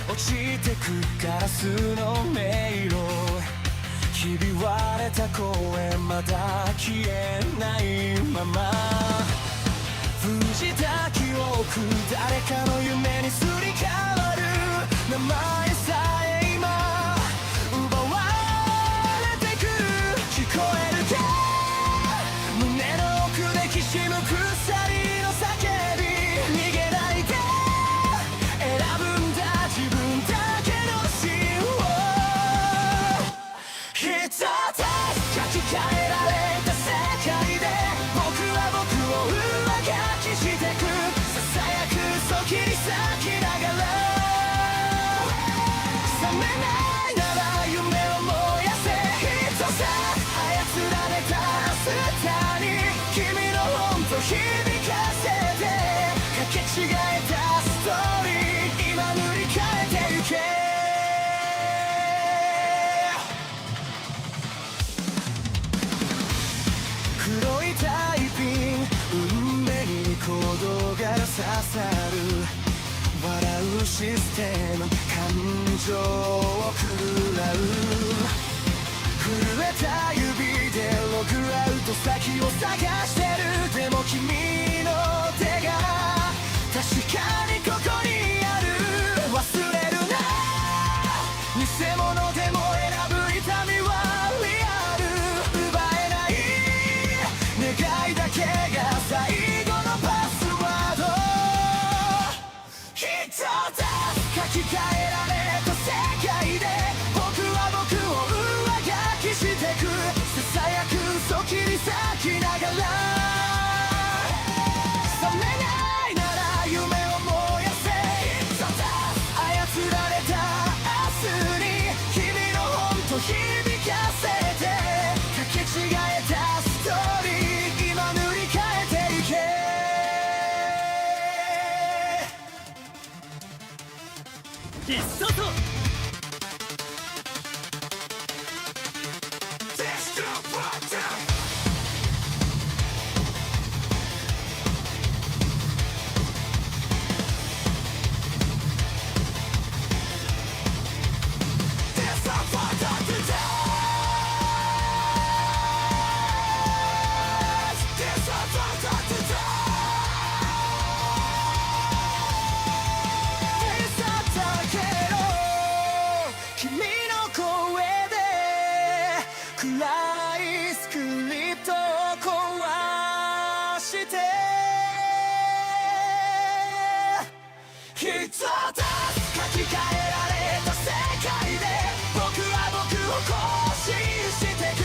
落ちてくガラスの迷路ひび割れた声まだ消えないまま藤た記憶誰かの夢にすり替わる名前さえ今奪われてく聞こえるか胸の奥できしむ鎖の叫び逃げないで選ぶんだ自分だけの芯を一つ書き換えられた世界で僕は僕を上書きしてくささやく嘘切り裂きながら覚めないなら夢を燃やせ一つ操られたスターに君の本と響かせてかけ違えたストーリー今塗り替えてゆけ黒いタイピン運命にコードが刺さる笑うシステム感情を食らう震えた指でログアウト先を探してるでも君の手が確かにここにある忘れるな偽物でも選ぶ痛みはリアル奪えない願いだけが最後のパスワード一つ書き換えられた世界で僕は僕を上書きしてくささやく嘘切り裂きながら覚めないなら夢を燃やせ一つ操られた明日に君の本と響かせてかけ違えたストーリー今塗り替えてゆけ必殺君の声で暗いスクリプトを壊して一つ書き換えられた世界で僕は僕を更新してく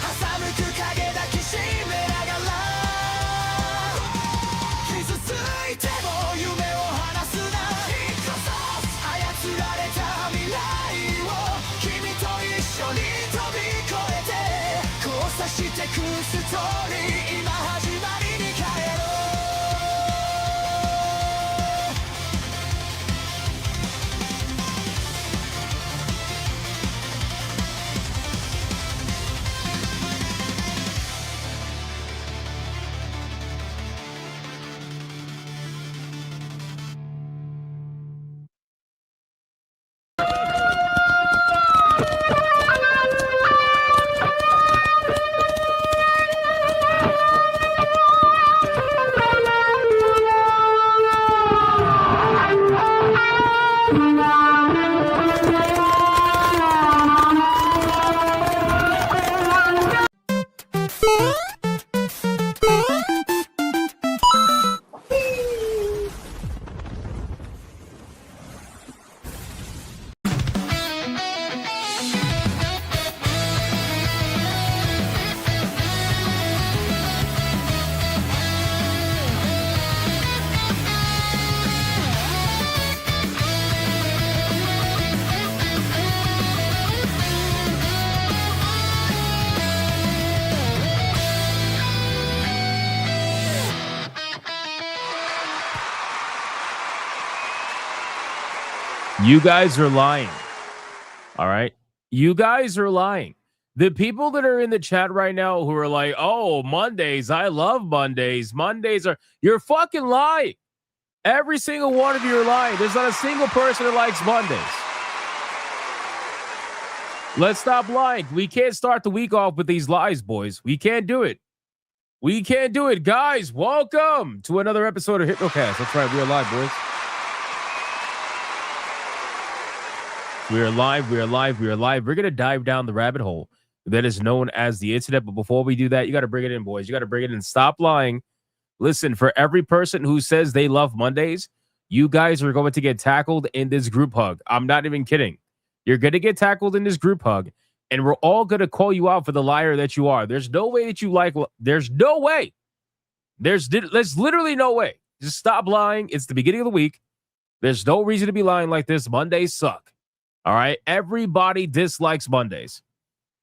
挟むく影抱きしめながら傷ついても夢を離すな一つ操られた未来君と一緒に飛び越えて交差してくストーリー今始まりに変えろYou guys are lying. All right. You guys are lying. The people that are in the chat right now who are like, oh, Mondays, I love Mondays. Mondays are, you're fucking lying. Every single one of you are lying. There's not a single person that likes Mondays. Let's stop lying. We can't start the week off with these lies, boys. We can't do it. We can't do it. Guys, welcome to another episode of Hypnocast. That's right. We are live, boys. We are live. We are live. We are live. We're going to dive down the rabbit hole that is known as the internet. But before we do that, you got to bring it in, boys. You got to bring it in. Stop lying. Listen, for every person who says they love Mondays, you guys are going to get tackled in this group hug. I'm not even kidding. You're going to get tackled in this group hug, and we're all going to call you out for the liar that you are. There's no way that you like. There's no way. There's literally no way. Just stop lying. It's the beginning of the week. There's no reason to be lying like this. Mondays suck. All right. Everybody dislikes Mondays.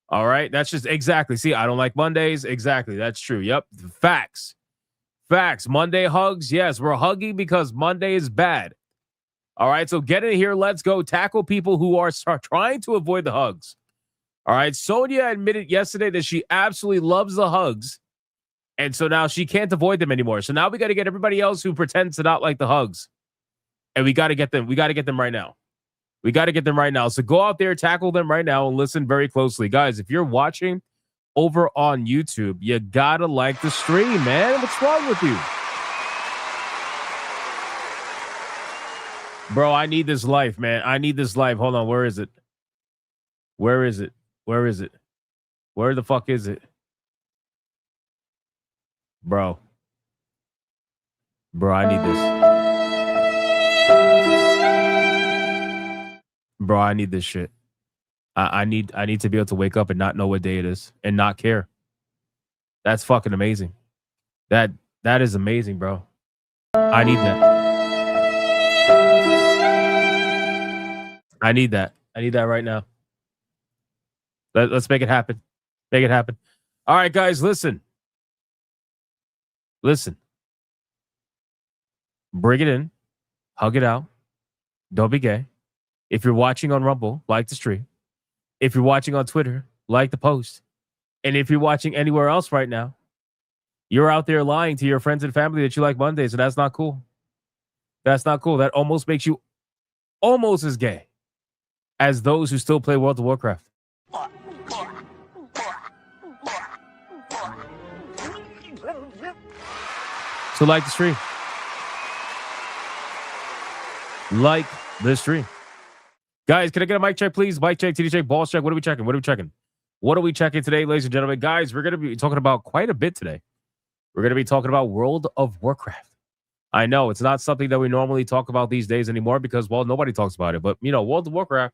All right. That's just exactly. See, I don't like Mondays. Exactly. That's true. Yep. Facts. Facts. Monday hugs. Yes, we're hugging because Monday is bad. All right. So get in here. Let's go tackle people who are trying to avoid the hugs. All right. Sonia admitted yesterday that she absolutely loves the hugs. And so now she can't avoid them anymore. So now we got to get everybody else who pretends to not like the hugs. And we got to get them. We got to get them right now. We got to get them right now. So go out there, tackle them right now, and listen very closely. Guys, if you're watching over on YouTube, you got to like the stream, man. What's wrong with you? Bro, I need this life, man. I need this life. Hold on. Where is it? Where is it? Where is it? Where the fuck is it? Bro. Bro, I need this. Bro, I need this shit. I need to be able to wake up and not know what day it is and not care. That's fucking amazing. That is amazing, bro. I need that. I need that. I need that right now. Let's make it happen. Make it happen. All right, guys, listen. Listen. Bring it in. Hug it out. Don't be gay. If you're watching on Rumble, like the stream. If you're watching on Twitter, like the post. And if you're watching anywhere else right now, you're out there lying to your friends and family that you like Mondays, and that's not cool. That's not cool. That almost makes you almost as gay as those who still play World of Warcraft. So like the stream. Like the stream. Guys, can I get a mic check, please? Mic check, TD check, balls check. What are we checking? What are we checking? What are we checking today, ladies and gentlemen? Guys, we're going to be talking about quite a bit today. We're going to be talking about World of Warcraft. I know it's not something that we normally talk about these days anymore because, well, nobody talks about it. But, you know, World of Warcraft,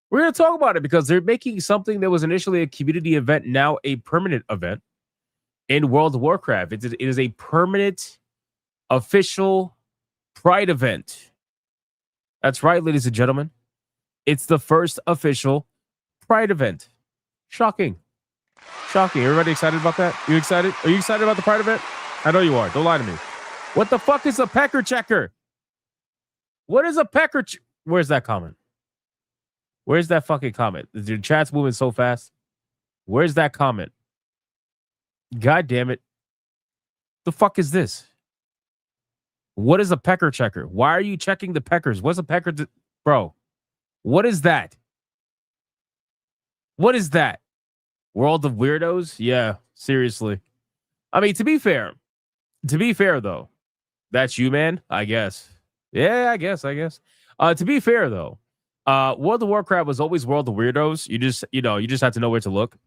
we're going to talk about it because they're making something that was initially a community event now a permanent event in World of Warcraft. It is a permanent, official Pride event. That's right, ladies and gentlemen. It's the first official Pride event. Shocking. Shocking. Everybody excited about that? You excited? Are you excited about the Pride event? I know you are. Don't lie to me. What the fuck is a pecker checker? What is a pecker? Where's that comment? Where's that fucking comment? The chat's moving so fast. Where's that comment? God damn it. The fuck is this? What is a pecker checker? Why are you checking the peckers? What's a pecker? Bro, what is that? What is that? World of Weirdos? Yeah, seriously. I mean, to be fair, though, that's you, man, I guess. Yeah, I guess. To be fair, though, World of Warcraft was always World of Weirdos. You just have to know where to look.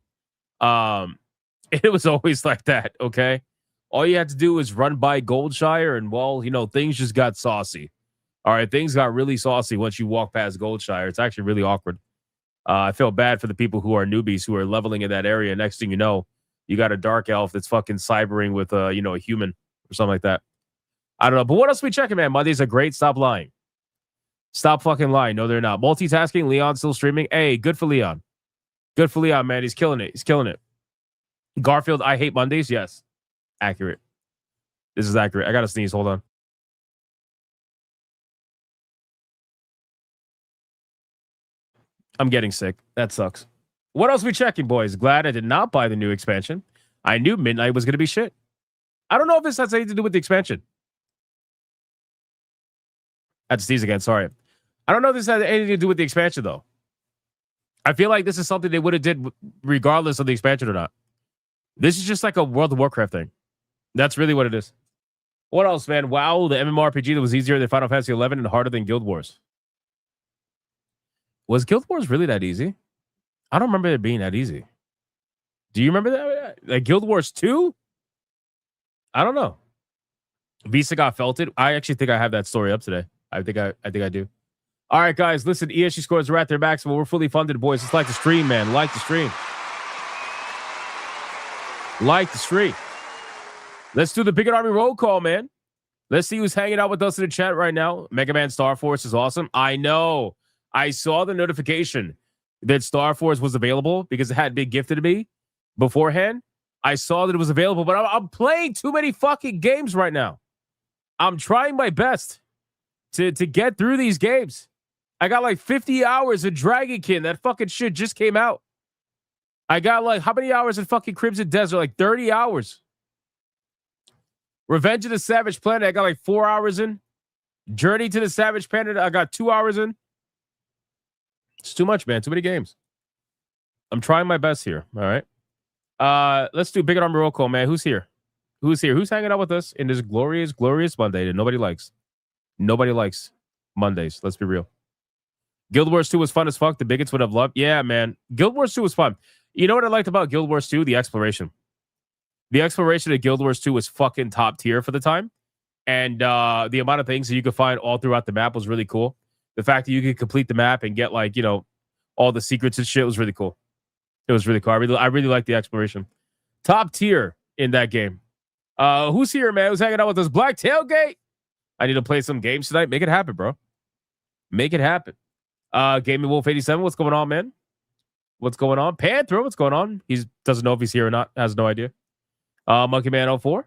It was always like that, okay? All you had to do was run by Goldshire, and, well, you know, things just got saucy. All right, things got really saucy once you walk past Goldshire. It's actually really awkward. I feel bad for the people who are newbies who are leveling in that area. Next thing you know, you got a dark elf that's fucking cybering with, a human or something like that. I don't know. But what else are we checking, man? Mondays are great. Stop lying. Stop fucking lying. No, they're not. Multitasking. Leon still streaming. Hey, good for Leon. Good for Leon, man. He's killing it. He's killing it. Garfield, I hate Mondays. Yes. Accurate. This is accurate. I got to sneeze. Hold on. I'm getting sick. That sucks. What else are we checking, boys? Glad I did not buy the new expansion. I knew Midnight was going to be shit. I don't know if this has anything to do with the expansion. I had to sneeze again. Sorry. I don't know if this has anything to do with the expansion, though. I feel like this is something they would have did regardless of the expansion or not. This is just like a World of Warcraft thing. That's really what it is. What else, man? WoW, the MMORPG that was easier than Final Fantasy 11 and harder than Guild Wars. Was Guild Wars really that easy? I don't remember it being that easy. Do you remember that? Like Guild Wars 2? I don't know. Visa got felted. I actually think I have that story up today. I think I do. All right, guys, listen, ESG scores are at their maximum. We're fully funded, boys. Just like the stream, man. Like the stream. Like the stream. Let's do the Big Army roll call, man. Let's see who's hanging out with us in the chat right now. Mega Man Star Force is awesome. I know. I saw the notification that Star Force was available because it had been gifted to me beforehand. I saw that it was available, but I'm playing too many fucking games right now. I'm trying my best to get through these games. I got like 50 hours of Dragonkin. That fucking shit just came out. I got like, how many hours in fucking Crimson Desert? Like 30 hours. Revenge of the Savage Planet, I got like 4 hours in. Journey to the Savage Planet, I got 2 hours in. It's too much, man. Too many games. I'm trying my best here. All right. Let's do Big Army roll call, man. Who's here? Who's here? Who's hanging out with us in this glorious, glorious Monday that nobody likes? Nobody likes Mondays. Let's be real. Guild Wars 2 was fun as fuck. The bigots would have loved. Yeah, man. Guild Wars 2 was fun. You know what I liked about Guild Wars 2? The exploration. The exploration of Guild Wars 2 was fucking top tier for the time. And the amount of things that you could find all throughout the map was really cool. The fact that you could complete the map and get like, you know, all the secrets and shit was really cool. It was really cool. I really like the exploration. Top tier in that game. Who's here, man? Who's hanging out with us? Black Tailgate. I need to play some games tonight. Make it happen, bro. Make it happen. Gaming Wolf 87. What's going on, man? What's going on? Panther, what's going on? He doesn't know if he's here or not. Has no idea. Monkey Man 04.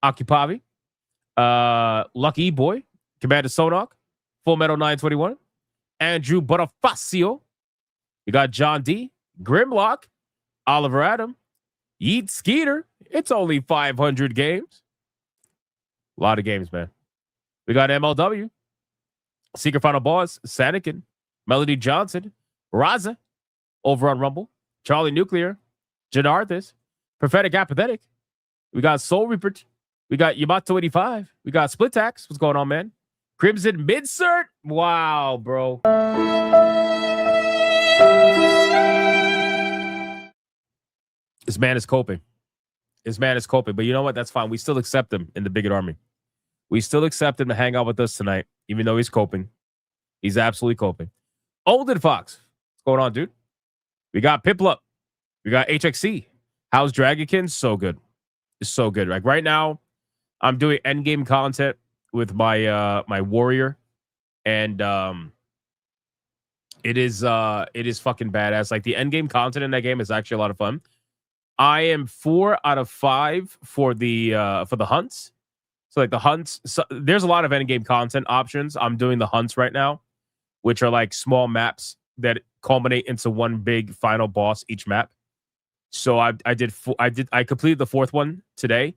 Akipavi. Lucky Boy. Commander Sonok. Full Metal 921. Andrew Bonifacio. You got John D. Grimlock. Oliver Adam. Yeet Skeeter. It's only 500 games. A lot of games, man. We got MLW. Secret Final Boss. Sanikin. Melody Johnson. Raza. Over on Rumble. Charlie Nuclear. Janarthus. Prophetic Apathetic. We got Soul Reaper. We got Yamato 85. We got Split Tax. What's going on, man? Crimson Midsert. Wow, bro. This man is coping. This man is coping. But you know what? That's fine. We still accept him in the Bigot Army. We still accept him to hang out with us tonight, even though he's coping. He's absolutely coping. Olden Fox. What's going on, dude? We got Piplup. We got HXC. How's Dragonkin? So good. It's so good. Like right now, I'm doing endgame content with my my warrior, and it is fucking badass. Like the endgame content in that game is actually a lot of fun. I am 4 out of 5 for the hunts. So like the hunts, so there's a lot of endgame content options. I'm doing the hunts right now, which are like small maps that culminate into one big final boss each map. So I completed the 4th one today.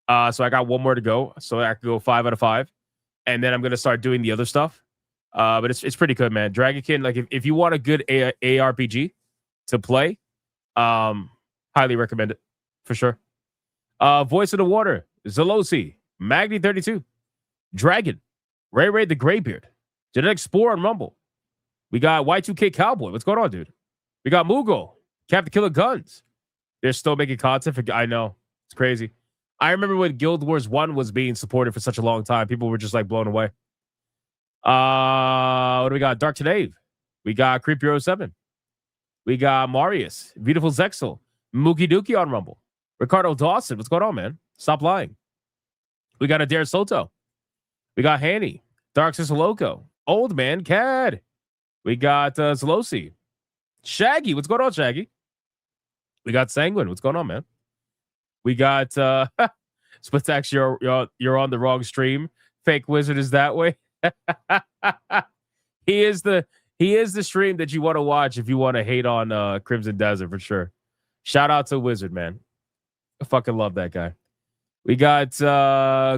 So I got 1 more to go. So I can go 5 out of 5. And then I'm gonna start doing the other stuff. But it's pretty good, man. Dragonkin, like if you want a good ARPG to play, highly recommend it for sure. Voice of the Water, Zelosi, Magni 32, Dragon, Ray the Graybeard, Genetic Spore on Rumble. We got Y2K Cowboy. What's going on, dude? We got Mugo, Captain Killer Guns. They're still making content for. I know it's crazy. I remember when Guild Wars 1 was being supported for such a long time. People were just like blown away. What do we got? Dark Tenave. We got Creepy 07. We got Marius, Beautiful Zexel, Mookie Dookie on Rumble. Ricardo Dawson. What's going on, man? Stop lying. We got Adair Soto. We got Hanny, Dark Sister Loco, Old Man Cad. We got Zalosi. Shaggy. What's going on, Shaggy? We got Sanguine. What's going on, man? We got Splitax. You're on the wrong stream. Fake Wizard is that way. He is the stream that you want to watch if you want to hate on Crimson Desert for sure. Shout out to Wizard, man. I fucking love that guy. We got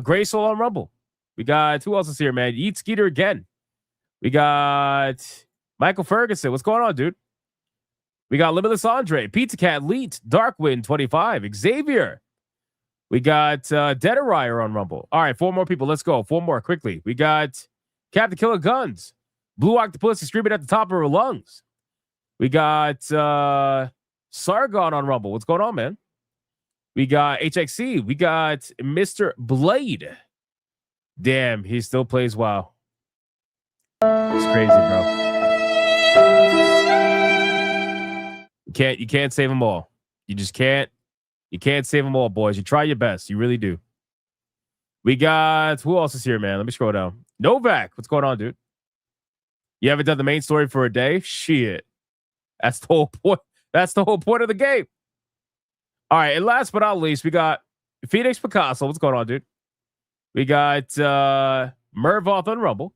Gray Soul on Rumble. We got who else is here, man? Eat Skeeter again. We got Michael Ferguson. What's going on, dude? We got Limitless Andre, Pizza Cat, Leet, Darkwind 25, Xavier. We got Deaderier on Rumble. All right, 4 more people. Let's go. 4 more quickly. We got Captain Killer Guns, Blue Octopus is screaming at the top of her lungs. We got Sargon on Rumble. What's going on, man? We got HXC. We got Mr. Blade. Damn, he still plays WoW. It's crazy, bro. You can't save them all. You just can't. You can't save them all, boys. You try your best. You really do. We got who else is here, man? Let me scroll down. Novak, what's going on, dude? You haven't done the main story for a day? Shit. That's the whole point. That's the whole point of the game. All right, and last but not least, we got Phoenix Picasso. What's going on, dude? We got Mervoth on Rumble.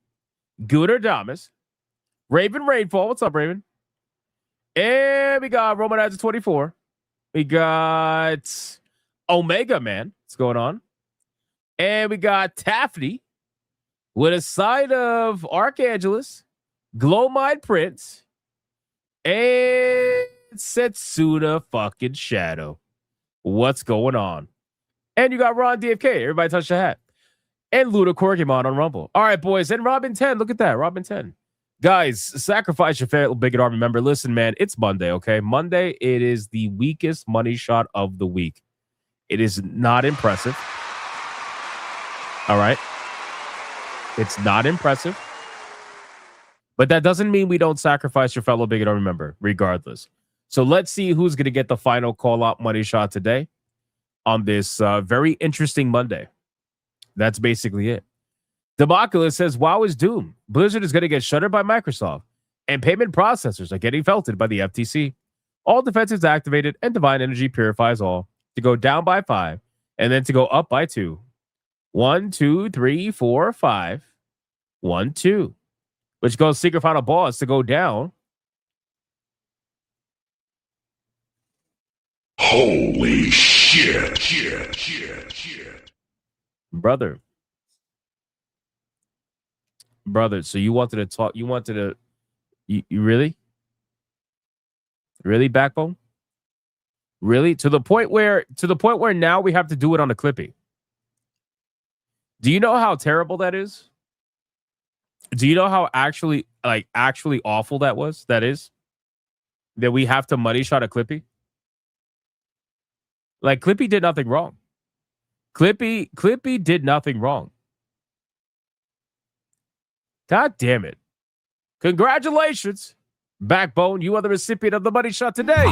Gooder Damas. Raven Rainfall. What's up, Raven? And we got Romanizer 24. We got Omega Man. What's going on? And we got Taffy with a side of Archangelus, Glowmine Prince, and Setsuna fucking Shadow. What's going on? And you got Ron DFK. Everybody touch the hat. And Luda Corkimon on Rumble. All right, boys. And Robin 10. Look at that. Robin 10. Guys, sacrifice your favorite Bigot Army member. Listen, man, it's Monday, okay? Monday, it is the weakest money shot of the week. It is not impressive. All right? It's not impressive. But that doesn't mean we don't sacrifice your fellow Bigot Army member, regardless. So let's see who's going to get the final call-out money shot today on this very interesting Monday. That's basically it. Democulus says, WoW is doomed. Blizzard is going to get shuttered by Microsoft, and payment processors are getting felted by the FTC. All defensives activated, and Divine Energy purifies all to go down by 5, and then to go up by 2. 1, 2, 3, 4, 5. 1, 2. Which goes Secret Final Boss to go down. Holy shit. Brother, so you wanted to talk, you really Backbone? Really? To the point where now we have to do it on a Clippy. Do you know how terrible that is? Do you know how actually awful that is? That we have to money shot a Clippy? Like, Clippy did nothing wrong. Clippy did nothing wrong. God damn it. Congratulations, Backbone. You are the recipient of the money shot today.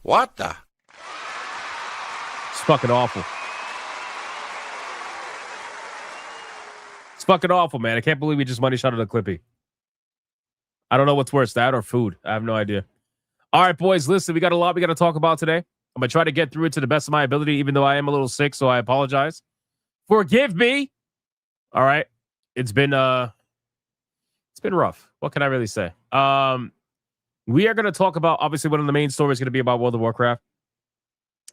What the? It's fucking awful. It's fucking awful, man. I can't believe we just money shot at a Clippy. I don't know what's worse, that or food. I have no idea. All right, boys, listen, we got a lot we got to talk about today. I'm going to try to get through it to the best of my ability, even though I am a little sick, so I apologize. Forgive me. All right. It's been rough. What can I really say? We are going to talk about, obviously, one of the main stories is going to be about World of Warcraft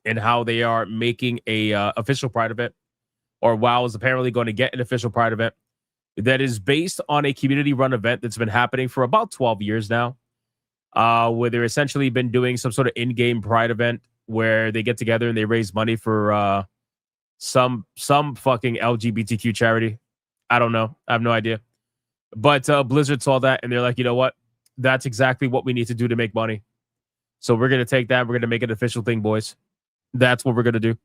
and how they are making a official Pride event, or WoW is apparently going to get an official Pride event that is based on a community-run event that's been happening for about 12 years now. Where they're essentially been doing some sort of in-game Pride event where they get together and they raise money for some fucking LGBTQ charity. I don't know. I have no idea. But Blizzard saw that and they're like, you know what? That's exactly what we need to do to make money. So we're going to take that. We're going to make it an official thing, boys. That's what we're going to do.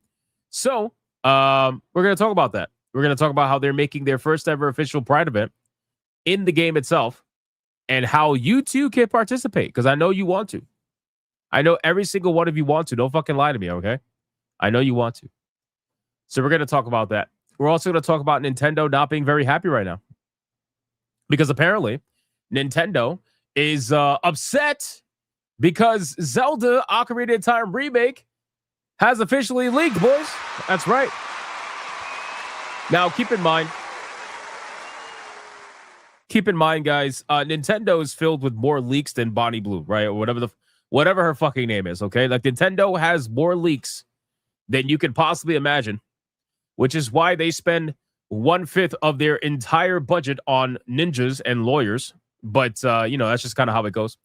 So we're going to talk about that. We're going to talk about how they're making their first ever official Pride event in the game itself. And how you too can participate, because I know you want to. I know every single one of you want to. Don't fucking lie to me, okay? I know you want to. So we're going to talk about that. We're also going to talk about Nintendo not being very happy right now. Because apparently, Nintendo is upset because Zelda Ocarina of Time Remake has officially leaked, boys. That's right. Now, keep in mind, keep in mind, guys, Nintendo is filled with more leaks than Bonnie Blue, right? Or whatever her fucking name is, okay? Like, Nintendo has more leaks than you can possibly imagine, which is why they spend 1/5 of their entire budget on ninjas and lawyers. But, that's just kind of how it goes.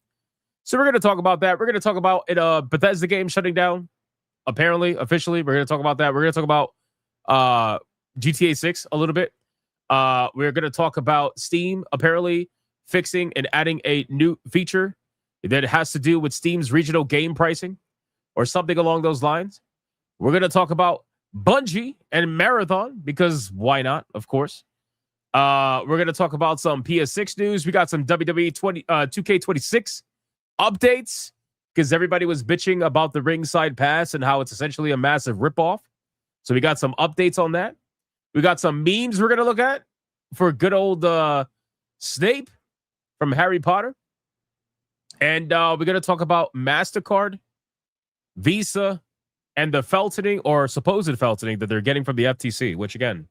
So we're going to talk about that. We're going to talk about it, Bethesda game shutting down, apparently, officially. We're going to talk about that. We're going to talk about GTA 6 a little bit. We're going to talk about Steam apparently fixing and adding a new feature that has to do with Steam's regional game pricing or something along those lines. We're going to talk about Bungie and Marathon because why not, of course. We're going to talk about some PS6 news. We got some WWE 2K26 updates because everybody was bitching about the ringside pass and how it's essentially a massive ripoff. So we got some updates on that. We got some memes we're going to look at for good old Snape from Harry Potter. And we're going to talk about MasterCard, Visa, and the feltoning or supposed feltoning that they're getting from the FTC, which, again,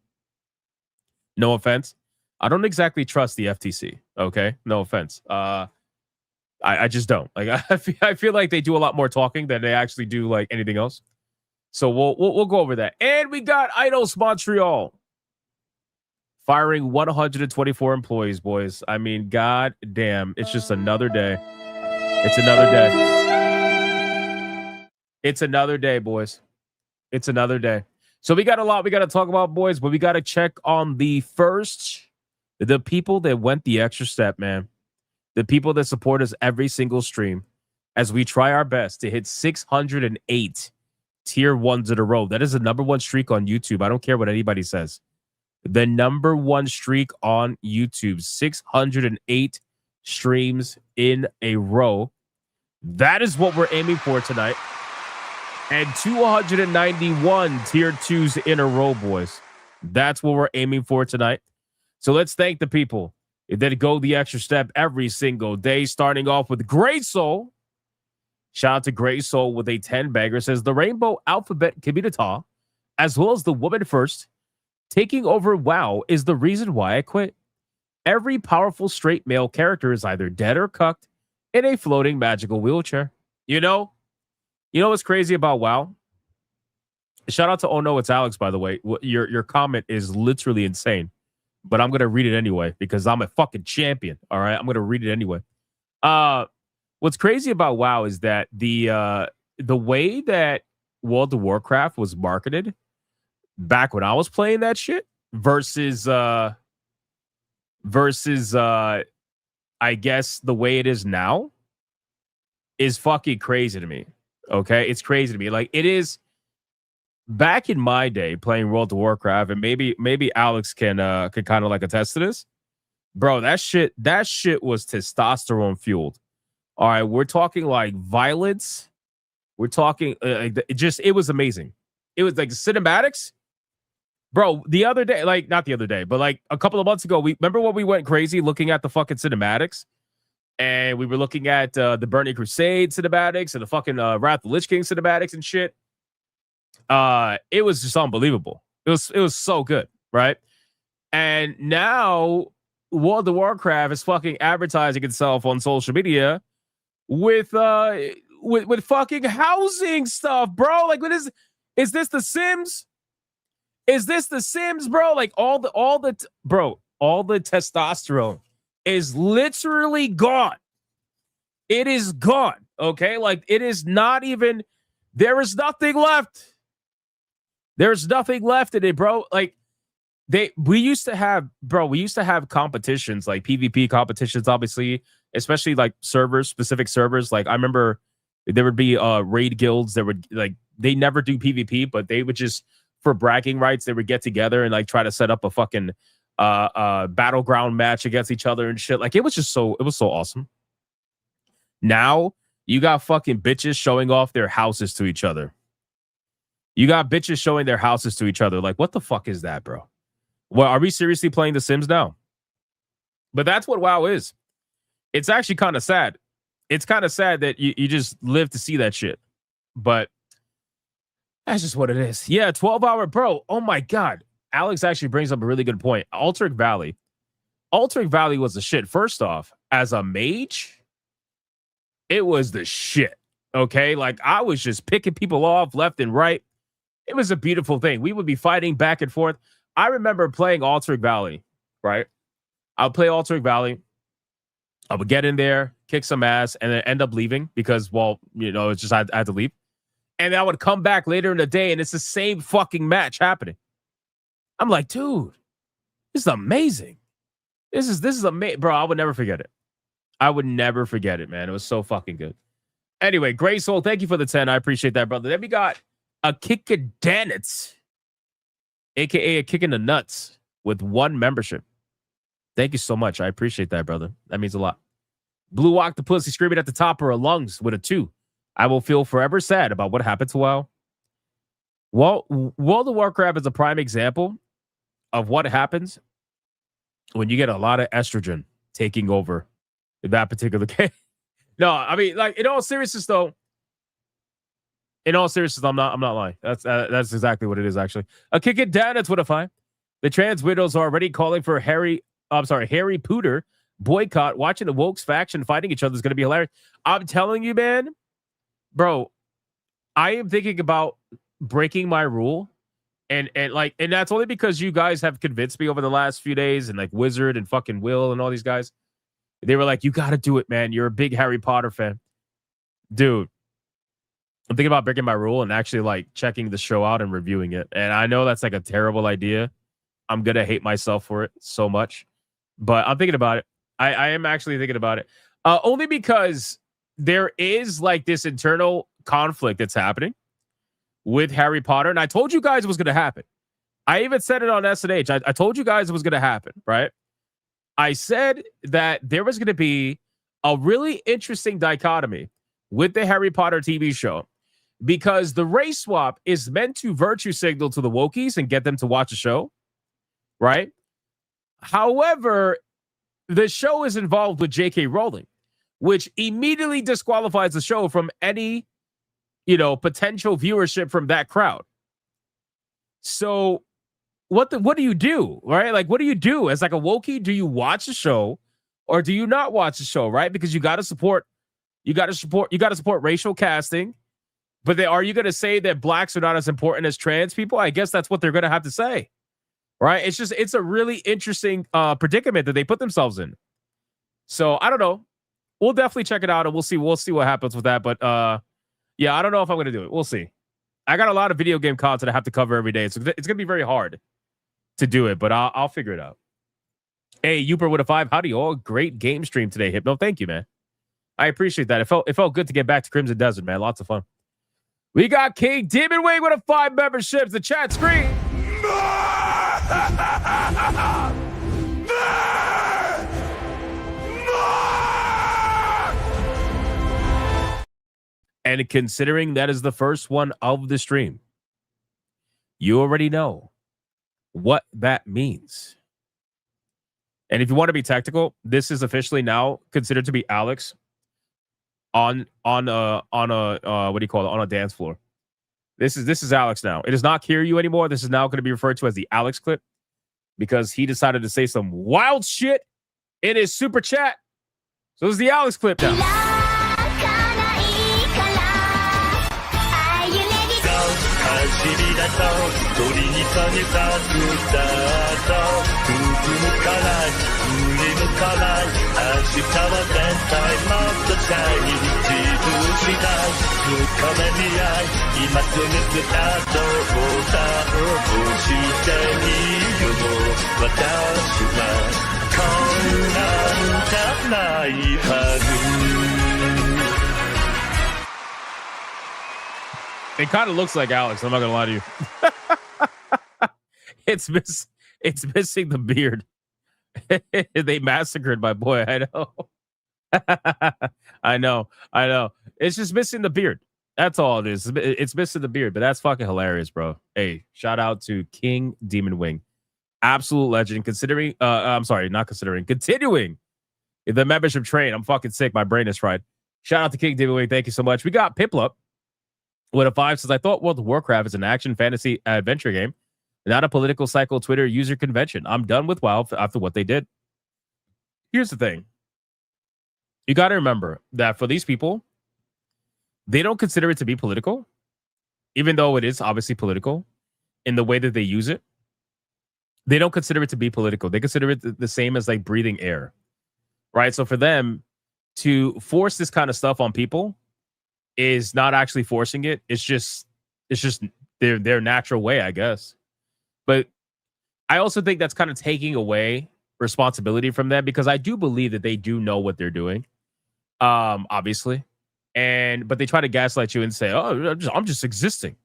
no offense, I don't exactly trust the FTC, okay? No offense. I just don't. Like, I feel like they do a lot more talking than they actually do, like, anything else. So we'll go over that. And we got Eidos Montreal firing 124 employees, boys. I mean, god damn, it's just another day. It's another day. It's another day, boys. It's another day. So we got a lot we got to talk about, boys, but we got to check on the people that went the extra step, man. The people that support us every single stream as we try our best to hit 608 tier ones in a row. That is the number one streak on YouTube. I don't care what anybody says. The number one streak on YouTube, 608 streams in a row. That is what we're aiming for tonight. And 291 tier twos in a row, boys. That's what we're aiming for tonight. So let's thank the people that go the extra step every single day, starting off with Great Soul. Shout out to Great Soul with a 10-bagger. Says the Rainbow Alphabet Community, as well as the Woman First, taking over WoW is the reason why I quit. Every powerful straight male character is either dead or cucked in a floating magical wheelchair. You know what's crazy about WoW? Shout out to Oh No, It's Alex, by the way. Your comment is literally insane. But I'm going to read it anyway because I'm a fucking champion. All right? I'm going to read it anyway. What's crazy about WoW is that the way that World of Warcraft was marketed back when I was playing that shit versus I guess the way it is now is fucking crazy to me. Okay? It's crazy to me. Like, it is back in my day playing World of Warcraft, and maybe Alex can kind of like attest to this. Bro, that shit was testosterone fueled. All right, we're talking like violence. We're talking it was amazing. It was like cinematics. Bro, the other day, like not the other day, but like a couple of months ago, remember when we went crazy looking at the fucking cinematics? And we were looking at the Burning Crusade cinematics and the fucking Wrath of the Lich King cinematics and shit. It was just unbelievable. It was so good, right? And now World of Warcraft is fucking advertising itself on social media with fucking housing stuff, bro. Like, what is this The Sims? Is this The Sims, bro? Like all the testosterone is literally gone. It is gone. Okay, like it is not even. There is nothing left. There's nothing left in it, bro. Like we used to have competitions, like PvP competitions, obviously, especially like specific servers. Like I remember there would be raid guilds that would they never do PvP, but they would just, for bragging rights, they would get together and like try to set up a fucking battleground match against each other and shit. Like it was so awesome. Now you got fucking bitches showing off their houses to each other. You got bitches showing their houses to each other. Like, what the fuck is that, bro? Well, are we seriously playing The Sims now? But that's what WoW is. It's actually kind of sad. It's kind of sad that you just live to see that shit. But that's just what it is. Yeah, 12-hour, bro. Oh, my God. Alex actually brings up a really good point. Altered Valley. Altering Valley was the shit. First off, as a mage, it was the shit. Okay, like I was just picking people off left and right. It was a beautiful thing. We would be fighting back and forth. I remember playing Altering Valley, right? I would play Altering Valley. I would get in there, kick some ass, and then end up leaving because, well, you know, it's just I had to leave. And I would come back later in the day, and it's the same fucking match happening. I'm like, dude, this is amazing. This is amazing, bro. I would never forget it. I would never forget it, man. It was so fucking good. Anyway, Gray Soul, thank you for the 10. I appreciate that, brother. Then we got a Kickadanitz, aka a Kick in the Nuts, with 1 membership. Thank you so much. I appreciate that, brother. That means a lot. Blue Octopussy screaming at the top of her lungs with a 2. I will feel forever sad about what happened to WoW. Well, World of Warcraft is a prime example of what happens when you get a lot of estrogen taking over that particular game. No, I mean, like, in all seriousness, though, I'm not lying. That's exactly what it is, actually. A kick it down, that's what I find. The trans widows are already calling for Harry Pooter boycott. Watching the Wokes faction fighting each other is going to be hilarious. I'm telling you, man, bro, I am thinking about breaking my rule. And that's only because you guys have convinced me over the last few days, and like Wizard and fucking Will and all these guys. They were like, you got to do it, man. You're a big Harry Potter fan. Dude, I'm thinking about breaking my rule and actually like checking the show out and reviewing it. And I know that's like a terrible idea. I'm going to hate myself for it so much. But I'm thinking about it. I am actually thinking about it. Only because there is like this internal conflict that's happening with Harry Potter. And I told you guys it was going to happen. I even said it on SNH. I told you guys it was going to happen, right? I said that there was going to be a really interesting dichotomy with the Harry Potter TV show because the race swap is meant to virtue signal to the Wokies and get them to watch the show, right? However, the show is involved with J.K. Rowling, which immediately disqualifies the show from any, potential viewership from that crowd. So what do you do, right? Like, what do you do as like a Wokey? Do you watch the show or do you not watch the show, right? Because you got to support racial casting. But are you going to say that blacks are not as important as trans people? I guess that's what they're going to have to say, right? It's a really interesting predicament that they put themselves in. So I don't know. We'll definitely check it out and we'll see what happens with that. But yeah, I don't know if I'm going to do it. We'll see. I got a lot of video game content I have to cover every day. So it's going to be very hard to do it, but I'll figure it out. Hey, Uper with a 5. Howdy, all. Great game stream today, Hypno. Thank you, man. I appreciate that. It felt good to get back to Crimson Desert, man. Lots of fun. We got King Demon Wing with a 5 memberships. The chat screen. And considering that is the first one of the stream, you already know what that means. And if you want to be technical, this is officially now considered to be Alex on a what do you call it, on a dance floor. This is Alex now. It is not Kiryu anymore. This is now going to be referred to as the Alex clip because he decided to say some wild shit in his super chat. So this is the Alex clip now. It kind of looks like Alex. I'm not gonna lie to you. It's missing the beard. They massacred my boy. I know. I know. It's just missing the beard. That's all it is. It's missing the beard, but that's fucking hilarious, bro. Hey, shout out to King Demon Wing, absolute legend. Continuing the membership train. I'm fucking sick. My brain is fried. Shout out to King Demon Wing. Thank you so much. We got Piplup with a 5 says, I thought World of Warcraft is an action fantasy adventure game, not a political cycle Twitter user convention. I'm done with WoW after what they did. here's the thing. You got to remember that for these people, they don't consider it to be political, even though it is obviously political in the way that they use it. They don't consider it to be political. They consider it the same as like breathing air, right? So for them to force this kind of stuff on people is not actually forcing it. It's just their natural way, I guess. But I also think that's kind of taking away responsibility from them, because I do believe that they do know what they're doing, obviously. But they try to gaslight you and say, "Oh, I'm just existing.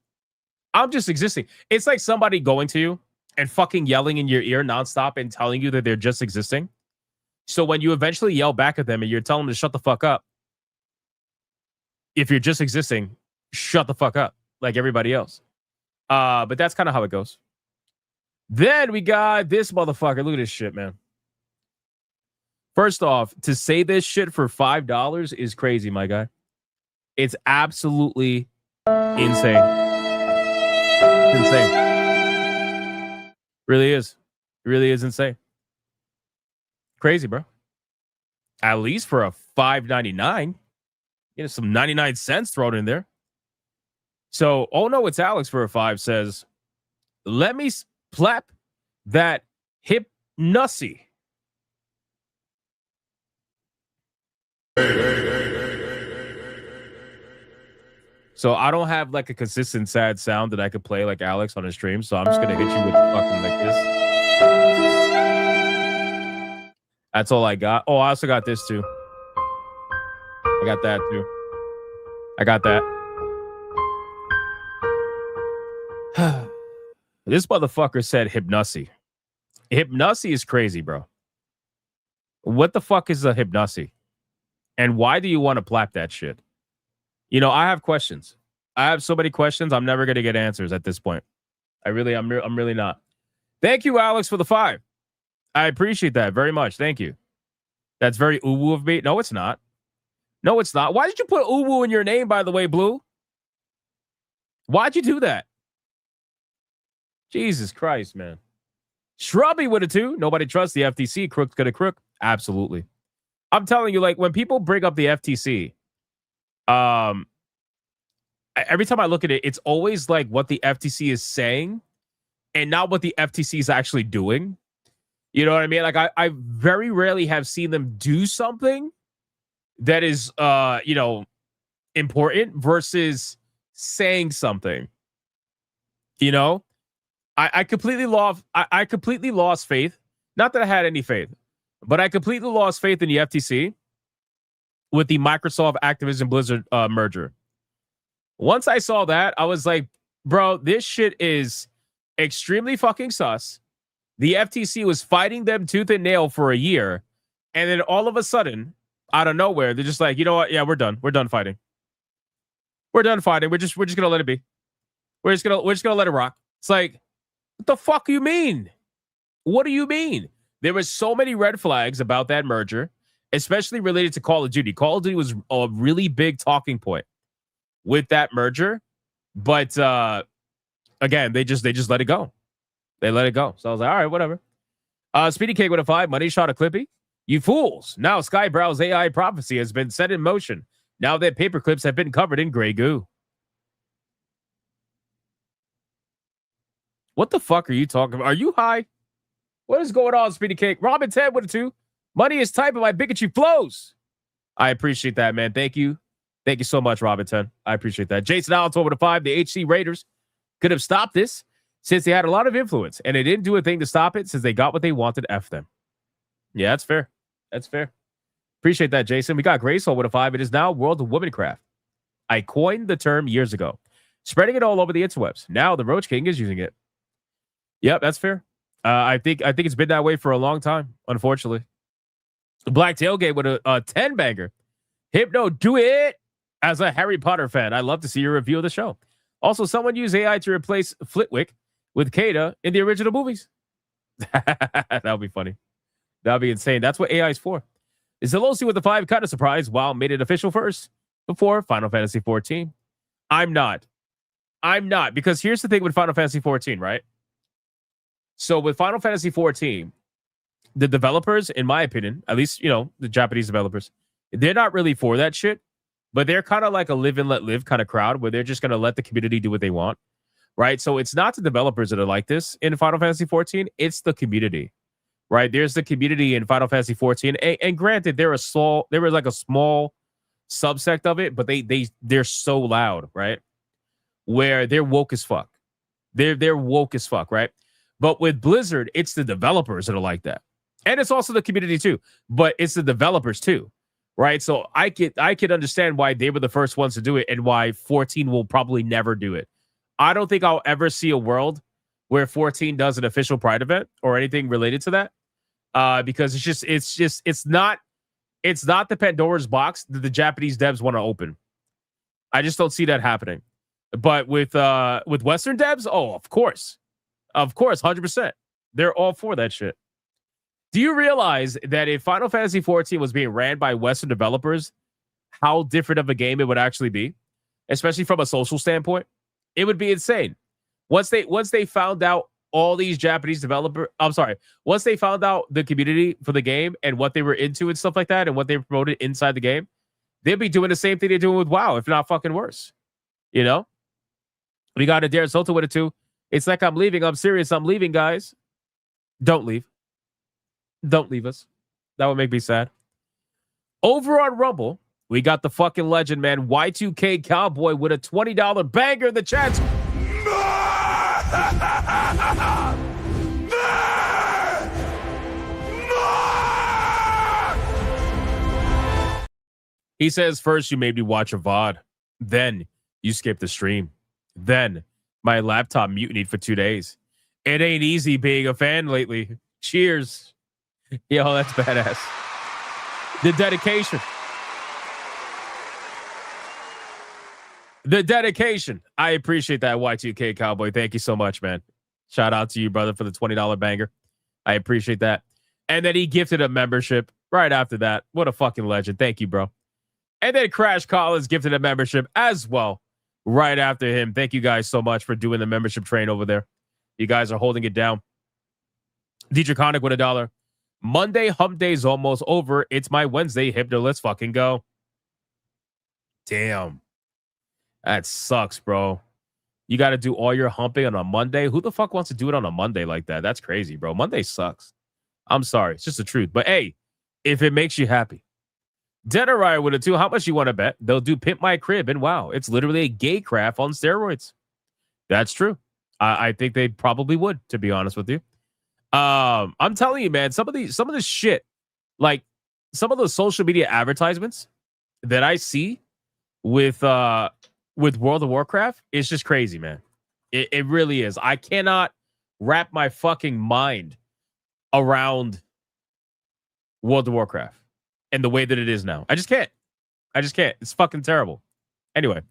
I'm just existing." It's like somebody going to you and fucking yelling in your ear nonstop and telling you that they're just existing. So when you eventually yell back at them and you're telling them to shut the fuck up, if you're just existing, shut the fuck up like everybody else. But that's kind of how it goes. Then we got this motherfucker. Look at this shit, man. First off, to say this shit for $5 is crazy, my guy. It's absolutely insane. It's insane. Really is. It really is insane. Crazy, bro. At least for a $5.99. You know, some 99 cents thrown in there. So, oh no, it's Alex for a 5 says, let me plap that hypnotic. So I don't have like a consistent sad sound that I could play like Alex on his stream. So I'm just going to hit you with fucking like this. That's all I got. Oh, I also got this too. I got that too. I got that. This motherfucker said hypnotic. Hypnotic is crazy, bro. What the fuck is a hypnotic? And why do you want to plap that shit? You know, I have questions. I have so many questions. I'm never going to get answers at this point. I'm really not. Thank you, Alex, for the 5. I appreciate that very much. Thank you. That's very uwu of me. No, it's not. No, it's not. Why did you put uwu in your name, by the way, Blue? Why'd you do that? Jesus Christ, man. Shrubby with a 2. Nobody trusts the FTC. Crook's gonna crook. Absolutely. I'm telling you, like, when people bring up the FTC, every time I look at it, it's always like what the FTC is saying and not what the FTC is actually doing. You know what I mean? Like, I very rarely have seen them do something that is, important versus saying something. You know, I completely lost faith. Not that I had any faith, but I completely lost faith in the FTC with the Microsoft Activision Blizzard merger. Once I saw that, I was like, bro, this shit is extremely fucking sus. The FTC was fighting them tooth and nail for a year. And then all of a sudden, out of nowhere, they're just like, you know what? Yeah, we're done. We're done fighting. We're done fighting. We're just gonna let it be. We're just gonna let it rock. It's like, what the fuck do you mean? What do you mean? There were so many red flags about that merger, especially related to Call of Duty. Call of Duty was a really big talking point with that merger, but again, they just let it go. They let it go. So I was like, all right, whatever. Speedy Cake with a 5. Money shot a Clippy. You fools! Now Skybrow's AI prophecy has been set in motion. Now that paper clips have been covered in gray goo. What the fuck are you talking about? Are you high? What is going on, Speedy Cake? Robin 10 with a 2. Money is typing my bigotry flows. I appreciate that, man. Thank you. Thank you so much, Robin 10. I appreciate that. Jason Allen with a 5. The HC Raiders could have stopped this since they had a lot of influence, and they didn't do a thing to stop it since they got what they wanted. F them. Yeah, that's fair. That's fair. Appreciate that, Jason. We got Graceful with a 5. It is now World of Womancraft. I coined the term years ago, spreading it all over the interwebs. Now the Roach King is using it. Yep, that's fair. I think it's been that way for a long time, unfortunately. Black Tailgate with a 10 banger. Hypno, do it. As a Harry Potter fan, I love to see your review of the show. Also, someone used AI to replace Flitwick with Kada in the original movies. That would be funny. That would be insane. That's what AI is for. Is Zelosi with the 5 kind of surprised? WoW made it official first before Final Fantasy 14. I'm not, because here's the thing with Final Fantasy 14, right? So with Final Fantasy 14, the developers, in my opinion, at least, the Japanese developers, they're not really for that shit, but they're kind of like a live and let live kind of crowd where they're just going to let the community do what they want. Right. So it's not the developers that are like this in Final Fantasy 14. It's the community. Right. There's the community in Final Fantasy 14. And granted, there was like a small subsect of it, but they're so loud, right? Where they're woke as fuck. They're woke as fuck, right? But with Blizzard, it's the developers that are like that. And it's also the community too, but it's the developers too, right? So I could understand why they were the first ones to do it and why 14 will probably never do it. I don't think I'll ever see a world where 14 does an official Pride event or anything related to that. Because it's not the Pandora's box that the Japanese devs want to open. I just don't see that happening. But with Western devs, oh, of course, 100%, they're all for that shit. Do you realize that if Final Fantasy 14 was being ran by Western developers, how different of a game it would actually be, especially from a social standpoint? It would be insane. Once they found out all these Japanese once they found out the community for the game and what they were into and stuff like that and what they promoted inside the game, they'd be doing the same thing they're doing with WoW, if not fucking worse. We got Adair Soto with it too. It's like I'm leaving. I'm serious. I'm leaving, guys. Don't leave. Don't leave us. That would make me sad. Over on Rumble, we got the fucking legend, man. Y2K Cowboy with a $20 banger in the chat. He says, first you made me watch a VOD. Then you skipped the stream. Then my laptop mutinied for 2 days. It ain't easy being a fan lately. Cheers. Yo, that's badass. The dedication. The dedication. I appreciate that, Y2K Cowboy. Thank you so much, man. Shout out to you, brother, for the $20 banger. I appreciate that. And then he gifted a membership right after that. What a fucking legend. Thank you, bro. And then Crash Collins gifted a membership as well right after him. Thank you guys so much for doing the membership train over there. You guys are holding it down. DJ Conic with $1. Monday hump day's almost over. It's my Wednesday Hypno. Let's fucking go. Damn. That sucks, bro. You got to do all your humping on a Monday. Who the fuck wants to do it on a Monday like that? That's crazy, bro. Monday sucks. I'm sorry. It's just the truth. But hey, if it makes you happy. Dead Arrival with it too. How much you want to bet? They'll do Pimp My Crib. And wow, it's literally a gay craft on steroids. That's true. I think they probably would, to be honest with you. I'm telling you, man, some of this shit, like some of the social media advertisements that I see with World of Warcraft, it's just crazy, man. It really is. I cannot wrap my fucking mind around World of Warcraft and the way that it is now. I just can't. It's fucking terrible. Anyway,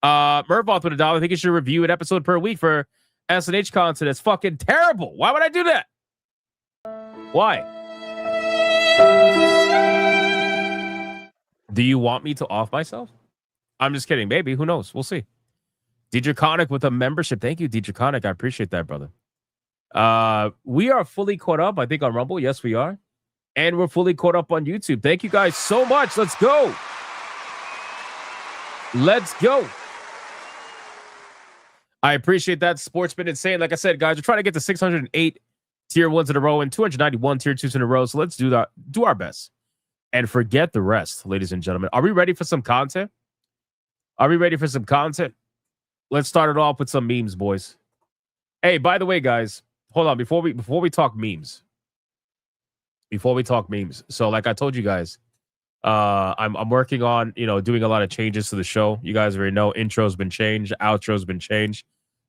Mervoth with $1. I think you should review an episode per week for SNH content. It's fucking terrible. Why would I do that? Why? Do you want me to off myself? I'm just kidding. Maybe. Who knows? We'll see. DJ Conic with a membership. Thank you, DJ Conic. I appreciate that, brother. We are fully caught up, I think, on Rumble. Yes, we are. And we're fully caught up on YouTube. Thank you guys so much. Let's go. Let's go. I appreciate that. Sport's been insane. Like I said, guys, we're trying to get to 608 tier 1s in a row and 291 tier 2s in a row. So let's do that. Do our best. And forget the rest, ladies and gentlemen. Are we ready for some content? Let's start it off with some memes, boys. Hey, by the way, guys, hold on. Before we talk memes. So like I told you guys, I'm working on, doing a lot of changes to the show. You guys already know intro's been changed, outro's been changed.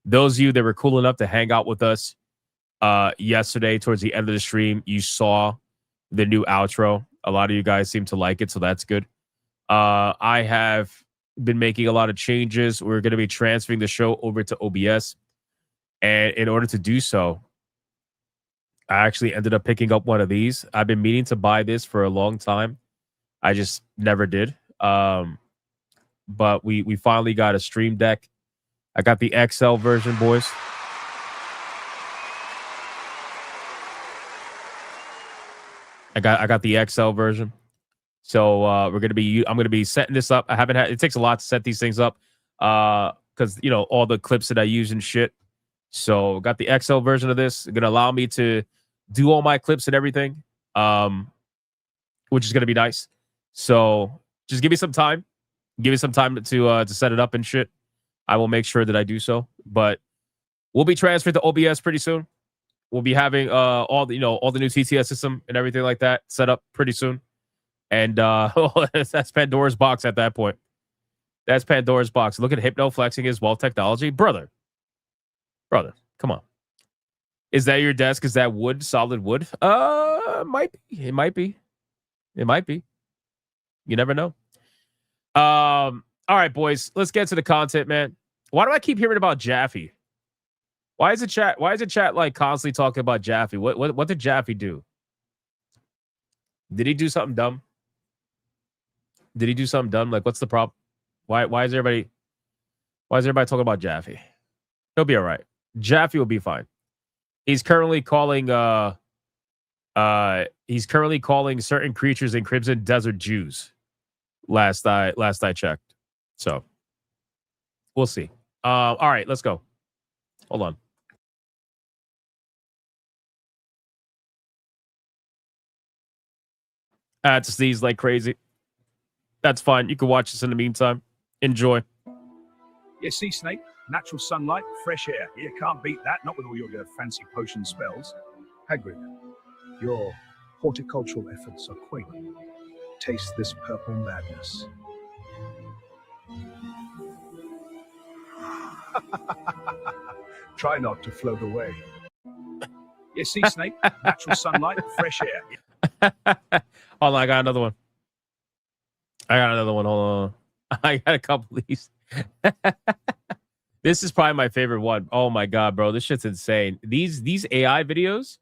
Those of you that were cool enough to hang out with us yesterday towards the end of the stream, you saw the new outro. A lot of you guys seem to like it, so that's good. I have been making a lot of changes. We're going to be transferring the show over to OBS. And in order to do so, I actually ended up picking up one of these. I've been meaning to buy this for a long time. I just never did. But we finally got a Stream Deck. I got the XL version, boys. I got the XL version. So I'm gonna be setting this up. I haven't had. It takes a lot to set these things up, because all the clips that I use and shit. So got the XL version of this. Gonna allow me to do all my clips and everything, which is gonna be nice. So just give me some time. Give me some time to set it up and shit. I will make sure that I do so. But we'll be transferred to OBS pretty soon. We'll be having all the new TTS system and everything like that set up pretty soon. And that's Pandora's box at that point. That's Pandora's box. Look at Hypno flexing his wealth technology. Brother, come on. Is that your desk? Is that wood? Solid wood? Might be. It might be. It might be. You never know. All right, boys. Let's get to the content, man. Why do I keep hearing about Jaffe? Why is it chat like constantly talking about Jaffe? What did Jaffe do? Did he do something dumb? Did he do something dumb? Like, what's the problem? Why is everybody talking about Jaffe? He'll be all right. Jaffe will be fine. He's currently calling certain creatures in Crimson Desert Jews. Last I checked. So we'll see. All right, let's go. Hold on. I had to sneeze like crazy. That's fine. You can watch this in the meantime. Enjoy. Yeah, sea snake, natural sunlight, fresh air. You can't beat that, not with all your fancy potion spells. Hagrid, your horticultural efforts are quaint. Taste this purple madness. Try not to float away. Yeah, sea snake, natural sunlight, fresh air. Hold on, I got another one. Hold on. I got a couple of these. This is probably my favorite one. Oh my god, bro, this shit's insane. These AI videos.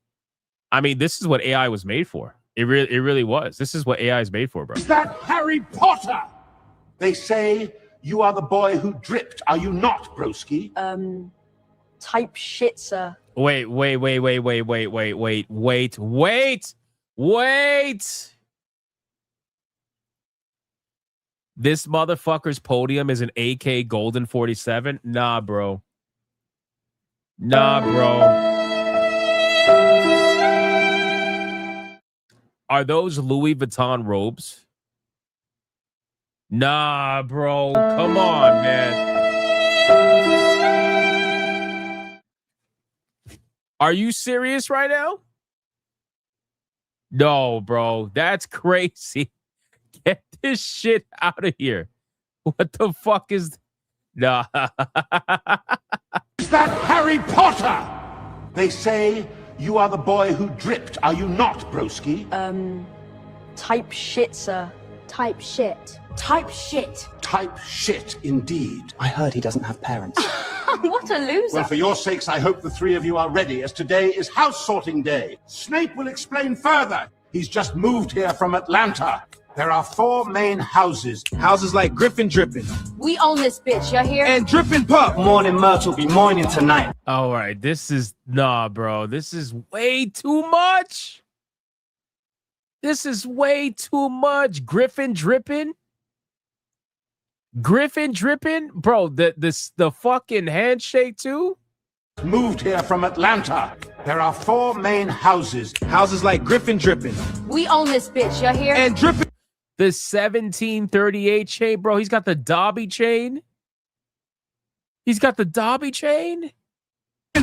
I mean, this is what AI was made for. It really was. This is what AI is made for, bro. Is that Harry Potter? They say you are the boy who dripped. Are you not, broski? Type shit, sir. Wait. This motherfucker's podium is an AK Golden 47? Nah, bro. Are those Louis Vuitton robes? Nah, bro. Come on, man. Are you serious right now? No, bro. That's crazy. Get this shit out of here. What the fuck is... Nah. Is that Harry Potter? They say you are the boy who dripped. Are you not, broski? Type shit, sir. Type shit. Type shit. Type shit, indeed. I heard he doesn't have parents. What a loser. Well, for your sakes, I hope the three of you are ready, as today is house sorting day. Snape will explain further. He's just moved here from Atlanta. There are 4 main houses. Houses like Griffin Drippin'. We own this bitch, you hear? And Drippin' Pup. Morning Myrtle be morning tonight. All right, this is... Nah, bro. This is way too much. This is way too much. Griffin Drippin'? Bro, the fucking handshake too? Moved here from Atlanta. There are 4 main houses. Houses like Griffin Drippin'. We own this bitch, you hear? And Drippin'. The 1738 chain, bro. He's got the Dobby chain.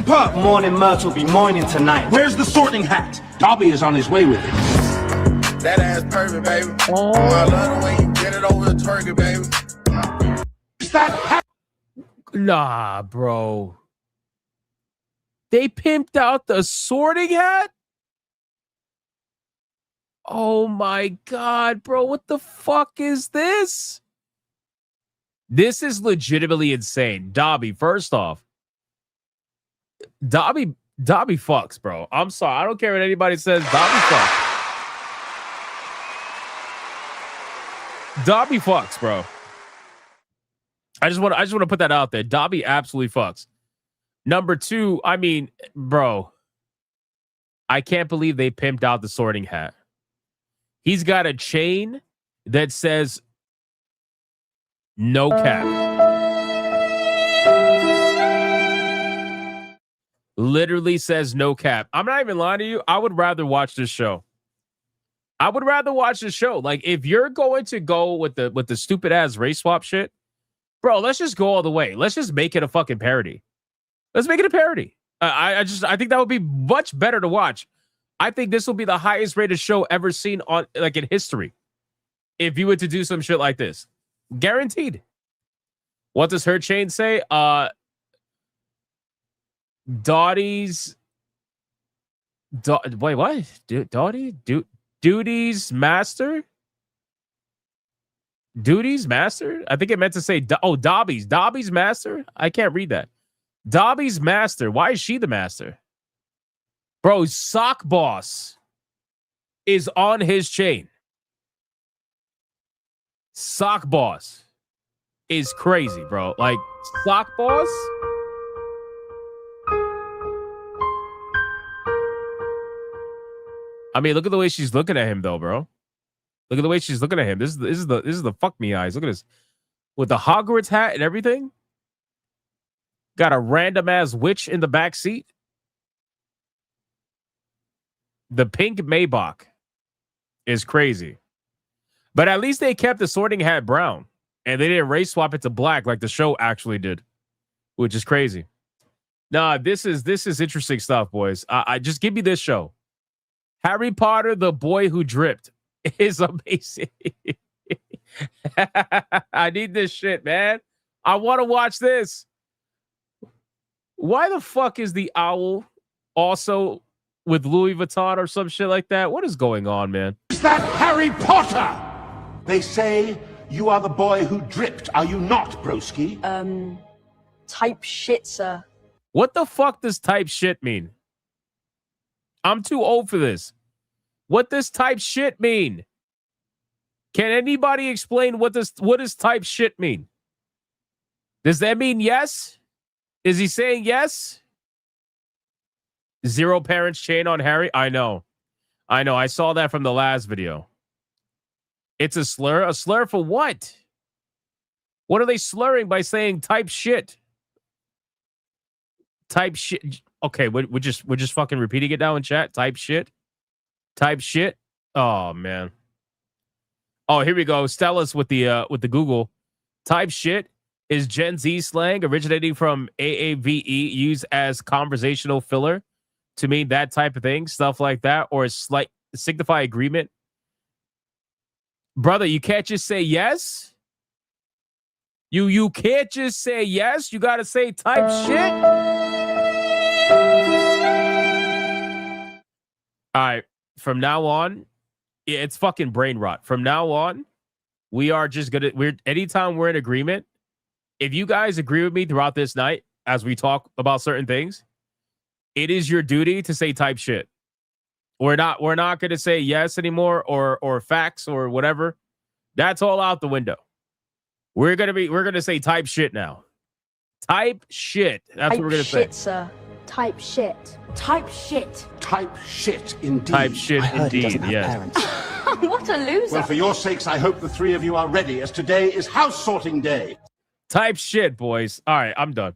Pup. Morning Myrtle be morning tonight. Where's the sorting hat? Dobby is on his way with it. That ass perfect, baby. Oh, I love the way you get it over the turkey, baby. Is that Nah, bro. They pimped out the sorting hat? Oh my god, bro. What the fuck is this? This is legitimately insane. Dobby, first off. Dobby fucks, bro. I'm sorry. I don't care what anybody says. Dobby fucks. Dobby fucks, bro. I just want to put that out there. Dobby absolutely fucks. Number 2, I mean, bro, I can't believe they pimped out the sorting hat. He's got a chain that says no cap. Literally says no cap. I'm not even lying to you. I would rather watch this show. I would rather watch the show. Like, if you're going to go with the stupid ass race swap shit, bro, let's just go all the way. Let's just make it a fucking parody. Let's make it a parody. I think that would be much better to watch. I think this will be the highest rated show ever seen on like in history. If you were to do some shit like this, guaranteed. What does her chain say? Dottie's. Wait, what? Dottie? Duty's master? Duty's master? I think it meant to say, Dobby's. Dobby's master? I can't read that. Dobby's master. Why is she the master? Bro, Sock Boss is on his chain. Sock Boss is crazy, bro. Like, Sock Boss? I mean, look at the way she's looking at him, though, bro. Look at the way she's looking at him. This is the fuck me eyes. Look at this. With the Hogwarts hat and everything. Got a random ass witch in the back seat. The pink Maybach is crazy. But at least they kept the sorting hat brown. And they didn't race swap it to black like the show actually did. Which is crazy. Nah, this is interesting stuff, boys. I just give me this show. Harry Potter, the boy who dripped, is amazing. I need this shit, man. I want to watch this. Why the fuck is the owl also with Louis Vuitton or some shit like that? What is going on, man? Is that Harry Potter? They say you are the boy who dripped. Are you not, broski? Type shit, sir. What the fuck does type shit mean? I'm too old for this. What does type shit mean? Can anybody explain what does type shit mean? Does that mean yes? Is he saying yes? Zero parents chain on Harry? I know. I saw that from the last video. It's a slur? A slur for what? What are they slurring by saying type shit? Type shit. Okay, we're just fucking repeating it now in chat. Type shit. Type shit. Oh man. Oh, here we go. Stella's with the Google. Type shit is Gen Z slang originating from AAVE, used as conversational filler to mean that type of thing, stuff like that, or slight signify agreement. Brother, you can't just say yes. You can't just say yes. You gotta say type shit. All right. From now on, it's fucking brain rot. From now on, we are just anytime we're in agreement, if you guys agree with me throughout this night as we talk about certain things, it is your duty to say type shit. We're not going to say yes anymore or facts or whatever. That's all out the window. We're going to say type shit now. Type shit. That's what we're going to say. Type shit, sir. Type shit. Type shit. Type shit, indeed. Type shit, indeed. Yes. What a loser. Well, for your sakes, I hope the three of you are ready, as today is house sorting day. Type shit, boys. All right, I'm done.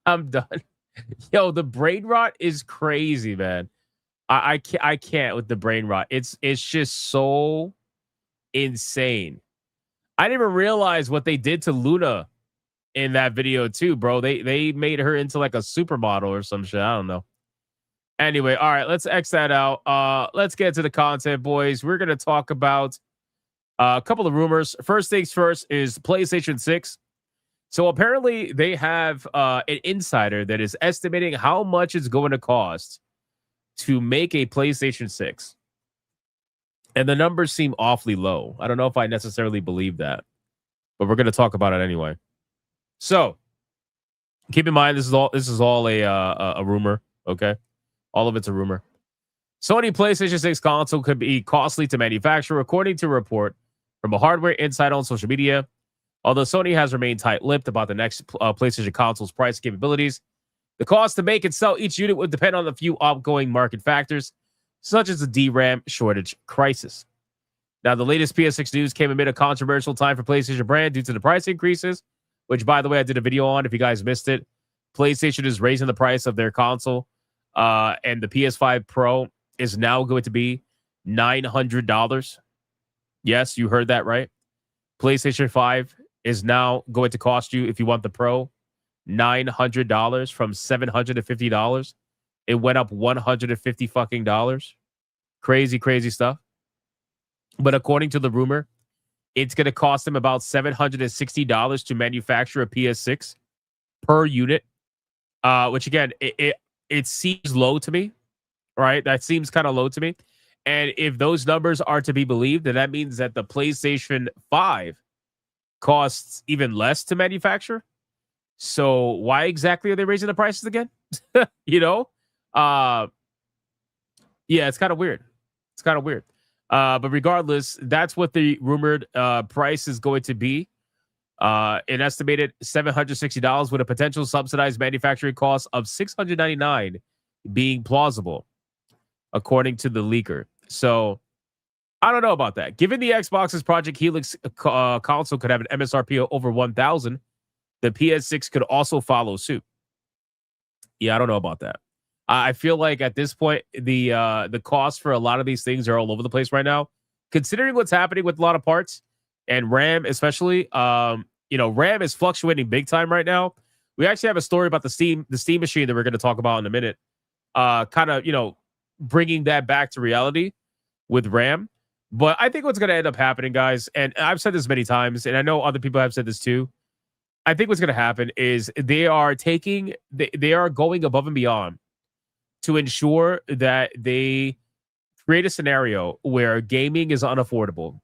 I'm done. Yo, the brain rot is crazy, man. I can't with the brain rot. It's just so insane. I didn't even realize what they did to Luna in that video too, bro. They made her into like a supermodel or some shit. I don't know. Anyway, all right, let's X that out. Let's get to the content, boys. We're gonna talk about a couple of rumors. First things first is PlayStation 6. So apparently they have an insider that is estimating how much it's going to cost to make a PlayStation 6. And the numbers seem awfully low. I don't know if I necessarily believe that, but we're going to talk about it anyway. So keep in mind, this is all a rumor. Okay. All of it's a rumor. Sony PlayStation 6 console could be costly to manufacture, according to a report from a hardware insider on social media. Although Sony has remained tight-lipped about the next PlayStation console's price and capabilities, the cost to make and sell each unit would depend on a few outgoing market factors. such as the DRAM shortage crisis. Now, the latest PS6 news came amid a controversial time for PlayStation brand due to the price increases, which, by the way, I did a video on. If you guys missed it, PlayStation is raising the price of their console, and the PS5 Pro is now going to be $900. Yes, you heard that right. PlayStation 5 is now going to cost you, if you want the Pro, $900 from $750. It went up $150 fucking dollars. Crazy, crazy stuff. But according to the rumor, it's going to cost them about $760 to manufacture a PS6 per unit, which again, it seems low to me, right? That seems kind of low to me. And if those numbers are to be believed, then that means that the PlayStation 5 costs even less to manufacture. So why exactly are they raising the prices again? You know? Yeah, it's kind of weird. It's kind of weird. But regardless, that's what the rumored price is going to be. An estimated $760 with a potential subsidized manufacturing cost of $699 being plausible, according to the leaker. So I don't know about that. Given the Xbox's Project Helix console could have an MSRP of over $1,000, the PS6 could also follow suit. Yeah, I don't know about that. I feel like at this point, the cost for a lot of these things are all over the place right now. Considering what's happening with a lot of parts and RAM, especially, RAM is fluctuating big time right now. We actually have a story about the Steam machine that we're going to talk about in a minute. Kind of, bringing that back to reality with RAM. But I think what's going to end up happening, guys, and I've said this many times, and I know other people have said this too. I think what's going to happen is they are going above and beyond to ensure that they create a scenario where gaming is unaffordable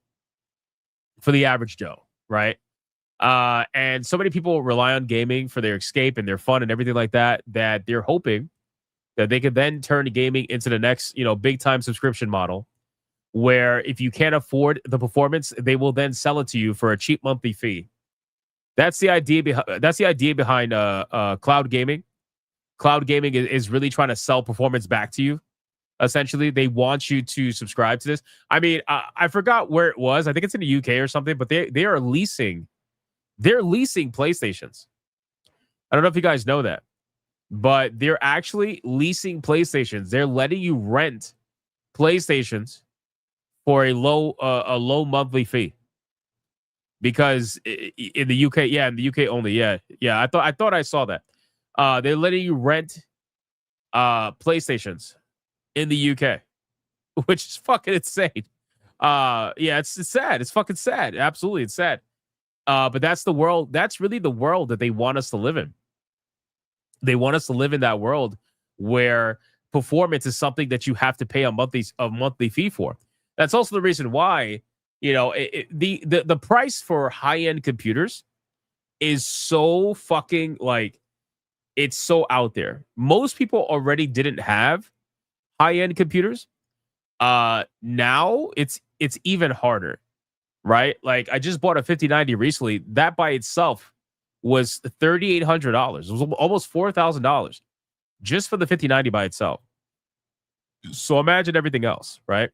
for the average Joe, right? And so many people rely on gaming for their escape and their fun and everything like that, that they're hoping that they could then turn gaming into the next, big time subscription model, where if you can't afford the performance, they will then sell it to you for a cheap monthly fee. That's the idea behind cloud gaming. Cloud gaming is really trying to sell performance back to you. Essentially, they want you to subscribe to this. I mean, I forgot where it was. I think it's in the UK or something, but they are leasing. They're leasing PlayStations. I don't know if you guys know that, but they're actually leasing PlayStations. They're letting you rent PlayStations for a low monthly fee. Because in the UK, in the UK only, yeah. I thought I saw that. They're letting you rent PlayStations in the UK, which is fucking insane. It's sad. It's fucking sad. Absolutely, it's sad. But that's the world. That's really the world that they want us to live in. They want us to live in that world where performance is something that you have to pay a monthly fee for. That's also the reason why, the price for high-end computers is so fucking it's so out there. Most people already didn't have high-end computers. Now it's even harder, right? Like, I just bought a 5090 recently. That by itself was $3,800. It was almost $4,000 just for the 5090 by itself. So imagine everything else, right?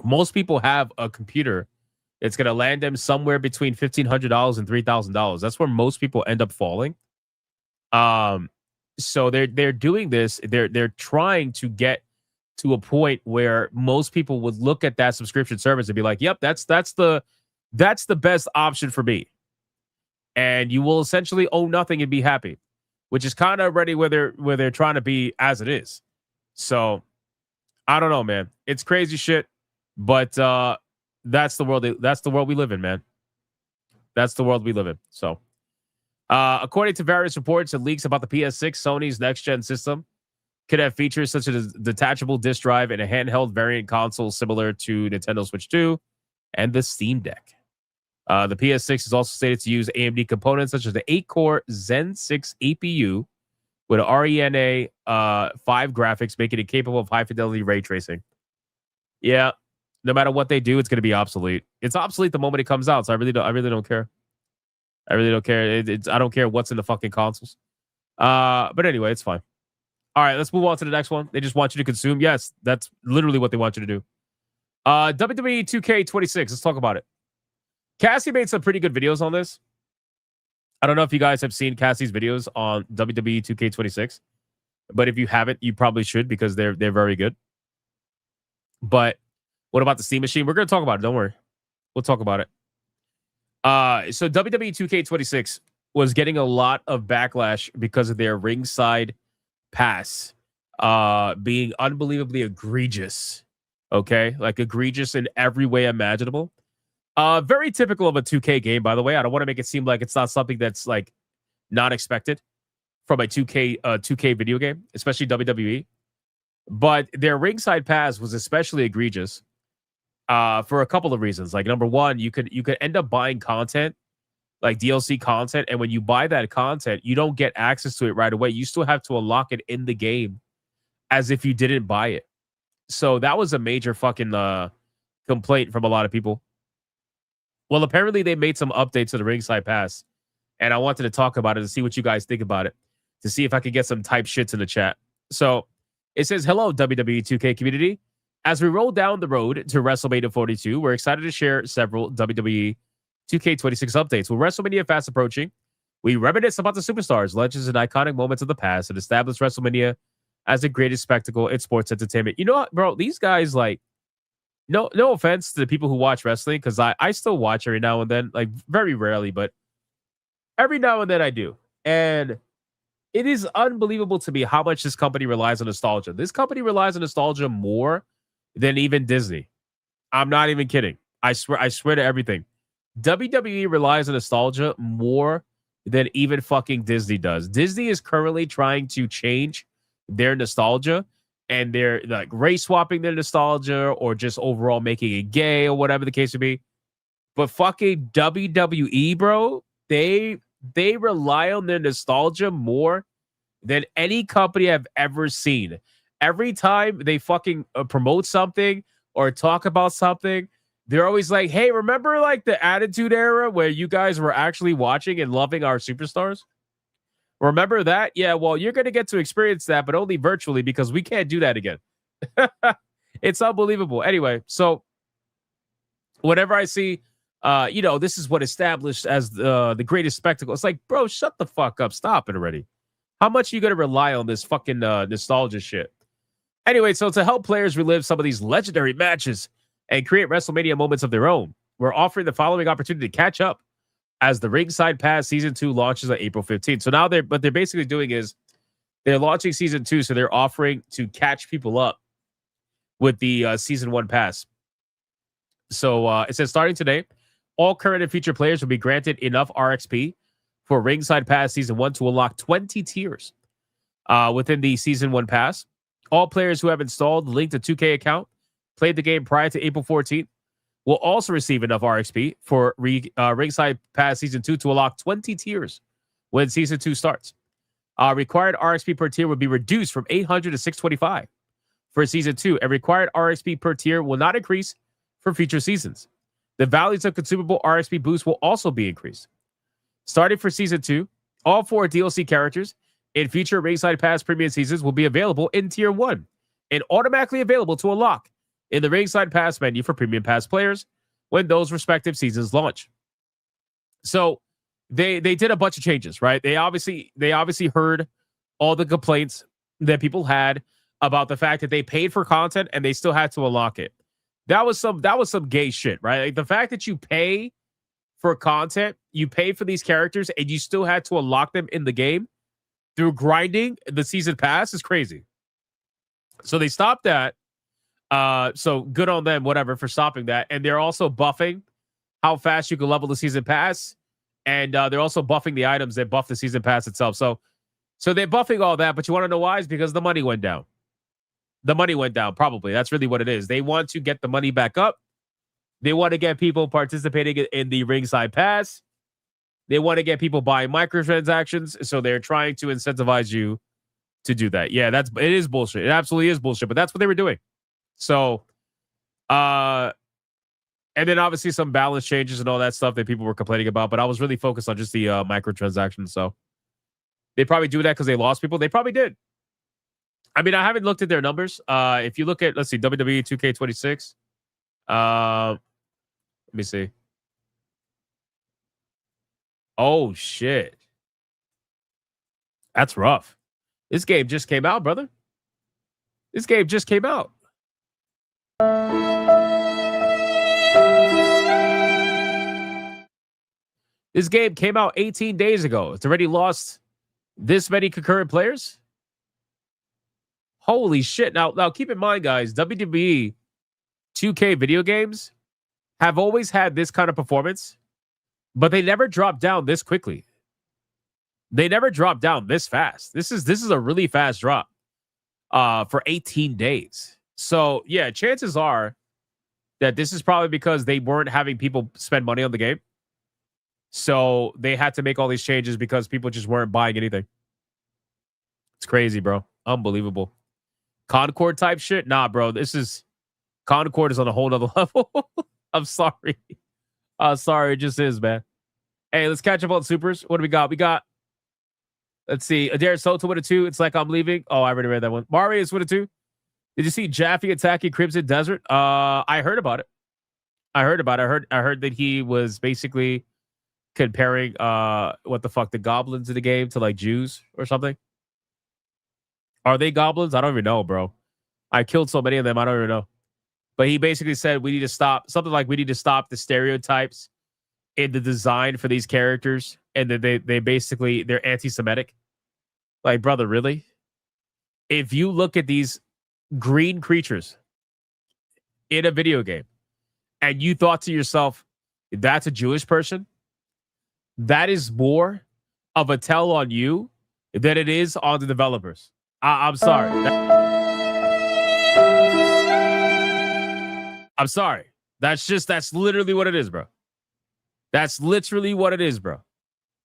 Most people have a computer that's going to land them somewhere between $1,500 and $3,000. That's where most people end up falling. So they're doing this. They're trying to get to a point where most people would look at that subscription service and be like, "Yep, that's the best option for me." And you will essentially own nothing and be happy, which is kind of already where they're trying to be as it is. So I don't know, man. It's crazy shit. But that's the world we live in, man. That's the world we live in. So, according to various reports and leaks about the PS6, Sony's next-gen system could have features such as a detachable disk drive and a handheld variant console similar to Nintendo Switch 2 and the Steam Deck. The PS6 is also stated to use AMD components such as the 8-core Zen 6 APU with RENA 5 graphics, making it capable of high-fidelity ray tracing. Yeah. No matter what they do, it's going to be obsolete. It's obsolete the moment it comes out. So I really don't care. I really don't care. I don't care what's in the fucking consoles. But anyway, it's fine. All right, let's move on to the next one. They just want you to consume. Yes, that's literally what they want you to do. WWE 2K26. Let's talk about it. Cassie made some pretty good videos on this. I don't know if you guys have seen Cassie's videos on WWE 2K26, but if you haven't, you probably should because they're very good. But what about the Steam machine? We're going to talk about it. Don't worry. We'll talk about it. So WWE 2K26 was getting a lot of backlash because of their ringside pass being unbelievably egregious. Okay? Like egregious in every way imaginable. Very typical of a 2K game, by the way. I don't want to make it seem like it's not something that's like not expected from a 2K video game, especially WWE. But their ringside pass was especially egregious for a couple of reasons. Like number one, you could end up buying content, like DLC content, and when you buy that content, you don't get access to it right away. You still have to unlock it in the game as if you didn't buy it. So that was a major fucking complaint from a lot of people. Well, apparently they made some updates to the ringside pass, and I wanted to talk about it and see what you guys think about it, to see if I could get some type shits in the chat. So it says, hello, WWE 2K community. As we roll down the road to WrestleMania 42, we're excited to share several WWE 2K26 updates. With WrestleMania fast approaching, we reminisce about the superstars, legends, and iconic moments of the past and establish WrestleMania as the greatest spectacle in sports entertainment. You know what, bro? These guys, like, no offense to the people who watch wrestling, because I still watch every now and then, like very rarely, but every now and then I do. And it is unbelievable to me how much this company relies on nostalgia. This company relies on nostalgia more than even Disney. I'm not even kidding. I swear to everything. WWE relies on nostalgia more than even fucking Disney does. Disney is currently trying to change their nostalgia, and they're like race swapping their nostalgia or just overall making it gay or whatever the case would be. But fucking WWE, bro, they rely on their nostalgia more than any company I've ever seen. Every time they fucking promote something or talk about something, they're always like, hey, remember like the Attitude Era where you guys were actually watching and loving our superstars? Remember that? Yeah, well, you're going to get to experience that, but only virtually because we can't do that again. It's unbelievable. Anyway, so whenever I see, this is what established as the greatest spectacle, it's like, bro, shut the fuck up. Stop it already. How much are you going to rely on this fucking nostalgia shit? Anyway, so to help players relive some of these legendary matches and create WrestleMania moments of their own, we're offering the following opportunity to catch up as the Ringside Pass Season 2 launches on April 15th. So now what they're basically doing is they're launching Season 2, so they're offering to catch people up with the Season 1 pass. So it says, starting today, all current and future players will be granted enough RXP for Ringside Pass Season 1 to unlock 20 tiers within the Season 1 pass. All players who have installed the Link to 2K account, played the game prior to April 14th, will also receive enough RXP for Ringside Pass Season 2 to unlock 20 tiers when Season 2 starts. Required RXP per tier will be reduced from 800 to 625 for Season 2, and required RXP per tier will not increase for future seasons. The values of consumable RXP boosts will also be increased. Starting for Season 2, all 4 DLC characters in future Ringside Pass Premium Seasons will be available in Tier 1 and automatically available to unlock in the Ringside Pass menu for Premium Pass players when those respective seasons launch. So they did a bunch of changes, right? They obviously heard all the complaints that people had about the fact that they paid for content and they still had to unlock it. That was some gay shit, right? Like the fact that you pay for content, you pay for these characters, and you still had to unlock them in the game through grinding the season pass is crazy. So they stopped that. So good on them, whatever, for stopping that. And they're also buffing how fast you can level the season pass. And they're also buffing the items that buff the season pass itself. So they're buffing all that, but you want to know why? It's because the money went down. The money went down, probably. That's really what it is. They want to get the money back up. They want to get people participating in the Ringside Pass. They want to get people buying microtransactions. So they're trying to incentivize you to do that. Yeah, it is bullshit. It absolutely is bullshit, but that's what they were doing. So, and then obviously some balance changes and all that stuff that people were complaining about, but I was really focused on just the microtransactions. So they probably do that because they lost people. They probably did. I mean, I haven't looked at their numbers. If you look at, let's see, WWE 2K26. Let me see. Oh, shit. That's rough. This game just came out, brother. This game just came out. This game came out 18 days ago. It's already lost this many concurrent players. Holy shit. Now keep in mind, guys, WWE 2K video games have always had this kind of performance, but they never drop down this quickly. They never drop down this fast. This is a really fast drop for 18 days. So, yeah, chances are that this is probably because they weren't having people spend money on the game. So they had to make all these changes because people just weren't buying anything. It's crazy, bro. Unbelievable. Concord type shit? Nah, bro. Concord is on a whole nother level. I'm sorry. Sorry, it just is, man. Hey, let's catch up on supers. What do we got? We got, let's see, Adair Soto with a 2. It's like I'm leaving. Oh, I already read that one. Marius with a 2. Did you see Jaffe attacking Crimson Desert? I heard about it. I heard that he was basically comparing the goblins in the game to like Jews or something. Are they goblins? I don't even know, bro. I killed so many of them, I don't even know. But he basically said we need to stop the stereotypes in the design for these characters, and that they're anti-Semitic. Like, brother, really? If you look at these green creatures in a video game and you thought to yourself, that's a Jewish person, that is more of a tell on you than it is on the developers. I'm sorry. I'm sorry. That's literally what it is, bro. That's literally what it is, bro.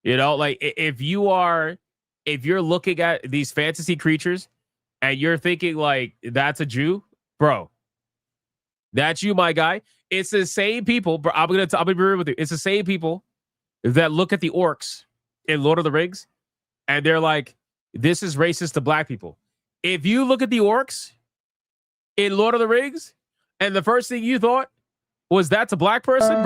You know, like if you're looking at these fantasy creatures and you're thinking like that's a Jew, bro, that's you, my guy. It's the same people, bro. I'm gonna be real with you. It's the same people that look at the orcs in Lord of the Rings and they're like, this is racist to black people. If you look at the orcs in Lord of the Rings and the first thing you thought was that's a black person,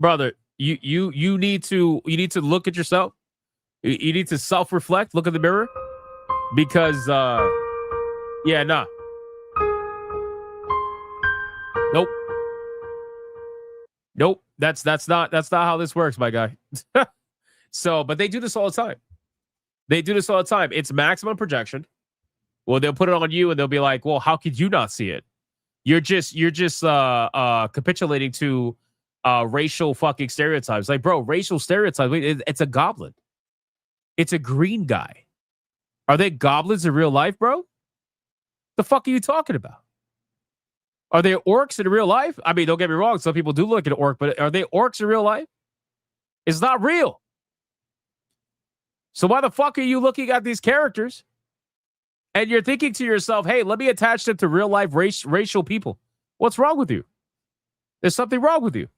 brother, you need to look at yourself. You need to self-reflect, look in the mirror, because nah. Nope. That's not how this works, my guy. So, but they do this all the time. It's maximum projection. Well, they'll put it on you and they'll be like, well, how could you not see it? You're just capitulating to racial fucking stereotypes. Like, bro, racial stereotypes. It's a goblin. It's a green guy. Are they goblins in real life, bro? The fuck are you talking about? Are they orcs in real life? I mean, don't get me wrong. Some people do look at an orc, but are they orcs in real life? It's not real. So why the fuck are you looking at these characters and you're thinking to yourself, hey, let me attach them to real life racial people? What's wrong with you? There's something wrong with you.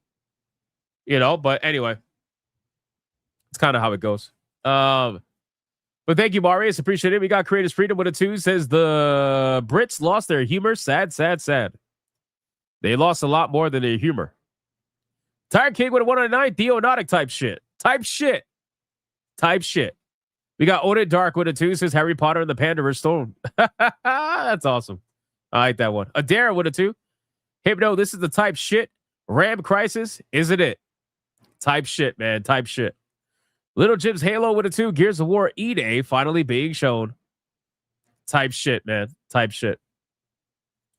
You know, but anyway, it's kind of how it goes. But thank you, Marius. Appreciate it. We got Creators Freedom with a 2. Says the Brits lost their humor. Sad, sad, sad. They lost a lot more than their humor. Tired King with a 109. Theonotic type shit. Type shit. We got Odin Dark with a 2. Says Harry Potter and the Pandora's Stone. That's awesome. I like that one. Adair with a 2. Hypno, this is the type shit. Ram Crisis, isn't it? Type shit, man. Type shit. Little Jim's Halo with a 2. Gears of War E-Day finally being shown. Type shit, man. Type shit.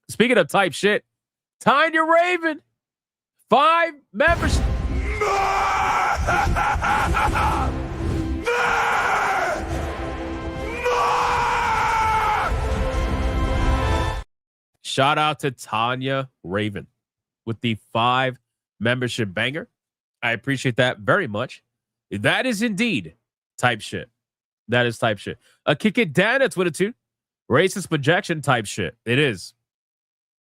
Speaking of type shit, Tanya Raven, 5 members. Shout out to Tanya Raven with the 5 membership banger. I appreciate that very much. That is indeed type shit. That is type shit. A Kick It Dan at Twitter 2. Racist projection type shit. It is.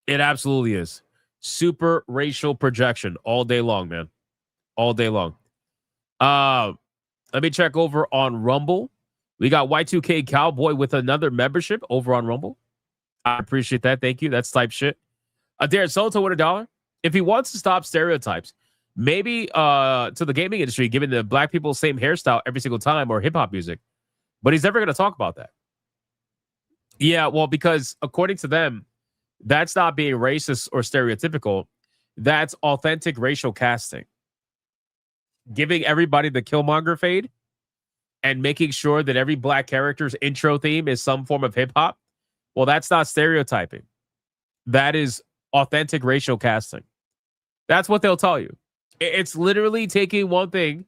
It absolutely is. Super racial projection all day long, man. All day long. Let me check over on Rumble. We got Y2K Cowboy with another membership over on Rumble. I appreciate that. Thank you. That's type shit. Darren Soto with $1. If he wants to stop stereotypes, maybe to the gaming industry, giving the black people the same hairstyle every single time or hip hop music, but he's never going to talk about that. Yeah, well, because according to them, that's not being racist or stereotypical. That's authentic racial casting. Giving everybody the Killmonger fade and making sure that every black character's intro theme is some form of hip hop. Well, that's not stereotyping. That is authentic racial casting. That's what they'll tell you. It's literally taking one thing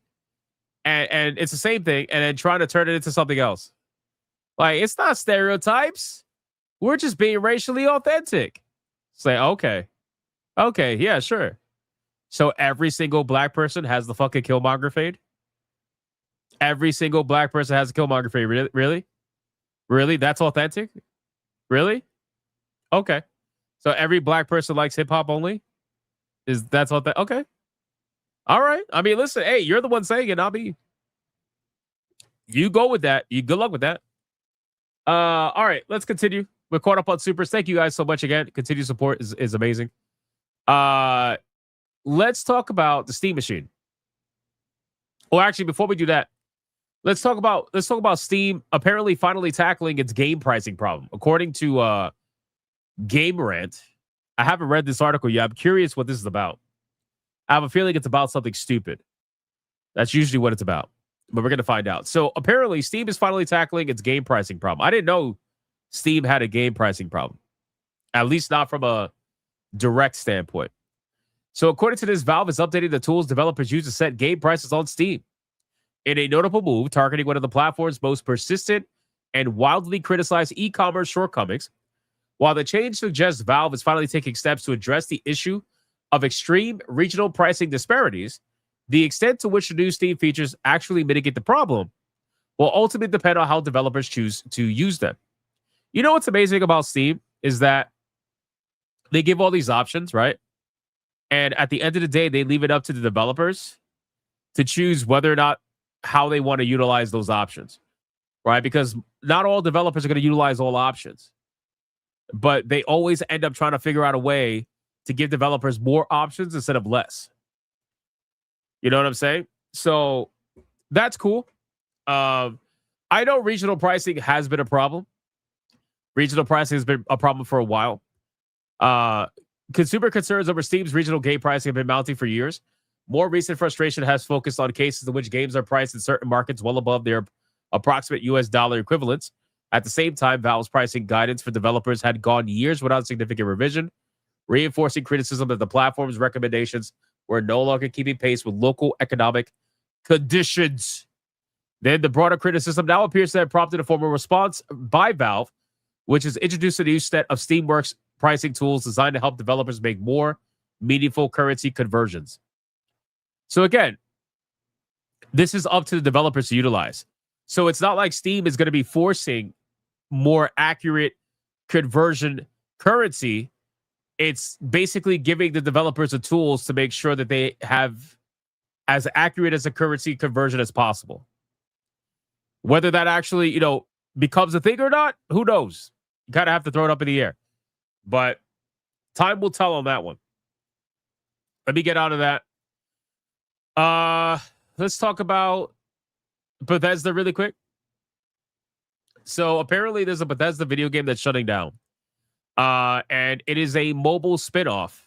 and it's the same thing and then trying to turn it into something else. Like, it's not stereotypes. We're just being racially authentic. Say, okay, yeah, sure. So every single black person has the fucking Killmonger fade? Every single black person has a Killmonger fade. Really? That's authentic? Really? Okay. So every black person likes hip hop only? That's authentic? Okay. All right. I mean, listen, hey, you're the one saying it, not me. You go with that. You good luck with that. All right, let's continue. We're caught up on supers. Thank you guys so much again. Continued support is amazing. Let's talk about the Steam machine. Or actually, before we do that, let's talk about Steam apparently finally tackling its game pricing problem. According to Game Rant, I haven't read this article yet. I'm curious what this is about. I have a feeling it's about something stupid. That's usually what it's about. But we're going to find out. So apparently, Steam is finally tackling its game pricing problem. I didn't know Steam had a game pricing problem. At least not from a direct standpoint. So according to this, Valve is updating the tools developers use to set game prices on Steam. In a notable move, targeting one of the platform's most persistent and wildly criticized e-commerce shortcomings, while the change suggests Valve is finally taking steps to address the issue of extreme regional pricing disparities, the extent to which the new Steam features actually mitigate the problem will ultimately depend on how developers choose to use them. You know what's amazing about Steam is that they give all these options, right? And at the end of the day, they leave it up to the developers to choose whether or not how they want to utilize those options, right? Because not all developers are going to utilize all options, but they always end up trying to figure out a way to give developers more options instead of less. You know what I'm saying? So that's cool. I know regional pricing has been a problem. Regional pricing has been a problem for a while. Consumer concerns over Steam's regional game pricing have been mounting for years. More recent frustration has focused on cases in which games are priced in certain markets well above their approximate US dollar equivalents. At the same time, Valve's pricing guidance for developers had gone years without significant revision, reinforcing criticism that the platform's recommendations were no longer keeping pace with local economic conditions. Then the broader criticism now appears to have prompted a formal response by Valve, which has introduced a new set of Steamworks pricing tools designed to help developers make more meaningful currency conversions. So again, this is up to the developers to utilize. So it's not like Steam is going to be forcing more accurate conversion currency. It's basically giving the developers the tools to make sure that they have as accurate as a currency conversion as possible. Whether that actually, becomes a thing or not, who knows? You kind of have to throw it up in the air. But time will tell on that one. Let me get out of that. Let's talk about Bethesda really quick. So apparently there's a Bethesda video game that's shutting down. And it is a mobile spin-off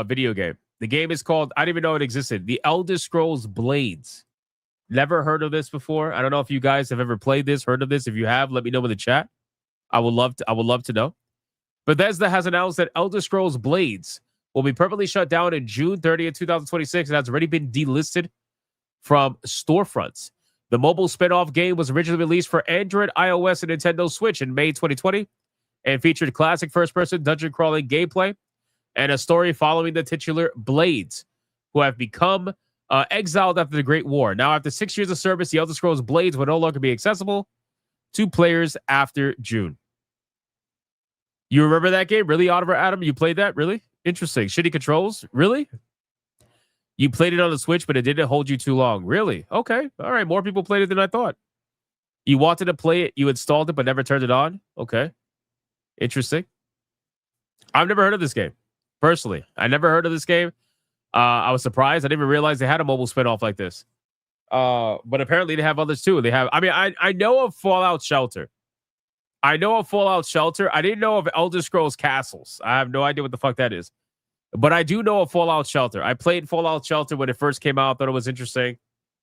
video game. The game is called, I didn't even know it existed, The Elder Scrolls Blades. Never heard of this before. I don't know if you guys have ever played this, heard of this. If you have, let me know in the chat. I would love to know. Bethesda has announced that Elder Scrolls Blades will be permanently shut down in June 30th, 2026, and has already been delisted from storefronts. The mobile spin-off game was originally released for Android, iOS, and Nintendo Switch in May 2020 and featured classic first-person dungeon-crawling gameplay and a story following the titular Blades, who have become exiled after the Great War. Now, after 6 years of service, the Elder Scrolls Blades will no longer be accessible to players after June. You remember that game? Really, Oliver Adam? You played that? Really? Interesting. Shitty controls? Really? You played it on the Switch, but it didn't hold you too long. Really? Okay. All right. More people played it than I thought. You wanted to play it, you installed it, but never turned it on? Okay. Interesting. I've never heard of this game. Personally, I never heard of this game. I was surprised. I didn't even realize they had a mobile spinoff like this. But apparently they have others too. They have, I know of Fallout Shelter. I didn't know of Elder Scrolls Castles. I have no idea what the fuck that is. But I do know of Fallout Shelter. I played Fallout Shelter when it first came out. Thought it was interesting.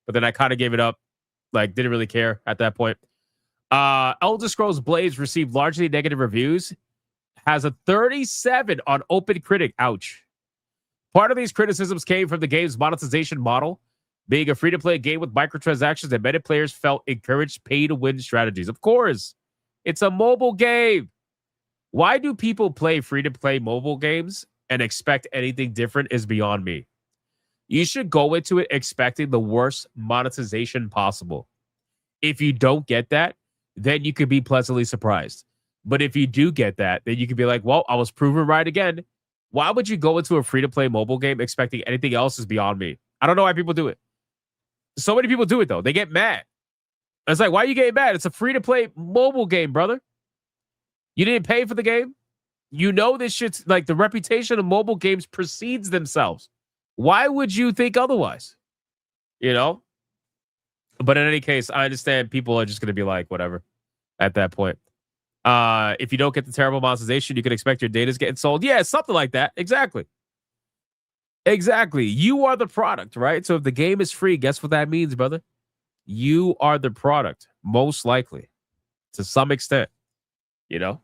But then I kind of gave it up. Like, didn't really care at that point. Elder Scrolls Blades received largely negative reviews. Has a 37 on OpenCritic. Ouch. Part of these criticisms came from the game's monetization model, being a free-to-play game with microtransactions that many players felt encouraged pay-to-win strategies. Of course, it's a mobile game. Why do people play free-to-play mobile games and expect anything different is beyond me. You should go into it expecting the worst monetization possible. If you don't get that, then you could be pleasantly surprised. But if you do get that, then you could be like, well, I was proven right again. Why would you go into a free-to-play mobile game expecting anything else is beyond me? I don't know why people do it. So many people do it, though. They get mad. It's like, why are you getting mad? It's a free-to-play mobile game, brother. You didn't pay for the game. You know this shit's like the reputation of mobile games precedes themselves. Why would you think otherwise? You know? But in any case, I understand people are just going to be like, whatever, at that point. If you don't get the terrible monetization, you can expect your data's getting sold. Yeah, something like that. Exactly. Exactly. You are the product, right? So if the game is free, guess what that means, brother? You are the product, most likely, to some extent. You know?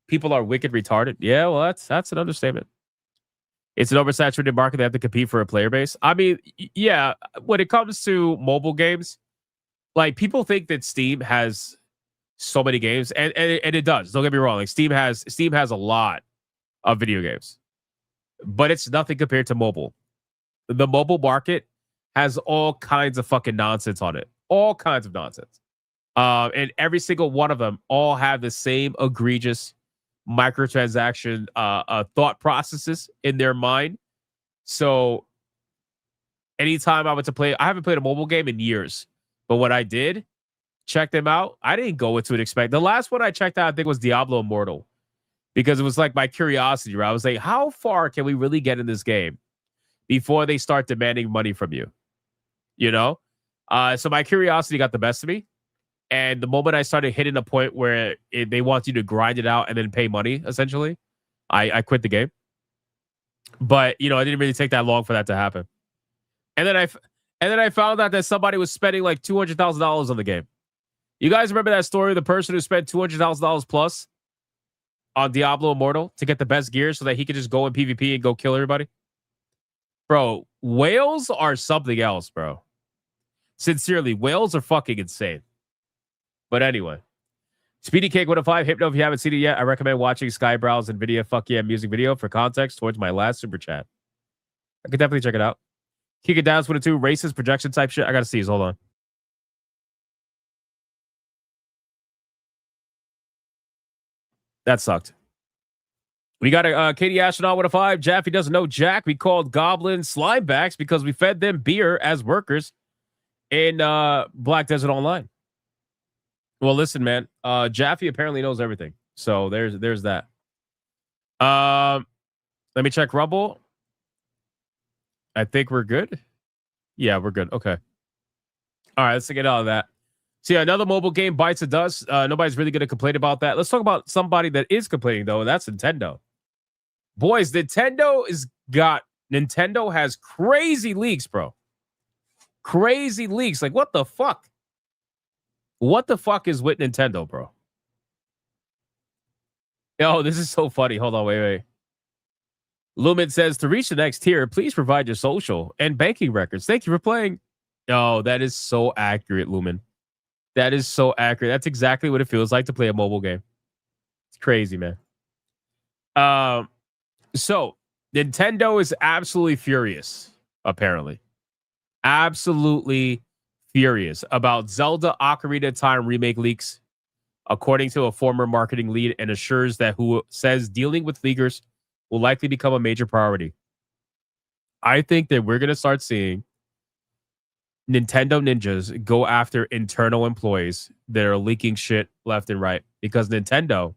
People are wicked retarded. Yeah, well, that's an understatement. It's an oversaturated market. They have to compete for a player base. I mean, yeah, when it comes to mobile games, like people think that Steam has so many games, and it does. Don't get me wrong. Like Steam has a lot of video games, but it's nothing compared to mobile. The mobile market has all kinds of fucking nonsense on it. All kinds of nonsense. And every single one of them all have the same egregious microtransaction thought processes in their mind. So anytime I went to play, I haven't played a mobile game in years, but when I did check them out, I didn't go into it expect. The last one I checked out, I think, was Diablo Immortal, because it was like my curiosity, right? I was like, how far can we really get in this game before they start demanding money from you? You know? So my curiosity got the best of me. And the moment I started hitting a point where they want you to grind it out and then pay money, essentially, I quit the game. But, you know, it didn't really take that long for that to happen. And then I found out that somebody was spending like $200,000 on the game. You guys remember that story of the person who spent $200,000 plus on Diablo Immortal to get the best gear so that he could just go in PvP and go kill everybody? Bro, whales are something else, bro. Sincerely, whales are fucking insane. But anyway, Speedy Cake 105, Hypno, if you haven't seen it yet, I recommend watching Skybrow's and Nvidia Fuck Yeah music video for context towards my last super chat. I could definitely check it out. Kick it down, 22, racist projection type shit. I gotta see these. Hold on. That sucked. We got a Katie Astronaut 105. Jaffe doesn't know Jack. We called goblins slimebacks because we fed them beer as workers in Black Desert Online. Well, listen, man. Jaffe apparently knows everything. So there's that. Let me check Rumble. I think we're good. Yeah, we're good. Okay. All right, let's get out of that. See, another mobile game bites the dust. Nobody's really going to complain about that. Let's talk about somebody that is complaining, though, and that's Nintendo. Boys, Nintendo has crazy leaks, bro. Crazy leaks. Like, what the fuck? What the fuck is with Nintendo, bro? Oh, this is so funny. Hold on, wait. Lumen says, to reach the next tier, please provide your social and banking records. Thank you for playing. Oh, that is so accurate, Lumen. That is so accurate. That's exactly what it feels like to play a mobile game. It's crazy, man. So Nintendo is absolutely furious, apparently. Absolutely furious about Zelda Ocarina of Time remake leaks, according to a former marketing lead, and assures that who says dealing with leakers will likely become a major priority. I think that we're gonna start seeing Nintendo ninjas go after internal employees that are leaking shit left and right because Nintendo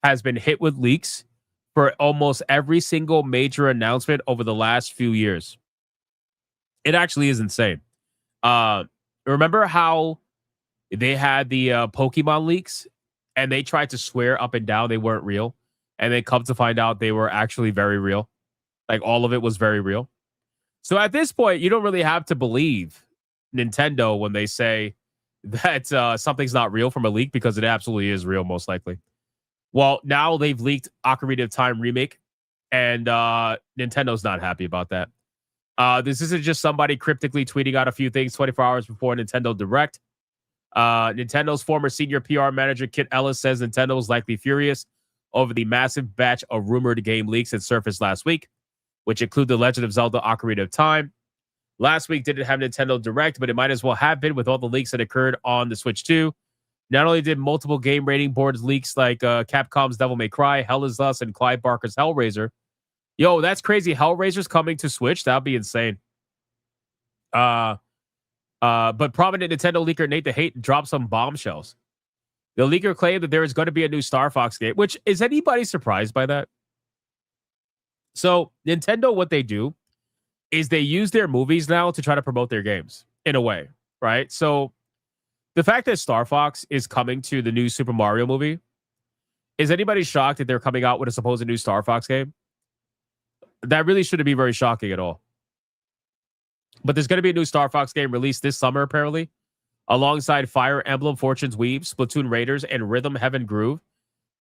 has been hit with leaks for almost every single major announcement over the last few years. It actually is insane. Remember how they had the Pokemon leaks and they tried to swear up and down they weren't real, and they come to find out they were actually very real. Like all of it was very real. So at this point, you don't really have to believe Nintendo when they say that something's not real from a leak, because it absolutely is real, most likely. Well, now they've leaked Ocarina of Time remake, and Nintendo's not happy about that. This isn't just somebody cryptically tweeting out a few things 24 hours before Nintendo Direct. Nintendo's former senior PR manager, Kit Ellis, says Nintendo is likely furious over the massive batch of rumored game leaks that surfaced last week, which include The Legend of Zelda Ocarina of Time. Last week didn't have Nintendo Direct, but it might as well have been with all the leaks that occurred on the Switch 2. Not only did multiple game rating boards leaks like Capcom's Devil May Cry, Hell is Us, and Clive Barker's Hellraiser. Yo, that's crazy. Hellraiser's coming to Switch. That'd be insane. But prominent Nintendo leaker Nate the Hate dropped some bombshells. The leaker claimed that there is going to be a new Star Fox game, which is anybody surprised by that? So Nintendo, what they do is they use their movies now to try to promote their games in a way, right? So the fact that Star Fox is coming to the new Super Mario movie, is anybody shocked that they're coming out with a supposed new Star Fox game? That really shouldn't be very shocking at all. But there's going to be a new Star Fox game released this summer, apparently, alongside Fire Emblem Fortune's Weave, Splatoon Raiders, and Rhythm Heaven Groove.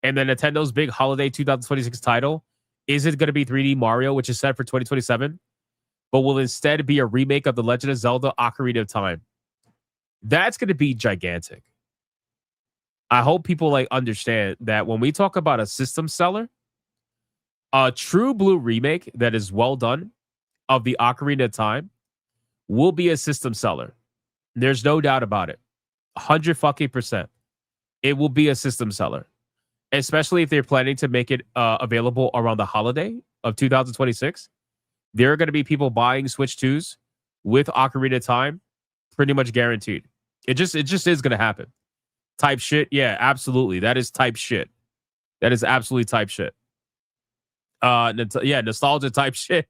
And then Nintendo's big holiday 2026 title. Is it going to be 3D Mario, which is set for 2027, but will instead be a remake of The Legend of Zelda Ocarina of Time? That's going to be gigantic. I hope people understand that when we talk about a system seller, a true blue remake that is well done of the Ocarina of Time will be a system seller. There's no doubt about it. 100%. It will be a system seller, especially if they're planning to make it available around the holiday of 2026. There are going to be people buying Switch 2s with Ocarina of Time, pretty much guaranteed. It just is going to happen. Type shit, yeah, absolutely. That is type shit. That is absolutely type shit. Nostalgia type shit.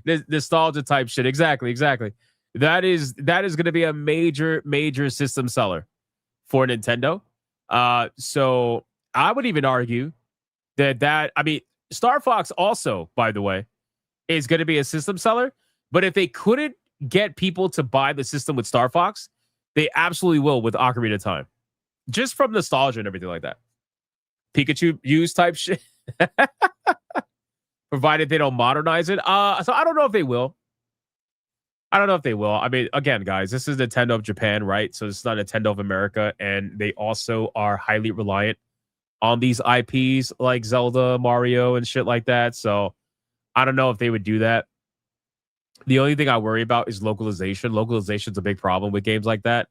Nostalgia type shit. Exactly. That is going to be a major system seller for Nintendo. So I would even argue that Star Fox also, by the way, is going to be a system seller. But if they couldn't get people to buy the system with Star Fox, they absolutely will with Ocarina of Time, just from nostalgia and everything like that. Pikachu use type shit. Provided they don't modernize it. So I don't know if they will. I mean, again, guys, this is Nintendo of Japan, right? So it's not Nintendo of America, and they also are highly reliant on these IPs like Zelda, Mario, and shit like that. So I don't know if they would do that. The only thing I worry about is localization. Localization's a big problem with games like that,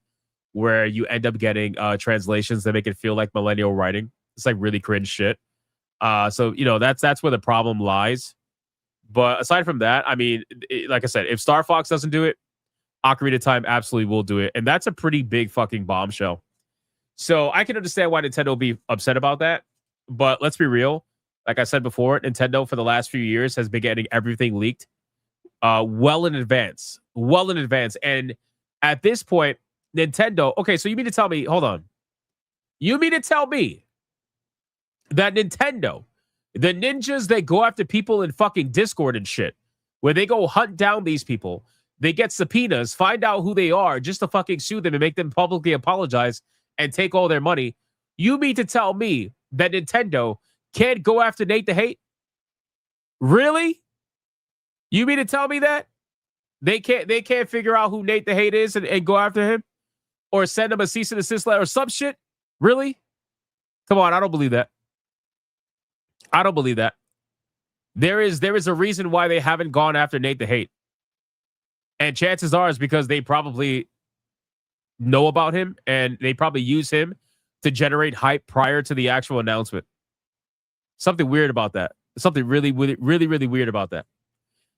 where you end up getting translations that make it feel like millennial writing. It's like really cringe shit. So that's where the problem lies. But aside from that, I mean, like I said, if Star Fox doesn't do it, Ocarina of Time absolutely will do it, and that's a pretty big fucking bombshell. So I can understand why Nintendo will be upset about that. But let's be real. Like I said before, Nintendo for the last few years has been getting everything leaked well in advance. And at this point, Nintendo, okay, so you mean to tell me, hold on. You mean to tell me that Nintendo, the ninjas that go after people in fucking Discord and shit, where they go hunt down these people, they get subpoenas, find out who they are just to fucking sue them and make them publicly apologize and take all their money. You mean to tell me that Nintendo can't go after Nate the Hate? Really? You mean to tell me that? They can't figure out who Nate the Hate is and go after him? Or send him a cease and desist letter or some shit? Really? Come on, I don't believe that. There is a reason why they haven't gone after Nate the Hate. And chances are is because they probably know about him and they probably use him to generate hype prior to the actual announcement. Something weird about that. Something really weird about that.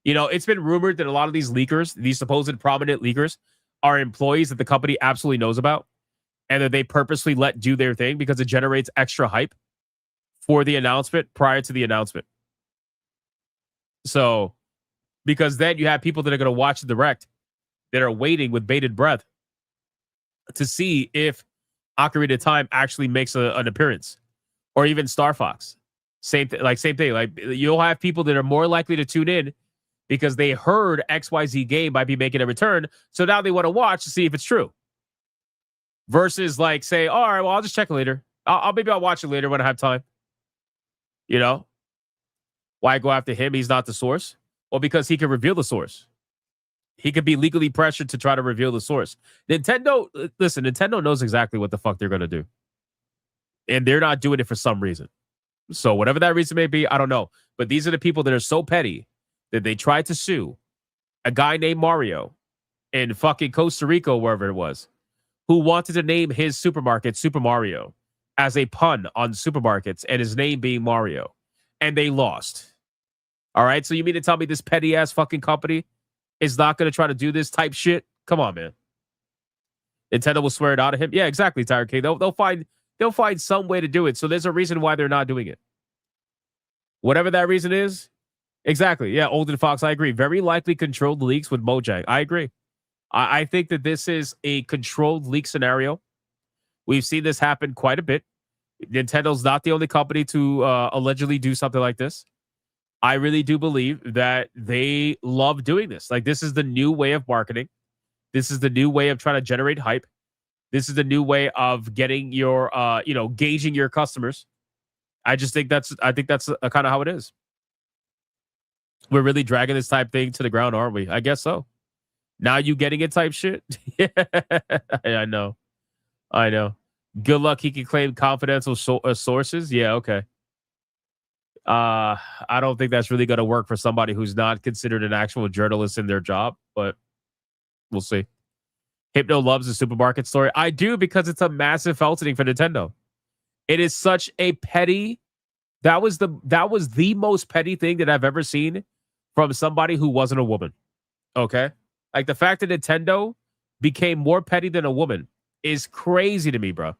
You know, it's been rumored that a lot of these leakers, these supposed prominent leakers, are employees that the company absolutely knows about and that they purposely let do their thing because it generates extra hype for the announcement prior to the announcement. So, because then you have people that are going to watch the direct that are waiting with bated breath to see if Ocarina of Time actually makes an appearance, or even Star Fox. Same thing. Like you'll have people that are more likely to tune in because they heard XYZ game might be making a return, so now they want to watch to see if it's true. Versus like say, all right, well, I'll just check it later. Maybe I'll watch it later when I have time. You know, why go after him? He's not the source. Well, because he can reveal the source. He could be legally pressured to try to reveal the source. Nintendo knows exactly what the fuck they're going to do. And they're not doing it for some reason. So whatever that reason may be, I don't know. But these are the people that are so petty that they tried to sue a guy named Mario in fucking Costa Rica, wherever it was, who wanted to name his supermarket Super Mario as a pun on supermarkets and his name being Mario. And they lost. All right. So you mean to tell me this petty ass fucking company is not going to try to do this type shit? Come on, man. Nintendo will swear it out of him. Yeah, exactly, Tiger King. They'll find some way to do it. So there's a reason why they're not doing it. Whatever that reason is. Exactly. Yeah, Olden Fox, I agree. Very likely controlled leaks with Mojang. I agree. I think that this is a controlled leak scenario. We've seen this happen quite a bit. Nintendo's not the only company to allegedly do something like this. I really do believe that they love doing this. Like, this is the new way of marketing. This is the new way of trying to generate hype. This is the new way of getting your, gauging your customers. I think that's kind of how it is. We're really dragging this type thing to the ground, aren't we? I guess so. Now you getting it type shit? Yeah, I know. Good luck. He can claim confidential sources. Yeah, okay. I don't think that's really going to work for somebody who's not considered an actual journalist in their job, but we'll see. Hypno loves the supermarket story. I do, because it's a massive felting for Nintendo. It is such a petty. That was the most petty thing that I've ever seen from somebody who wasn't a woman. Okay, like the fact that Nintendo became more petty than a woman is crazy to me, bro.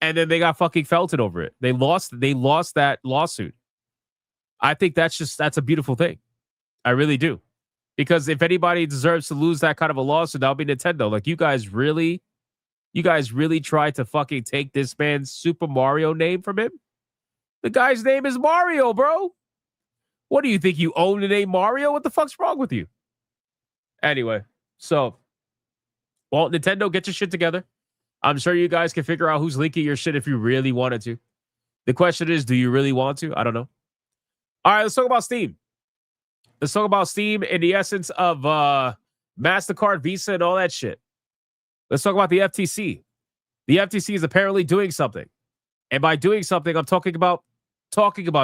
And then they got fucking felted over it. They lost that lawsuit. I think that's a beautiful thing. I really do. Because if anybody deserves to lose that kind of a lawsuit, that'll be Nintendo. Like, you guys really tried to fucking take this man's Super Mario name from him? The guy's name is Mario, bro. What do you think? You own the name Mario? What the fuck's wrong with you? Anyway, so, well, Nintendo, get your shit together. I'm sure you guys can figure out who's leaking your shit if you really wanted to. The question is, do you really want to? I don't know. All right, let's talk about Steam. Let's talk about Steam in the essence of MasterCard, Visa, and all that shit. Let's talk about the FTC. The FTC is apparently doing something. And by doing something, I'm talking about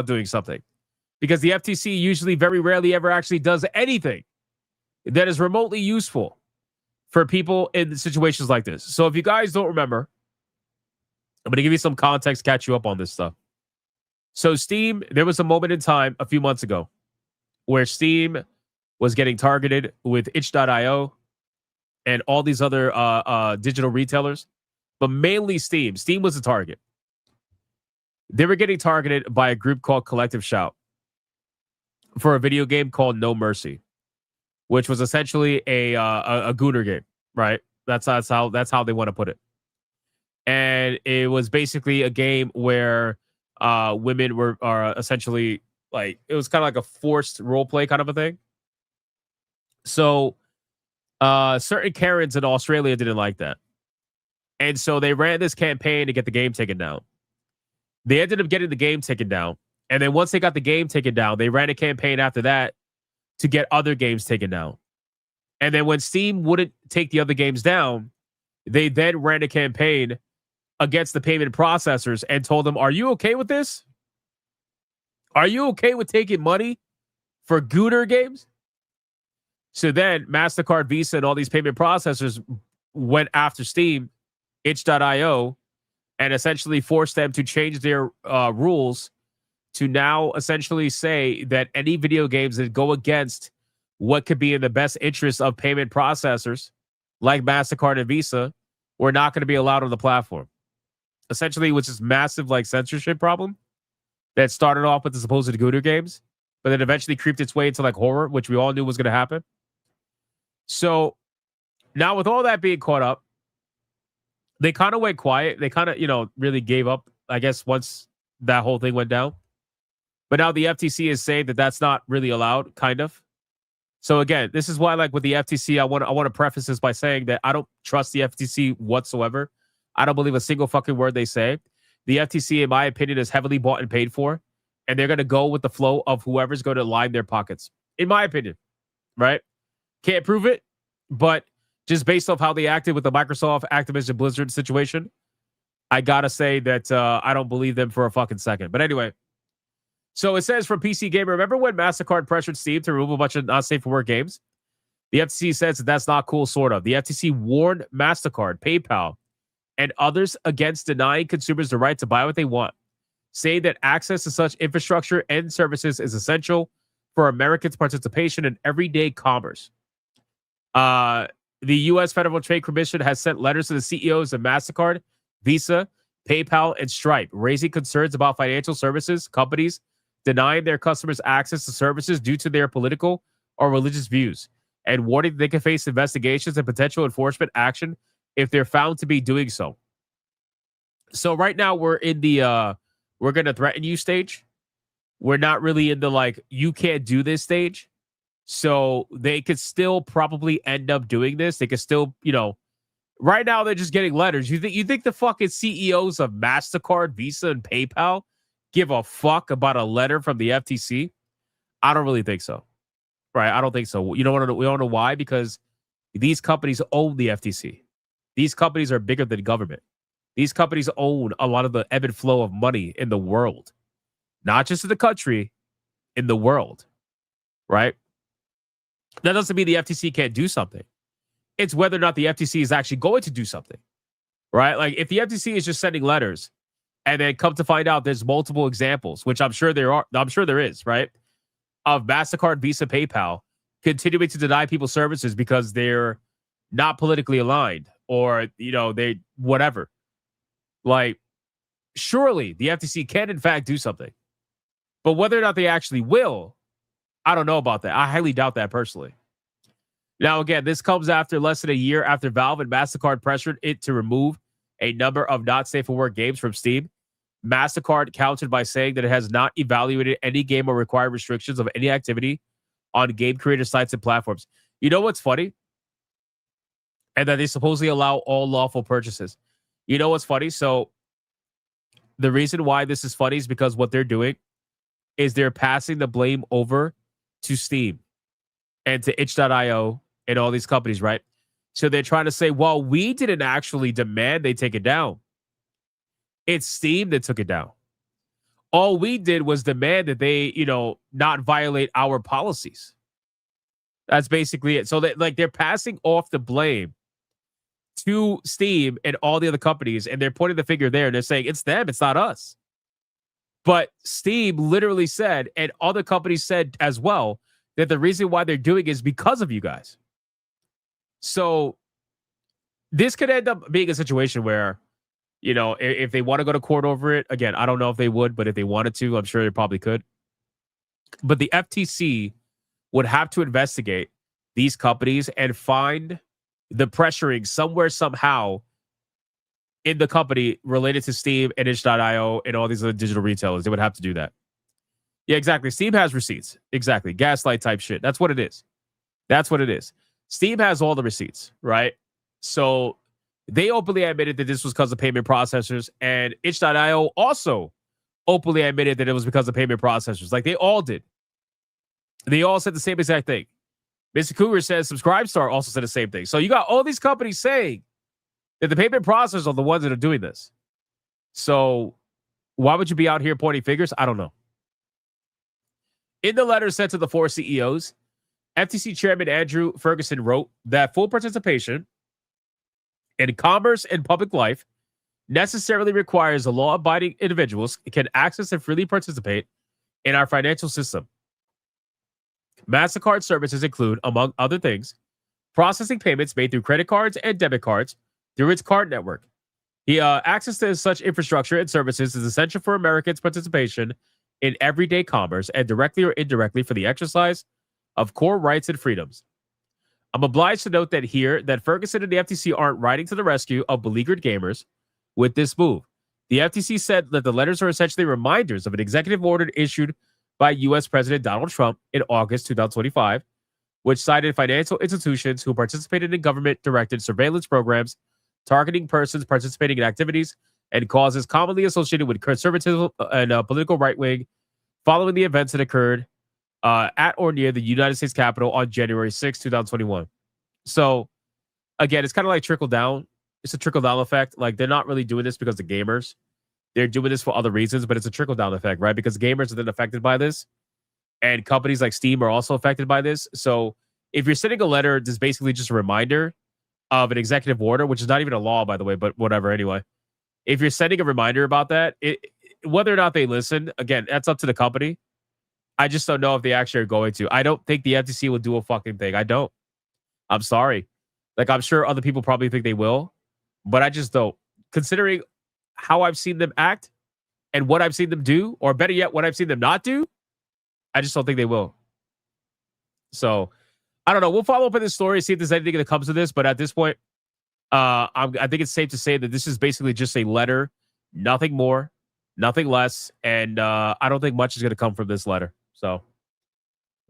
doing something. Because the FTC usually very rarely ever actually does anything that is remotely useful for people in situations like this. So if you guys don't remember, I'm going to give you some context, catch you up on this stuff. So Steam, there was a moment in time a few months ago where Steam was getting targeted with itch.io and all these other digital retailers, but mainly Steam. Steam was the target. They were getting targeted by a group called Collective Shout for a video game called No Mercy, which was essentially a gooner game, right? That's how they want to put it. And it was basically a game where women are essentially, like, it was kind of like a forced role play kind of a thing. So certain Karens in Australia didn't like that. And so they ran this campaign to get the game taken down. They ended up getting the game taken down. And then once they got the game taken down, they ran a campaign after that to get other games taken down. And then when Steam wouldn't take the other games down, they then ran a campaign against the payment processors and told them, are you okay with this? Are you okay with taking money for gooner games? So then MasterCard, Visa, and all these payment processors went after Steam, itch.io, and essentially forced them to change their rules to now essentially say that any video games that go against what could be in the best interest of payment processors like MasterCard and Visa were not going to be allowed on the platform. Essentially, which is massive like censorship problem that started off with the supposed Gooder games, but then eventually creeped its way into like horror, which we all knew was going to happen. So now with all that being caught up, they kind of went quiet. They kind of, really gave up, I guess, once that whole thing went down. But now the FTC is saying that that's not really allowed, kind of. So again, this is why, like with the FTC, I want to preface this by saying that I don't trust the FTC whatsoever. I don't believe a single fucking word they say. The FTC, in my opinion, is heavily bought and paid for, and they're going to go with the flow of whoever's going to line their pockets, in my opinion, right? Can't prove it, but just based off how they acted with the Microsoft, Activision, Blizzard situation, I got to say that I don't believe them for a fucking second. But anyway, so it says from PC Gamer, remember when MasterCard pressured Steam to remove a bunch of not safe for work games? The FTC says that that's not cool, sort of. The FTC warned MasterCard, PayPal, and others against denying consumers the right to buy what they want, saying that access to such infrastructure and services is essential for Americans' participation in everyday commerce. The U.S. Federal Trade Commission has sent letters to the CEOs of MasterCard, Visa, PayPal, and Stripe, raising concerns about financial services companies denying their customers access to services due to their political or religious views, and warning they can face investigations and potential enforcement action if they're found to be doing so. So right now we're in the we're going to threaten you stage. We're not really in the like, you can't do this stage. So they could still probably end up doing this. They could still, right now they're just getting letters. You think the fucking CEOs of MasterCard, Visa, and PayPal give a fuck about a letter from the FTC? I don't really think so. Right? I don't think so. You know what? We don't know why, because these companies own the FTC. These companies are bigger than government. These companies own a lot of the ebb and flow of money in the world, not just in the country, in the world, right? That doesn't mean the FTC can't do something. It's whether or not the FTC is actually going to do something, right? Like if the FTC is just sending letters and then come to find out there's multiple examples, which I'm sure there is, right? Of MasterCard, Visa, PayPal continuing to deny people services because they're not politically aligned or, they whatever. Like, surely the FTC can, in fact, do something. But whether or not they actually will, I don't know about that. I highly doubt that personally. Now, again, this comes after less than a year after Valve and MasterCard pressured it to remove a number of not safe for work games from Steam. MasterCard countered by saying that it has not evaluated any game or required restrictions of any activity on game creator sites and platforms. You know what's funny? And that they supposedly allow all lawful purchases. You know what's funny? So the reason why this is funny is because what they're doing is they're passing the blame over to Steam and to itch.io and all these companies, right? So they're trying to say, well, we didn't actually demand they take it down. It's Steam that took it down. All we did was demand that they, not violate our policies. That's basically it. So they're passing off the blame to Steam and all the other companies, and they're pointing the finger there, and they're saying, it's them, it's not us. But Steam literally said, and other companies said as well, that the reason why they're doing it is because of you guys. So this could end up being a situation where, if they want to go to court over it, again, I don't know if they would, but if they wanted to, I'm sure they probably could. But the FTC would have to investigate these companies and find the pressuring somewhere, somehow in the company related to Steam and itch.io and all these other digital retailers. They would have to do that. Yeah, exactly. Steam has receipts. Exactly. Gaslight type shit. That's what it is. That's what it is. Steam has all the receipts, right? So they openly admitted that this was because of payment processors, and itch.io also openly admitted that it was because of payment processors. Like they all did. They all said the same exact thing. Mr. Cougar says Subscribestar also said the same thing. So you got all these companies saying that the payment processors are the ones that are doing this. So why would you be out here pointing fingers? I don't know. In the letter sent to the four CEOs, FTC Chairman Andrew Ferguson wrote that full participation in commerce and public life necessarily requires the law-abiding individuals can access and freely participate in our financial system. MasterCard services include, among other things, processing payments made through credit cards and debit cards through its card network. Access to such infrastructure and services is essential for Americans' participation in everyday commerce and directly or indirectly for the exercise of core rights and freedoms. I'm obliged to note that Ferguson and the FTC aren't riding to the rescue of beleaguered gamers with this move. The FTC said that the letters are essentially reminders of an executive order issued by U.S. President Donald Trump in August 2025, which cited financial institutions who participated in government-directed surveillance programs targeting persons participating in activities and causes commonly associated with conservatism and political right wing following the events that occurred at or near the United States Capitol on January 6, 2021. So, again, it's kind of like trickle down. It's a trickle down effect. Like, they're not really doing this because of gamers. They're doing this for other reasons, but it's a trickle down effect, right? Because gamers are then affected by this, and companies like Steam are also affected by this. So, if you're sending a letter, this is basically just a reminder of an executive order, which is not even a law, by the way, but whatever. Anyway, if you're sending a reminder about that, whether or not they listen, again, that's up to the company. I just don't know if they actually are going to. I don't think the FTC will do a fucking thing. I don't. I'm sorry. Like, I'm sure other people probably think they will, but I just don't. Considering how I've seen them act and what I've seen them do, or better yet, what I've seen them not do, I just don't think they will. So, I don't know. We'll follow up on this story, see if there's anything that comes to this. But at this point, I think it's safe to say that this is basically just a letter, nothing more, nothing less. And I don't think much is going to come from this letter. So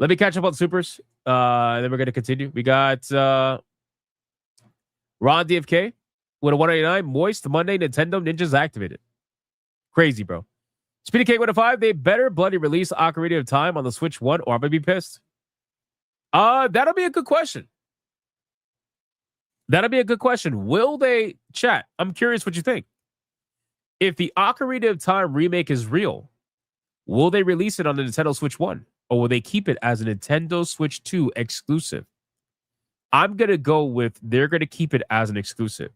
let me catch up on supers. And then we're going to continue. We got Ron DFK with a 189. Moist Monday Nintendo Ninjas activated. Crazy, bro. Speedy K with a 5. They better bloody release Ocarina of Time on the Switch 1 or I'm going to be pissed. That'll be a good question. That'll be a good question. Will they chat? I'm curious what you think. If the Ocarina of Time remake is real, will they release it on the Nintendo Switch 1? Or will they keep it as a Nintendo Switch 2 exclusive? I'm going to go with they're going to keep it as an exclusive.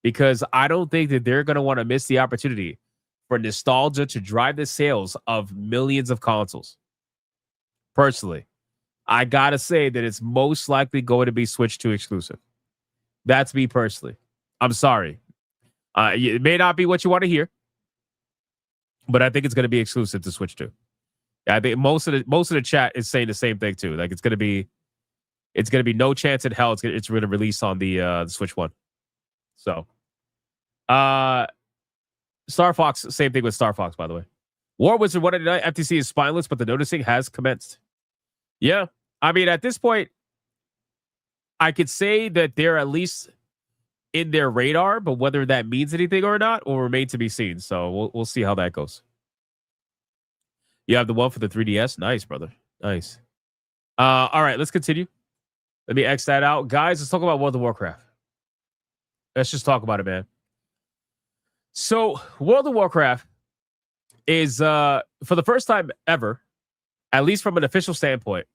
Because I don't think that they're going to want to miss the opportunity for nostalgia to drive the sales of millions of consoles. Personally, I got to say that it's most likely going to be Switch 2 exclusive. That's me personally. I'm sorry. It may not be what you want to hear, but I think it's going to be exclusive to Switch 2. I think most of the chat is saying the same thing too. Like it's going to be no chance in hell it's going to release on the Switch 1. So, Star Fox, same thing with Star Fox, by the way. War Wizard 189, FTC is spineless, but the noticing has commenced. Yeah, I mean at this point, I could say that they're at least in their radar, but whether that means anything or not will remain to be seen. So we'll see how that goes. You have the one for the 3DS. Nice, brother. Nice. All right, let's continue. Let me X that out. Guys, let's talk about World of Warcraft. Let's just talk about it, man. So World of Warcraft is, for the first time ever, at least from an official standpoint,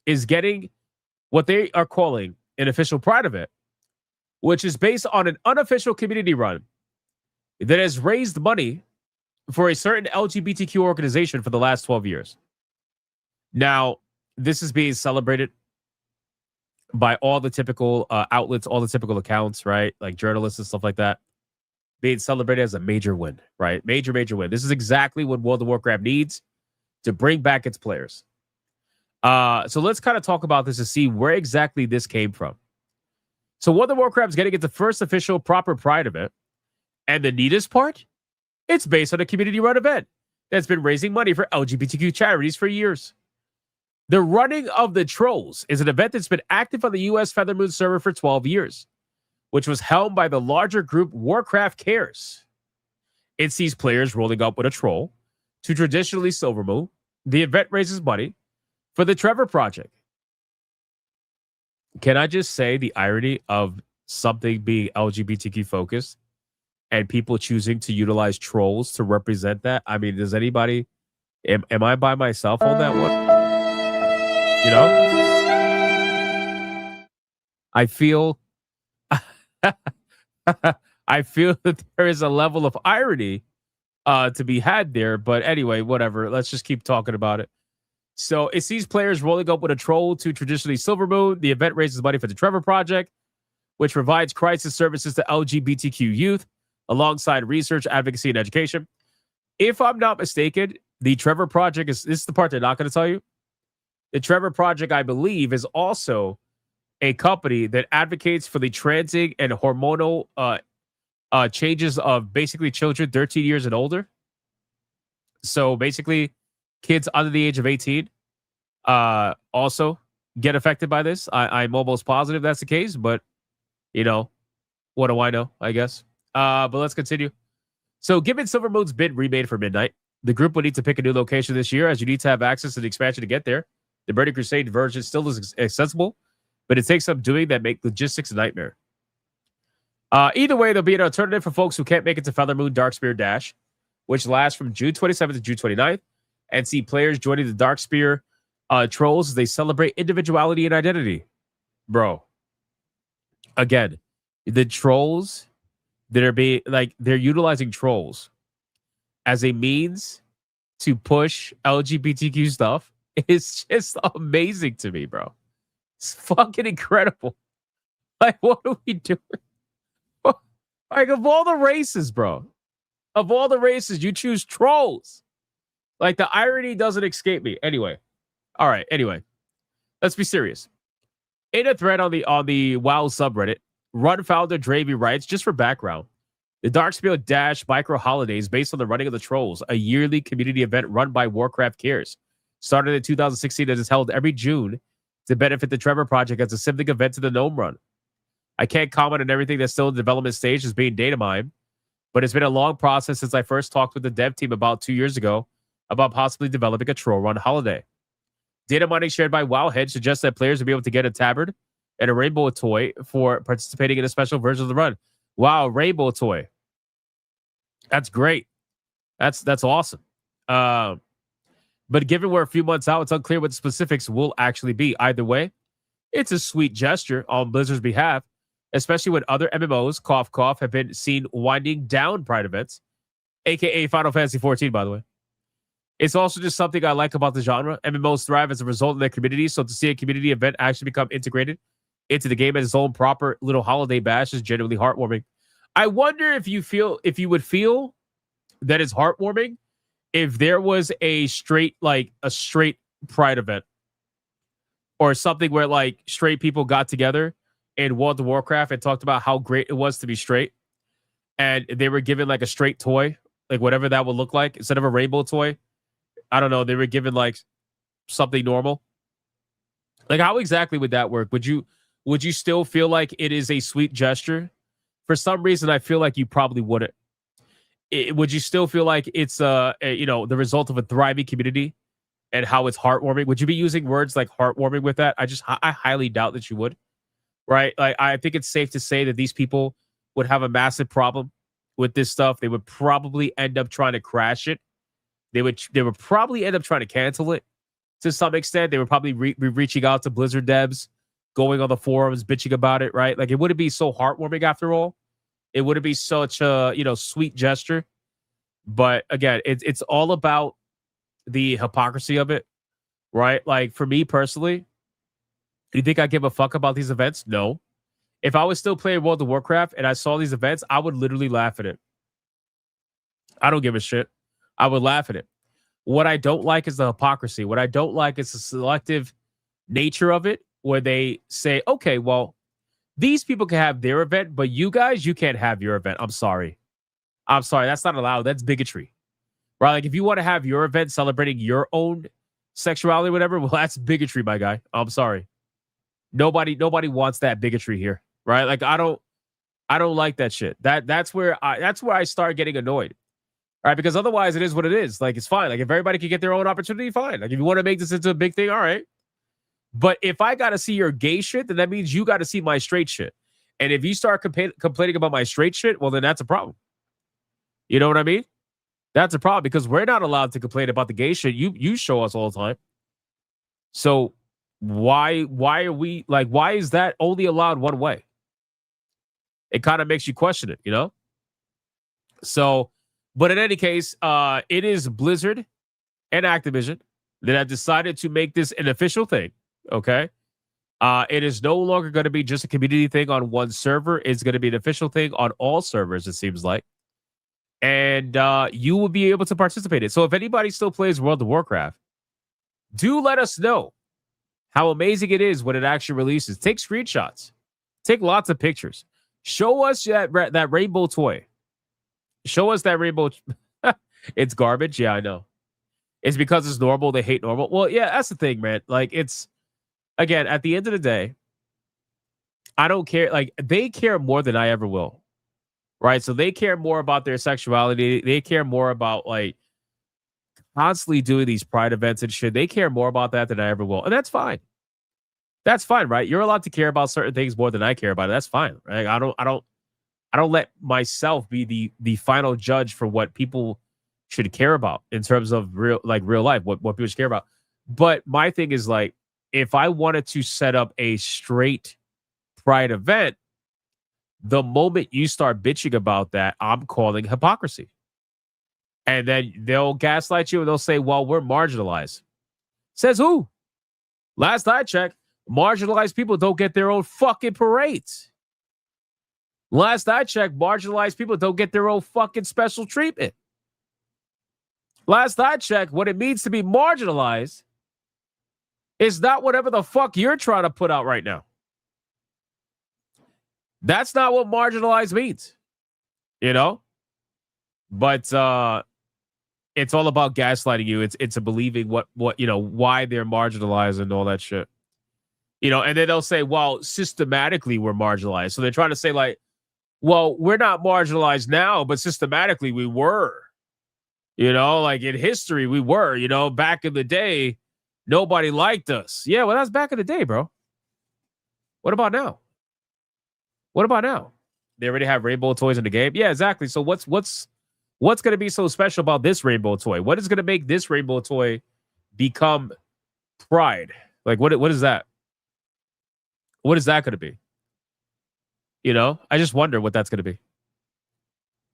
is getting what they are calling an official Pride event, which is based on an unofficial community run that has raised money for a certain LGBTQ organization for the last 12 years. Now, this is being celebrated by all the typical outlets, all the typical accounts, right? Like journalists and stuff like that. Being celebrated as a major win, right? Major win. This is exactly what World of Warcraft needs to bring back its players. So let's kind of talk about this to see where exactly this came from. So World of Warcraft is getting its first official proper Pride event. And the neatest part, it's based on a community-run event that's been raising money for LGBTQ charities for years. The Running of the Trolls is an event that's been active on the US Feathermoon server for 12 years, which was held by the larger group Warcraft Cares. It sees players rolling up with a troll to traditionally Silvermoon. The event raises money for the Trevor Project. Can I just say the irony of something being LGBTQ focused and people choosing to utilize trolls to represent that? I mean, does anybody, am I by myself on that one? You know? I feel that there is a level of irony to be had there, but anyway, whatever. Let's just keep talking about it. So it sees players rolling up with a troll to traditionally Silver Moon. The event raises money for the Trevor Project, which provides crisis services to LGBTQ youth alongside research, advocacy, and education. If I'm not mistaken, the Trevor Project this is the part they're not going to tell you. The Trevor Project, I believe, is also a company that advocates for the transing and hormonal changes of basically children 13 years and older. So basically, kids under the age of 18 also get affected by this. I'm almost positive that's the case, but you know, what do I know, I guess. But let's continue. So given Silver Moon's bid remade for Midnight, the group will need to pick a new location this year, as you need to have access to the expansion to get there. The Burning Crusade version still is accessible, but it takes some doing that make logistics a nightmare. Either way, there'll be an alternative for folks who can't make it to Feather Moon Darkspear Dash, which lasts from June 27th to June 29th, and see players joining the Darkspear trolls as they celebrate individuality and identity. Bro, again, the trolls that are being they're utilizing trolls as a means to push LGBTQ stuff is just amazing to me, bro. It's fucking incredible. Like, what are we doing? Like, of all the races, bro, of all the races, you choose trolls. Like, the irony doesn't escape me. Anyway, all right. Anyway, let's be serious. In a thread on the WoW subreddit, Run founder Dravy writes, just for background, the Darkspear Dash micro holidays based on the running of the trolls, a yearly community event run by Warcraft Cares, started in 2016 and is held every June to benefit the Trevor Project as a sibling event to the Gnome Run. I can't comment on everything that's still in the development stage as being data mined, but it's been a long process since I first talked with the dev team about 2 years ago about possibly developing a troll run holiday. Data mining shared by Wowhead suggests that players will be able to get a tabard and a rainbow toy for participating in a special version of the run. Wow, rainbow toy. That's great. That's awesome. But given we're a few months out, it's unclear what the specifics will actually be. Either way, it's a sweet gesture on Blizzard's behalf, especially when other MMOs, cough, cough, have been seen winding down Pride events, aka Final Fantasy 14, by the way. It's also just something I like about the genre. MMOs thrive as a result of their community, so to see a community event actually become integrated into the game as its own proper little holiday bash is genuinely heartwarming. I wonder if you would feel that it's heartwarming if there was a straight Pride event or something where like straight people got together in World of Warcraft and talked about how great it was to be straight, and they were given like a straight toy, like whatever that would look like, instead of a rainbow toy. I don't know. They were given like something normal. Like, how exactly would that work? Would you still feel like it is a sweet gesture? For some reason, I feel like you probably wouldn't. Would you still feel like it's the result of a thriving community and how it's heartwarming? Would you be using words like heartwarming with that? I highly doubt that you would. Right? Like, I think it's safe to say that these people would have a massive problem with this stuff. They would probably end up trying to crash it. They would probably end up trying to cancel it to some extent. They would probably be reaching out to Blizzard devs, going on the forums, bitching about it, right? Like, it wouldn't be so heartwarming after all. It wouldn't be such a, sweet gesture. But again, it's all about the hypocrisy of it, right? Like, for me personally, do you think I give a fuck about these events? No. If I was still playing World of Warcraft and I saw these events, I would literally laugh at it. I don't give a shit. I would laugh at it. What I don't like is the hypocrisy. What I don't like is the selective nature of it, where they say, okay, well, these people can have their event, but you guys, you can't have your event. I'm sorry. That's not allowed. That's bigotry. Right? Like, if you want to have your event celebrating your own sexuality or whatever, well, that's bigotry, my guy. I'm sorry. Nobody wants that bigotry here. Right? Like, I don't like that shit. That's where I start getting annoyed. All right, because otherwise it is what it is. Like, it's fine. Like, if everybody can get their own opportunity, fine. Like, if you want to make this into a big thing, all right. But if I got to see your gay shit, then that means you got to see my straight shit. And if you start complaining about my straight shit, well, then that's a problem. You know what I mean? That's a problem, because we're not allowed to complain about the gay shit. You show us all the time. So why are we like, why is that only allowed one way? It kind of makes you question it, So, but in any case, it is Blizzard and Activision that have decided to make this an official thing. Okay. It is no longer going to be just a community thing on one server. It's going to be an official thing on all servers, it seems like. And you will be able to participate in it. So if anybody still plays World of Warcraft, do let us know how amazing it is when it actually releases. Take screenshots. Take lots of pictures. Show us that rainbow toy. Show us that rainbow. It's garbage. Yeah, I know. It's because it's normal. They hate normal. Well, yeah, that's the thing, man. Like, it's, again, at the end of the day, I don't care. Like, they care more than I ever will. Right? So they care more about their sexuality. They care more about, like, constantly doing these pride events and shit. They care more about that than I ever will. And that's fine. That's fine, right? You're allowed to care about certain things more than I care about it. That's fine. Right? I don't let myself be the final judge for what people should care about in terms of real life, what people should care about. But my thing is, like, if I wanted to set up a straight pride event, the moment you start bitching about that, I'm calling hypocrisy. And then they'll gaslight you and they'll say, well, we're marginalized. Says who? Last I checked, marginalized people don't get their own fucking parades. Last I checked, marginalized people don't get their own fucking special treatment. Last I checked, what it means to be marginalized is not whatever the fuck you're trying to put out right now. That's not what marginalized means, you know? But it's all about gaslighting you. It's a believing what you know, why they're marginalized and all that shit. You know, and then they'll say, well, systematically we're marginalized. So they're trying to say, like, well, we're not marginalized now, but systematically we were. You know, like in history, we were, you know, back in the day, nobody liked us. Yeah, well, that's back in the day, bro. What about now? What about now? They already have rainbow toys in the game. Yeah, exactly. So what's going to be so special about this rainbow toy? What is going to make this rainbow toy become pride? Like, what is that? What is that going to be? You know, I just wonder what that's going to be.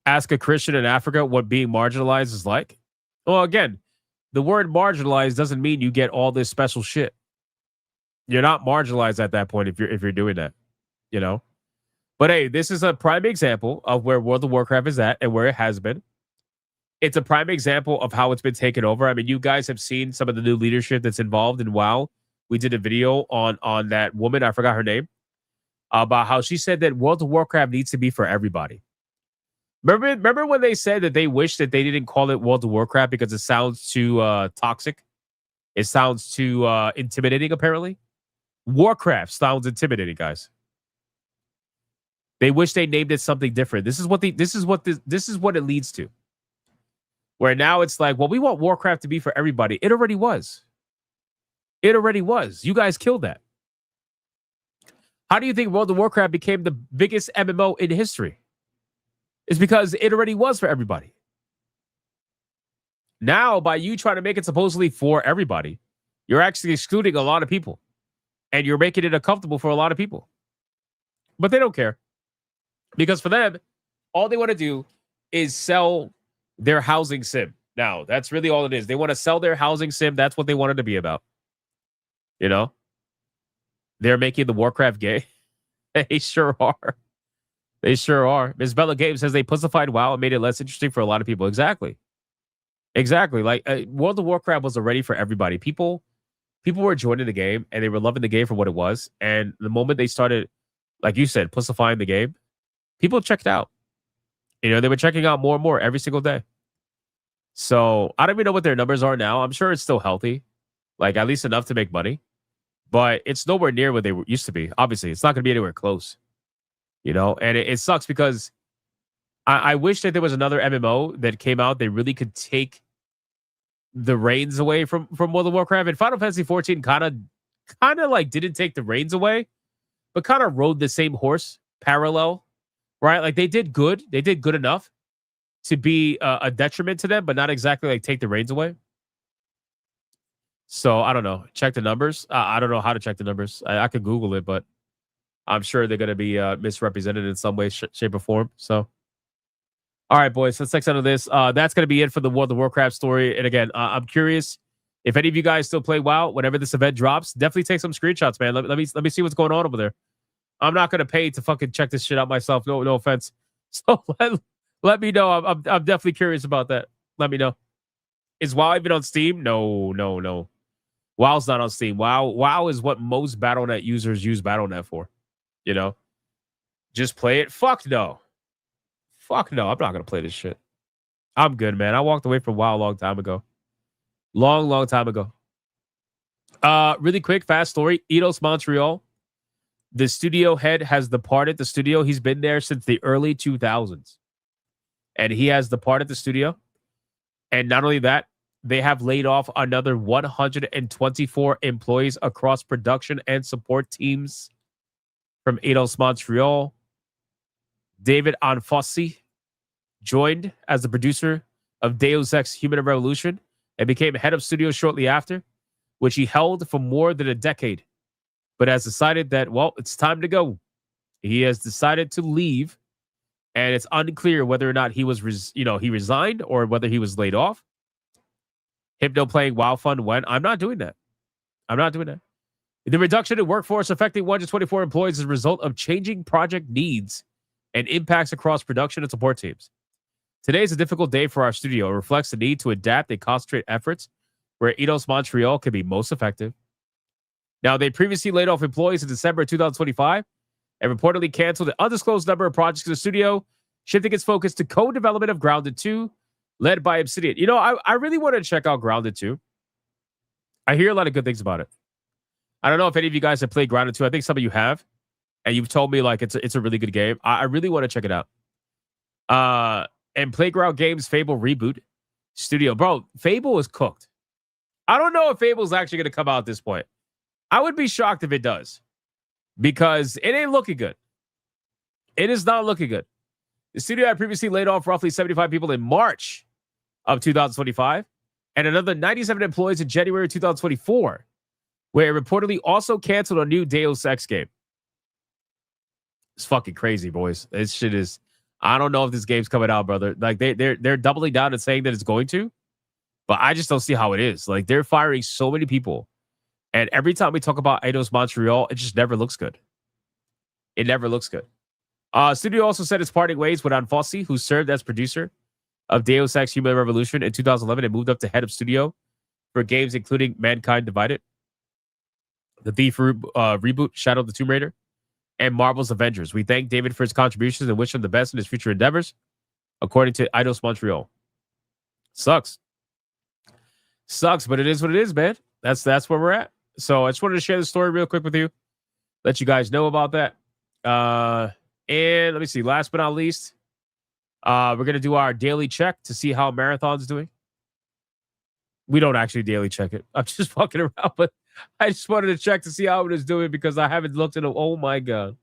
Ask a Christian in Africa what being marginalized is like. Well, again, the word marginalized doesn't mean you get all this special shit. You're not marginalized at that point if you're doing that, you know. But hey, this is a prime example of where World of Warcraft is at and where it has been. It's a prime example of how it's been taken over. I mean, you guys have seen some of the new leadership that's involved in WoW. We did a video on that woman, I forgot her name, about how she said that World of Warcraft needs to be for everybody. Remember when they said that they wish that they didn't call it World of Warcraft because it sounds too toxic? It sounds too intimidating, apparently. Warcraft sounds intimidating, guys. They wish they named it something different. This is what it leads to. Where now it's like, well, we want Warcraft to be for everybody. It already was. It already was. You guys killed that. How do you think World of Warcraft became the biggest MMO in history? It's because it already was for everybody. Now, by you trying to make it supposedly for everybody, you're actually excluding a lot of people. And you're making it uncomfortable for a lot of people. But they don't care. Because for them, all they want to do is sell their housing sim. Now, that's really all it is. They want to sell their housing sim. That's what they want it to be about. You know? They're making the Warcraft gay. They sure are. They sure are. Ms. Bella Games says they pussified WoW and made it less interesting for a lot of people. Exactly. Exactly. Like, World of Warcraft was already for everybody. People were joining the game and they were loving the game for what it was. And the moment they started, like you said, pussifying the game, people checked out. You know, they were checking out more and more every single day. So I don't even know what their numbers are now. I'm sure it's still healthy, like at least enough to make money. But it's nowhere near what they used to be. Obviously, it's not going to be anywhere close. You know, and it sucks because I wish that there was another MMO that came out that really could take the reins away from World of Warcraft. And Final Fantasy 14 kind of like didn't take the reins away, but kind of rode the same horse parallel, right? Like they did good enough to be a detriment to them, but not exactly like take the reins away. So I don't know. Check the numbers. I don't know how to check the numbers. I could Google it, but I'm sure they're going to be misrepresented in some way, shape, or form. So, all right, boys, let's next out of this. That's going to be it for the World of Warcraft story. And again, I'm curious If any of you guys still play WoW, whenever this event drops, definitely take some screenshots, man. Let me see what's going on over there. I'm not gonna pay to fucking check this shit out myself. No offense. So let me know. I'm definitely curious about that. Let me know. Is WoW even on Steam? No. WoW's not on Steam. WoW is what most BattleNet users use BattleNet for. You know, just play it. Fuck no. I'm not gonna play this shit. I'm good, man. I walked away from WoW a long time ago. Long time ago. Really quick, fast story. Eidos Montreal, the studio head, has departed the studio. He's been there since the early 2000s. And he has departed the studio. And not only that, they have laid off another 124 employees across production and support teams from Eidos Montreal. David Anfossi joined as the producer of Deus Ex Human Revolution and became head of studio shortly after, which he held for more than a decade, but has decided that, well, it's time to go. He has decided to leave, and it's unclear whether or not he was, he resigned or whether he was laid off. Hypno playing WoW Fund when I'm not doing that. The reduction in workforce affecting 124 employees is a result of changing project needs and impacts across production and support teams. Today is a difficult day for our studio. It reflects the need to adapt and concentrate efforts where Eidos Montreal can be most effective. Now, they previously laid off employees in December 2025 and reportedly canceled an undisclosed number of projects in the studio, shifting its focus to co-development of Grounded 2, led by Obsidian. You know, I really want to check out Grounded 2. I hear a lot of good things about it. I don't know if any of you guys have played Grounded 2. I think some of you have, and you've told me like it's a really good game. I really want to check it out. And Playground Games Fable reboot studio, bro. Fable is cooked. I don't know if Fable's actually going to come out at this point. I would be shocked if it does, because it ain't looking good. It is not looking good. The studio had previously laid off roughly 75 people in March of 2025 and another 97 employees in January 2024, where it reportedly also canceled a new Deus Ex game. It's fucking crazy, boys. This shit is... I don't know if this game's coming out, brother. Like they're doubling down and saying that it's going to, but I just don't see how it is. Like they're firing so many people, and every time we talk about Eidos Montreal, it just never looks good. It never looks good. Studio also said it's parting ways with Anfossi, who served as producer of Deus Ex Human Revolution in 2011 and moved up to head of studio for games including Mankind Divided, The Thief reboot, Shadow of the Tomb Raider, and Marvel's Avengers. We thank David for his contributions and wish him the best in his future endeavors, according to Eidos Montreal. Sucks, but it is what it is, man. That's where we're at. So I just wanted to share the story real quick with you, let you guys know about that. And let me see. Last but not least, we're gonna do our daily check to see how Marathon's doing. We don't actually daily check it. I'm just fucking around, but I just wanted to check to see how it is doing because I haven't looked at it. Oh my god.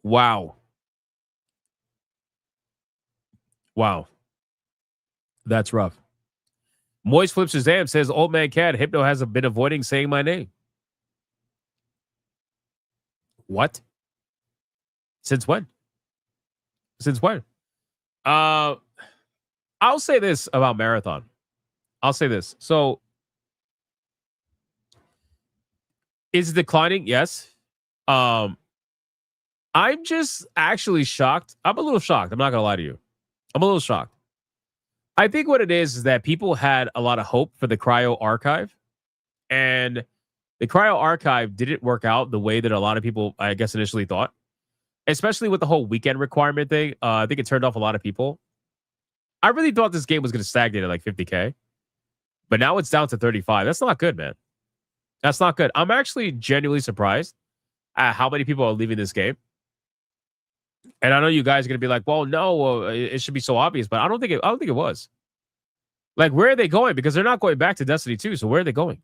Wow. That's rough. Moist Flips Shazam says, Old Man Cat, Hypno has been avoiding saying my name. What? Since when? I'll say this about Marathon. I'll say this. So, is it declining? Yes. I'm just actually shocked. I'm a little shocked. I'm not going to lie to you. I'm a little shocked. I think what it is that people had a lot of hope for the Cryo Archive. And the Cryo Archive didn't work out the way that a lot of people, I guess, initially thought. Especially with the whole weekend requirement thing. I think it turned off a lot of people. I really thought this game was going to stagnate at like 50K. But now it's down to 35. That's not good, man. That's not good. I'm actually genuinely surprised at how many people are leaving this game. And I know you guys are going to be like, well, no, it should be so obvious. But I don't think it was. Like, where are they going? Because they're not going back to Destiny 2. So where are they going?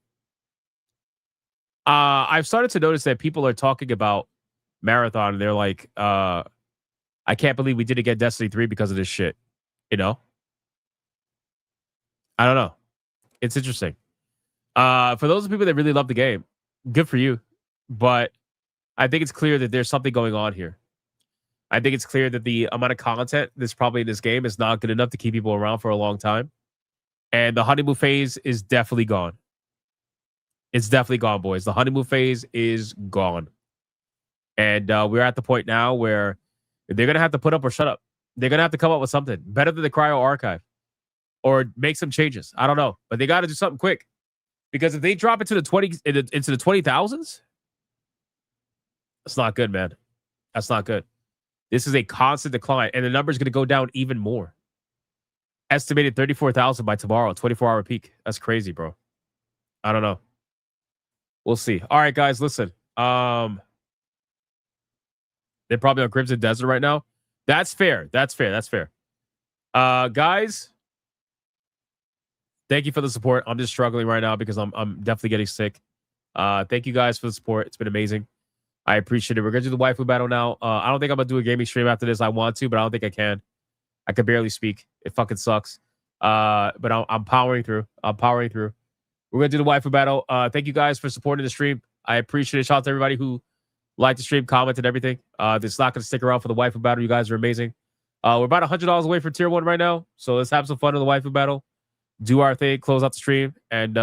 I've started to notice that people are talking about Marathon. And they're like, I can't believe we didn't get Destiny 3 because of this shit. You know? I don't know. It's interesting. For those people that really love the game, good for you. But I think it's clear that there's something going on here. I think it's clear that the amount of content that's probably in this game is not good enough to keep people around for a long time. And the honeymoon phase is definitely gone. It's definitely gone, boys. The honeymoon phase is gone. And we're at the point now where they're going to have to put up or shut up. They're going to have to come up with something better than the cryo archive or make some changes. I don't know, but they got to do something quick, because if they drop it to the 20 into the 20,000s, that's not good, man. That's not good. This is a constant decline, and the number is going to go down even more. Estimated 34,000 by tomorrow, 24-hour peak. That's crazy, bro. I don't know. We'll see. All right, guys, listen. They're probably on Crimson Desert right now. That's fair. That's fair. That's fair. Guys, thank you for the support. I'm just struggling right now because I'm definitely getting sick. Thank you guys for the support. It's been amazing. I appreciate it. We're going to do the waifu battle now. I don't think I'm going to do a gaming stream after this. I want to, but I don't think I can. I can barely speak. It fucking sucks. But I'm powering through. I'm powering through. We're going to do the waifu battle. Thank you guys for supporting the stream. I appreciate it. Shout out to everybody who liked the stream, commented, everything. It's not going to stick around for the waifu battle. You guys are amazing. We're about $100 away from tier 1 right now. So let's have some fun in the waifu battle. Do our thing, close out the stream, and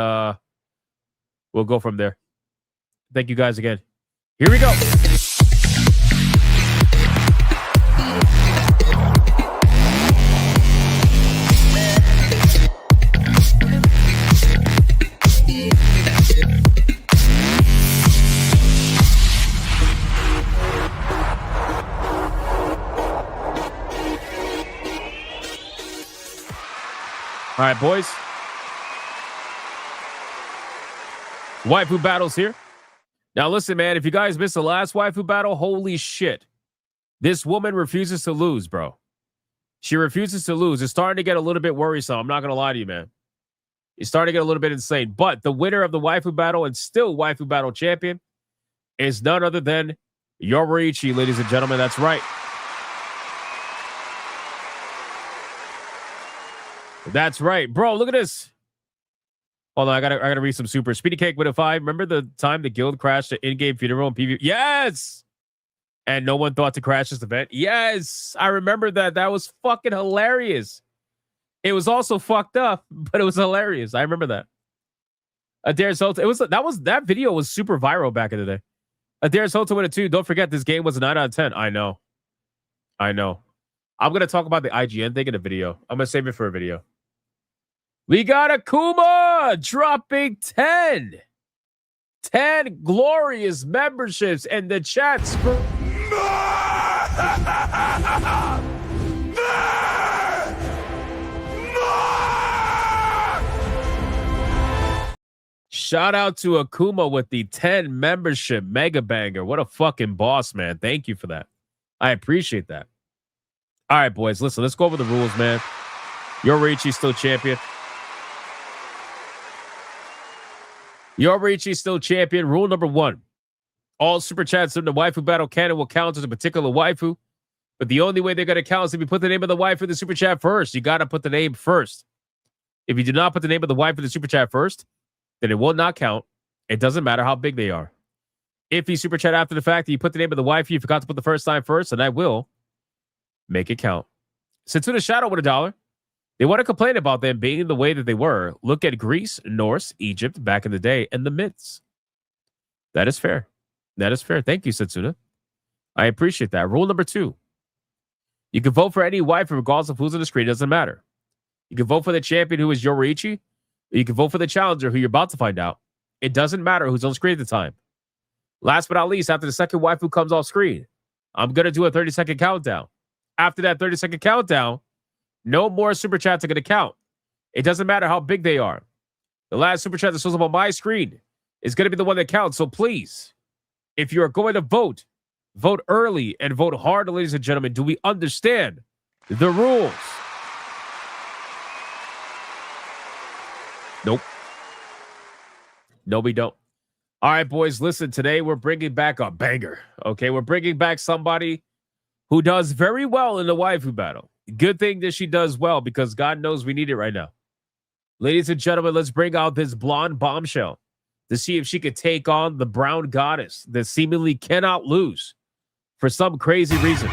we'll go from there. Thank you guys again. Here we go. All right, boys. Waifu battles here. Now, listen, man, if you guys missed the last waifu battle, holy shit. This woman refuses to lose, bro. She refuses to lose. It's starting to get a little bit worrisome. I'm not going to lie to you, man. It's starting to get a little bit insane. But the winner of the waifu battle and still waifu battle champion is none other than Yoriichi, ladies and gentlemen. That's right. That's right. Bro, look at this. Hold on, I gotta read some super. Speedy Cake with a 5. Remember the time the guild crashed the in-game funeral and PvP? Yes! And no one thought to crash this event? Yes! I remember that. That was fucking hilarious. It was also fucked up, but it was hilarious. I remember that. Adair's Hotel. That video was super viral back in the day. Adair's Hotel with a 2. Don't forget, this game was a 9 out of 10. I know. I'm gonna talk about the IGN thing in a video. I'm gonna save it for a video. We got Akuma dropping 10 glorious memberships and the chats. Shout out to Akuma with the 10 membership mega banger. What a fucking boss, man. Thank you for that. I appreciate that. All right, boys, listen, let's go over the rules, man. Yoriichi's still champion. Yoriichi's still champion. Rule number 1. All super chats in the waifu battle canon will count as a particular waifu, but the only way they're going to count is if you put the name of the waifu in the super chat first. You got to put the name first. If you do not put the name of the waifu in the super chat first, then it will not count. It doesn't matter how big they are. If you super chat after the fact that you put the name of the waifu, you forgot to put the first time first, then I will make it count. Setsuna Shadow with $1. They want to complain about them being the way that they were. Look at Greece, Norse, Egypt back in the day, and the myths. That is fair. That is fair. Thank you, Setsuna. I appreciate that. Rule number 2. You can vote for any waifu regardless of who's on the screen. It doesn't matter. You can vote for the champion who is Yoriichi. You can vote for the challenger who you're about to find out. It doesn't matter who's on screen at the time. Last but not least, after the second waifu comes off screen, I'm going to do a 30-second countdown. After that 30-second countdown, no more super chats are going to count. It doesn't matter how big they are. The last super chat that shows up on my screen is going to be the one that counts. So please, if you're going to vote, vote early and vote hard, ladies and gentlemen. Do we understand the rules? Nope. No, we don't. All right, boys, listen, today we're bringing back a banger. Okay, we're bringing back somebody who does very well in the waifu battle. Good thing that she does well, because God knows we need it right now. Ladies and gentlemen, let's bring out this blonde bombshell to see if she could take on the brown goddess that seemingly cannot lose for some crazy reason.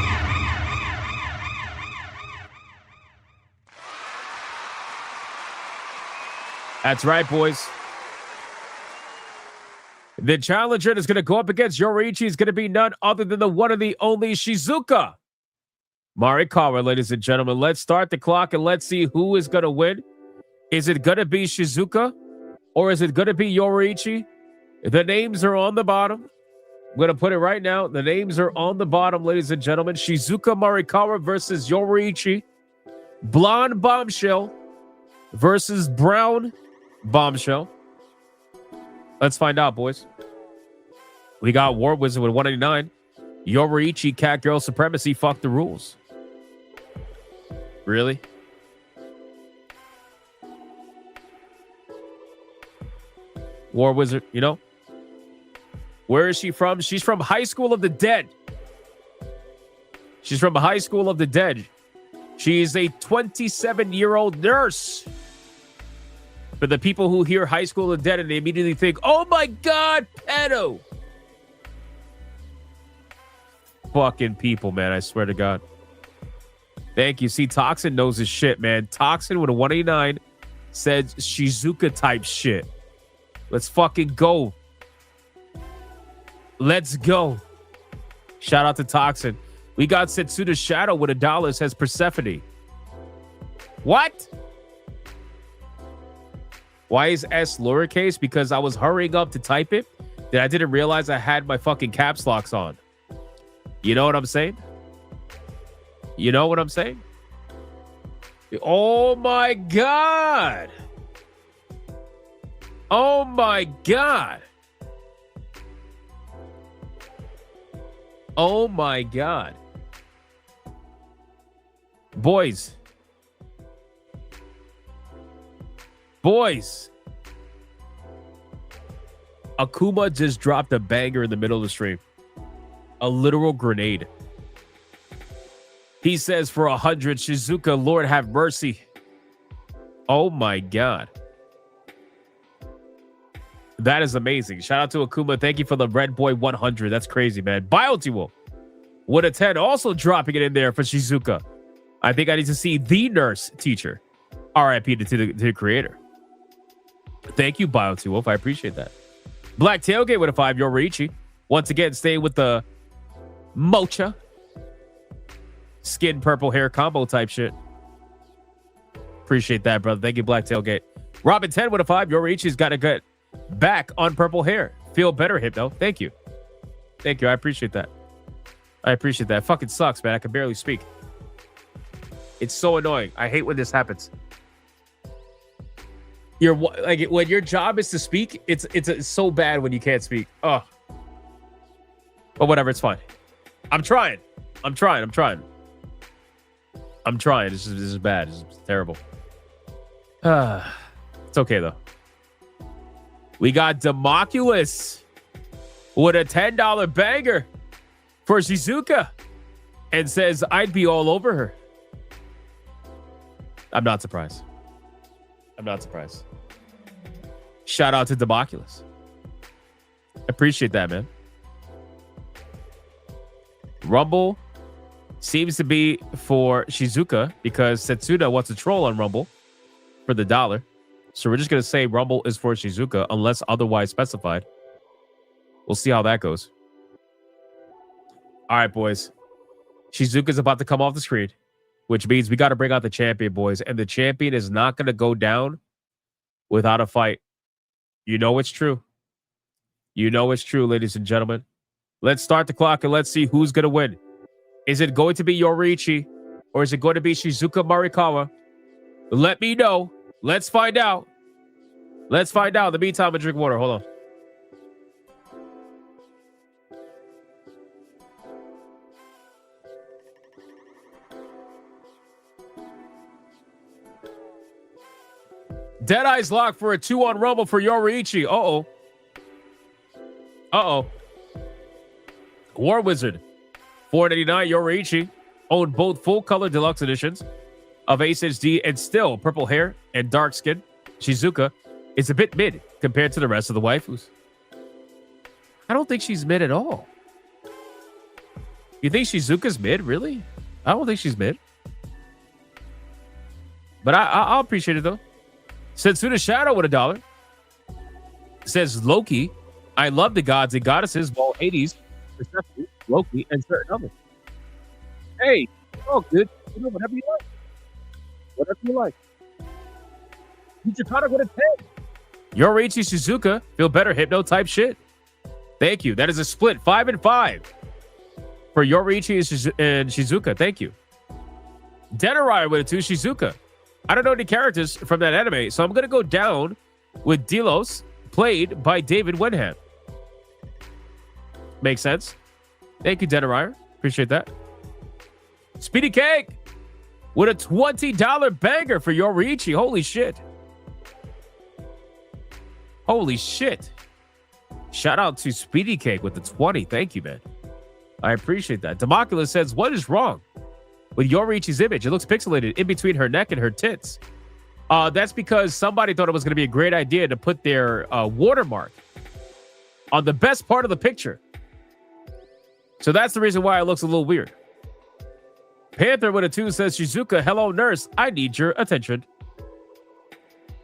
That's right, boys. The challenger that's going to go up against Yoriichi is going to be none other than the one and the only Shizuka Marikawa, ladies and gentlemen. Let's start the clock and let's see who is going to win. Is it going to be Shizuka or is it going to be Yoriichi? The names are on the bottom. I'm going to put it right now. The names are on the bottom, ladies and gentlemen. Shizuka Marikawa versus Yoriichi. Blonde Bombshell versus Brown Bombshell. Let's find out, boys. We got War Wizard with 189. Yoriichi, Cat Girl Supremacy, fuck the rules. Really? War Wizard, you know? Where is she from? She's from High School of the Dead. She's from High School of the Dead. She is a 27-year-old nurse. For the people who hear High School of the Dead and they immediately think, oh my God, pedo. Fucking people, man. I swear to God. Thank you. See, Toxin knows his shit, man. Toxin with a 189 says Shizuka type shit. Let's fucking go. Let's go. Shout out to Toxin. We got Setsuda Shadow with $1 says Persephone. What? Why is S lowercase? Because I was hurrying up to type it that I didn't realize I had my fucking caps locks on. You know what I'm saying? You know what I'm saying? Oh my God. Oh my God. Oh my God. Boys. Boys. Akuma just dropped a banger in the middle of the stream. A literal grenade. He says for 100, Shizuka, Lord have mercy. Oh my God. That is amazing. Shout out to Akuma. Thank you for the Red Boy 100. That's crazy, man. Biodual with a 10, also dropping it in there for Shizuka. I think I need to see the nurse teacher. RIP to the creator. Thank you, Biodual. I appreciate that. Black Tailgate with a 5, Yoriichi. Once again, staying with the mocha. Skin purple hair combo type shit. Appreciate that, brother. Thank you, Black Tailgate. Robin 10 with a 5. Yoriichi's got to get back on purple hair. Feel better, Hypno. Thank you. Thank you. I appreciate that. I appreciate that. It fucking sucks, man. I can barely speak. It's so annoying. I hate when this happens. You're like when your job is to speak, it's so bad when you can't speak. Oh. But whatever, it's fine. I'm trying. This is bad. This is terrible. It's okay though. We got Democulus with a $10 banger for Shizuka and says, I'd be all over her. I'm not surprised. Shout out to Democulus. Appreciate that, man. Rumble seems to be for Shizuka because Setsuda wants to troll on Rumble for the $1. So we're just going to say Rumble is for Shizuka unless otherwise specified. We'll see how that goes. All right, boys. Shizuka's about to come off the screen, which means we got to bring out the champion, boys. And the champion is not going to go down without a fight. You know it's true. Ladies and gentlemen. Let's start the clock and let's see who's going to win. Is it going to be Yoriichi or is it going to be Shizuka Marikawa? Let me know. Let's find out. In the meantime, I drink water. Hold on. Deadeye's locked for a 2 on Rumble for Yoriichi. Uh-oh. War Wizard. 489 Yoriichi. Owned both full color deluxe editions of Ace HD and still purple hair and dark skin. Shizuka is a bit mid compared to the rest of the waifus. I don't think she's mid at all. You think Shizuka's mid? Really? I don't think she's mid. But I'll appreciate it though. Setsuna Shadow with $1. Says Loki. I love the gods and goddesses, while Hades, Persephone, Loki, and certain others. Hey, oh, good. You know, whatever you like. Whatever you like. Yuchikata with a 10. Yoriichi Shizuka, feel better, Hypno type shit. Thank you. That is a split 5 and 5 for Yoriichi and Shizuka. Thank you. Denaraya with a 2. Shizuka. I don't know any characters from that anime, so I'm going to go down with Delos, played by David Wenham. Makes sense. Thank you, Denaraya. Appreciate that. Speedy Cake with a $20 banger for Yoriichi. Holy shit. Holy shit. Shout out to Speedy Cake with the 20. Thank you, man. I appreciate that. Democula says, what is wrong with Yoriichi's image? It looks pixelated in between her neck and her tits. That's because somebody thought it was going to be a great idea to put their watermark on the best part of the picture. So that's the reason why it looks a little weird. Panther with a 2 says, Shizuka, hello, nurse. I need your attention.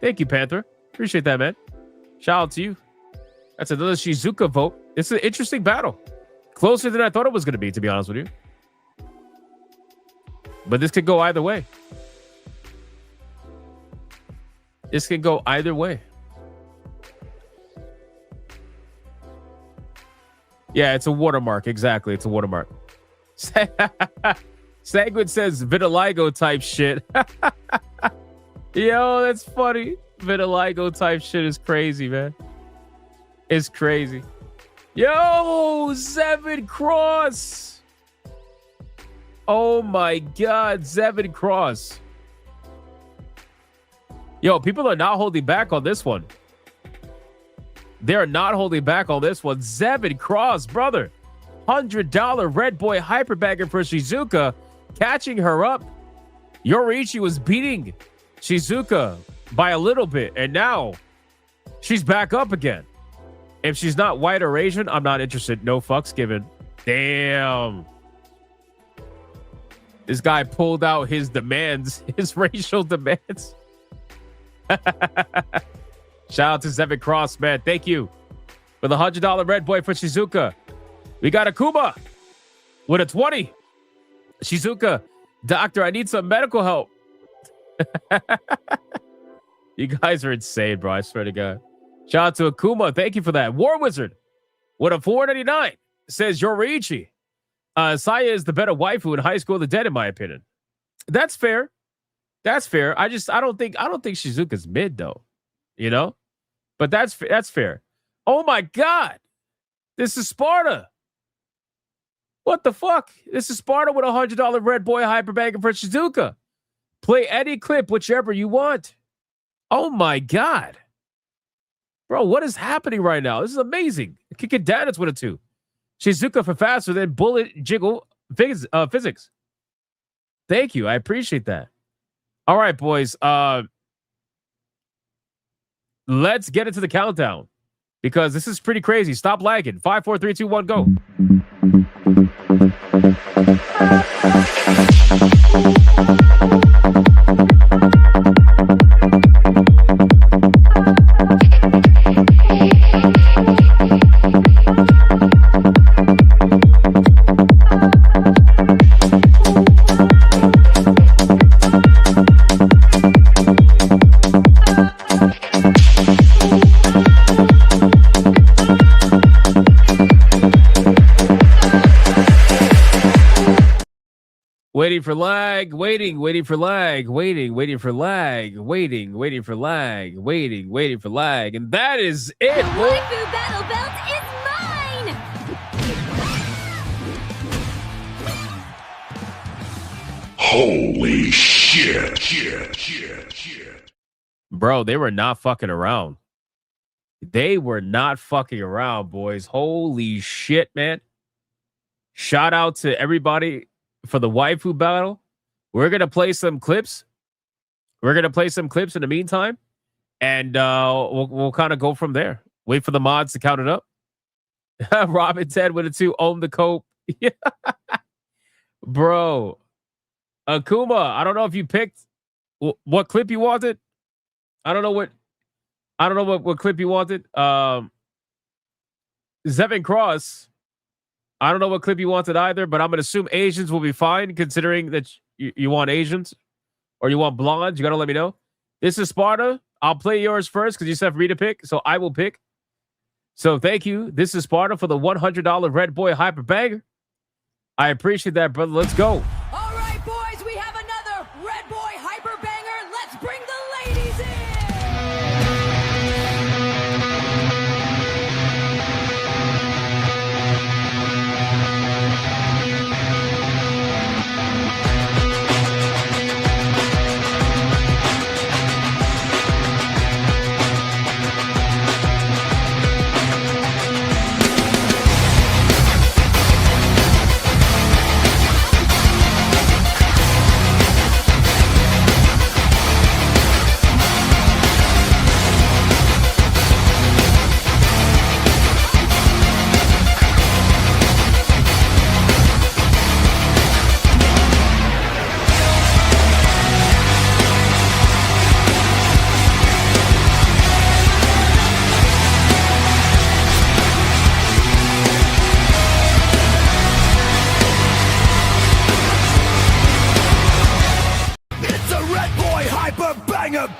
Thank you, Panther. Appreciate that, man. Shout out to you. That's another Shizuka vote. It's an interesting battle. Closer than I thought it was going to be, to be honest with you. But this could go either way. This can go either way. Yeah, it's a watermark. Exactly. It's a watermark. Sanguine says vitiligo type shit. Yo, that's funny. Vitiligo type shit is crazy, man. It's crazy. Yo, Zevin Cross. Oh my God, Zevin Cross. Yo, people are not holding back on this one. They are not holding back on this one. Zevin Cross, brother. $100 Red Boy Hyperbagger for Shizuka, catching her up. Yoriichi was beating Shizuka by a little bit, and now she's back up again. If she's not white or Asian, I'm not interested. No fucks given. Damn. This guy pulled out his demands, his racial demands. Shout out to Zevin Cross, man. Thank you for the $100 Red Boy for Shizuka. We got Akuma with a 20. Shizuka, doctor, I need some medical help. You guys are insane, bro. I swear to God. Shout out to Akuma. Thank you for that. War Wizard with a $4.99 says Yoriichi. Saya is the better waifu in High School of the Dead, in my opinion. That's fair. That's fair. I don't think Shizuka's mid though. You know? But that's fair. Oh my God. This is Sparta. What the fuck? This is Sparta with a $100 Red Boy Hyperbagger for Shizuka. Play any clip, whichever you want. Oh my God. Bro, what is happening right now? This is amazing. Kick it down. It's with a 2. Shizuka for faster than bullet jiggle physics. Thank you. I appreciate that. All right, boys. Let's get into the countdown because this is pretty crazy. Stop lagging. 5, 4, 3, 2, 1, go. Waiting for lag, waiting for lag, waiting for lag, waiting for lag, waiting for lag. And that is it. Waifu Battle Belt is mine! Holy shit. Bro, they were not fucking around. They were not fucking around, boys. Holy shit, man. Shout out to everybody for the waifu battle. We're going to play some clips. We're going to play some clips in the meantime. And we'll kind of go from there. Wait for the mods to count it up. Robin 10 with a 2. Own the cope. Bro. Akuma, I don't know if you picked what clip you wanted. I don't know what clip you wanted. Zevin Cross. I don't know what clip you wanted either, but I'm gonna assume Asians will be fine, considering that you want Asians or you want blondes. You gotta let me know. This is Sparta. I'll play yours first because you said for me to pick, so I will pick. So thank you. This is Sparta for the $100 Red Boy Hyper Banger. I appreciate that, brother. Let's go. All right, boys, we have another Red Boy Hyper Banger. Let's bring the ladies in.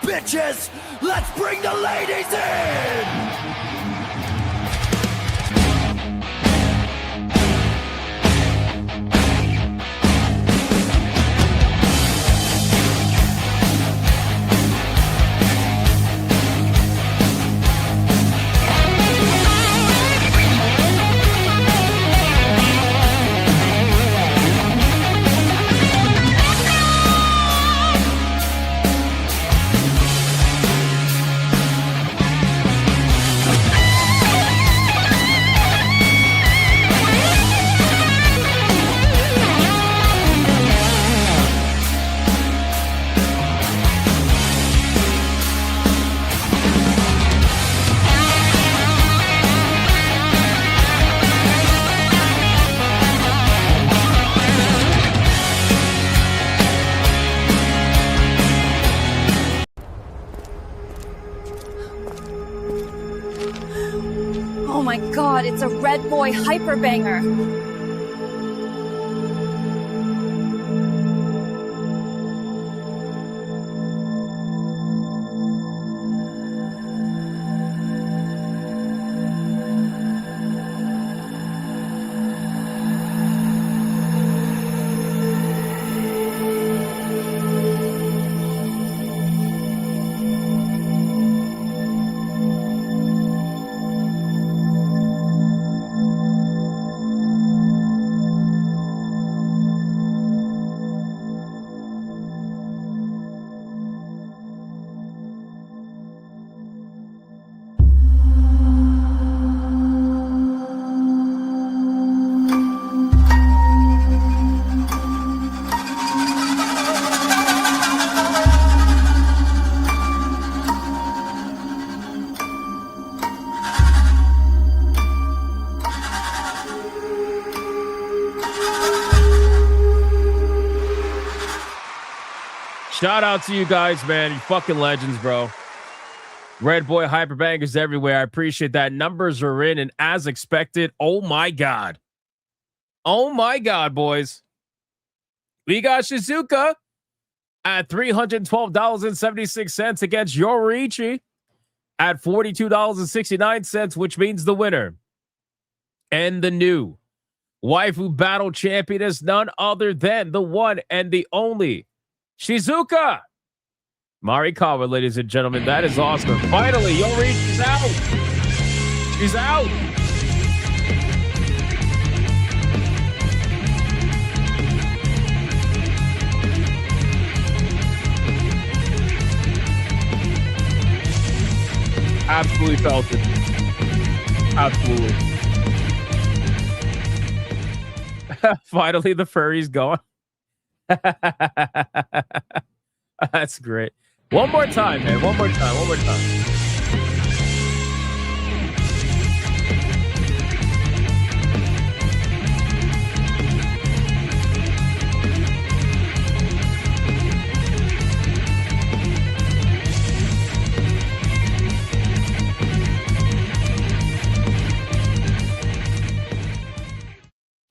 Bitches, let's bring the ladies in! Oh my god, it's a Red Boy Hyper Banger. Shout out to you guys, man. You fucking legends, bro. Red Boy Hyperbangers everywhere. I appreciate that. Numbers are in, and as expected, oh my God. Oh my God, boys. We got Shizuka at $312.76 against Yoriichi at $42.69, which means the winner. And the new Waifu Battle champion is none other than the one and the only Shizuka Marikawa, ladies and gentlemen. That is awesome. Finally, Yoriichi's out. She's out. Absolutely felt it. Absolutely. Finally, the furry's gone. That's great. One more time, man. One more time. One more time.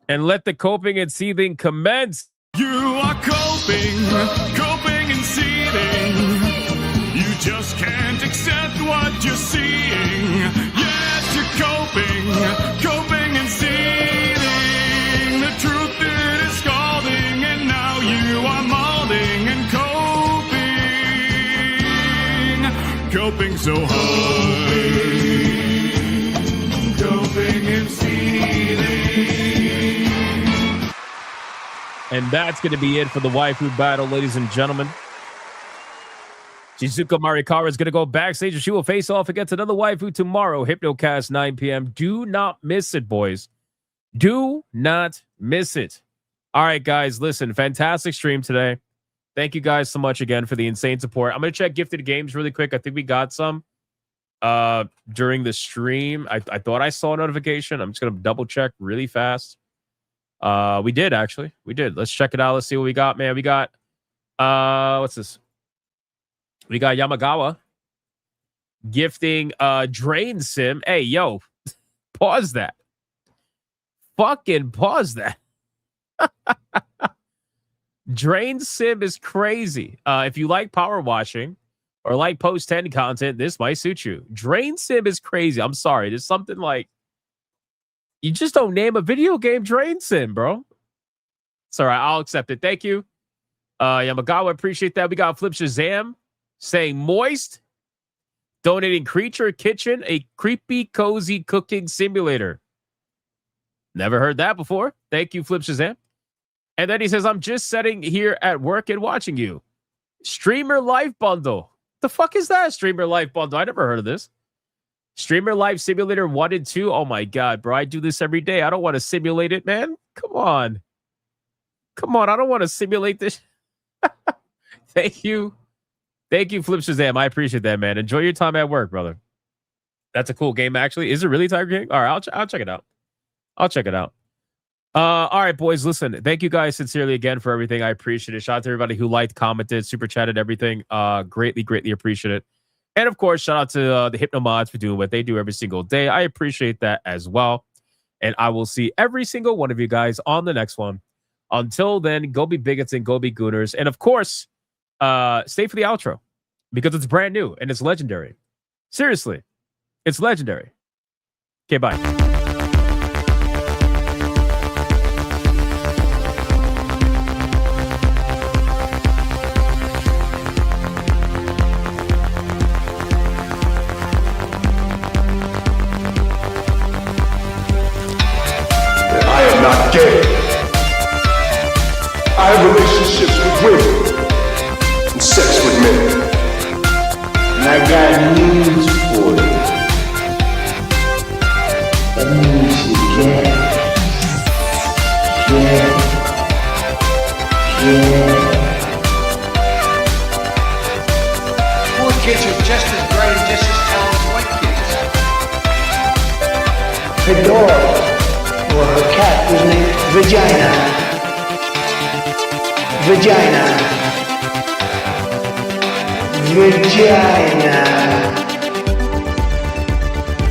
And let the coping and seething commence. You are coping and seething. You just can't accept what you're seeing. Yes, you're coping and seething. The truth it is scalding, and now you are molding and coping so hard. Coping and seething. And that's going to be it for the Waifu Battle, ladies and gentlemen. Shizuka Marikawa is going to go backstage, and she will face off against another waifu tomorrow. Hypnocast, 9 p.m. Do not miss it, boys. Do not miss it. All right, guys, listen, fantastic stream today. Thank you guys so much again for the insane support. I'm going to check gifted games really quick. I think we got some during the stream. I thought I saw a notification. I'm just going to double check really fast. We did, actually. We did. Let's check it out. Let's see what we got, man. We got, what's this? We got Yamagawa gifting Drain Sim. Hey, yo, pause that. Fucking pause that. Drain Sim is crazy. If you like power washing or like post 10 content, this might suit you. Drain Sim is crazy. I'm sorry. There's something like, you just don't name a video game Drain Sim, bro. It's all right. I'll accept it. Thank you. Yamagawa, appreciate that. We got Flip Shazam saying moist, donating Creature Kitchen, a creepy, cozy cooking simulator. Never heard that before. Thank you, Flip Shazam. And then he says, I'm just sitting here at work and watching you. Streamer Life Bundle. The fuck is that, Streamer Life Bundle? I never heard of this. Streamer Life Simulator 1 and 2. Oh my God, bro. I do this every day. I don't want to simulate it, man. Come on. Come on. I don't want to simulate this. Thank you. Thank you, Flip Shazam. I appreciate that, man. Enjoy your time at work, brother. That's a cool game, actually. Is it really Tiger King? All right, I'll check it out. I'll check it out. All right, boys, listen. Thank you guys sincerely again for everything. I appreciate it. Shout out to everybody who liked, commented, super chatted, everything. Greatly, greatly appreciate it. And, of course, shout out to the Hypno Mods for doing what they do every single day. I appreciate that as well. And I will see every single one of you guys on the next one. Until then, go be bigots and go be gooners. And, of course, stay for the outro because it's brand new and it's legendary. Seriously, it's legendary. Okay, bye. I am not gay. I have relationships with women and sex with men. And I got news for you. That means you can't. Poor kids are just as bright and just as talented as white kids. Her dog or her cat was named Vagina.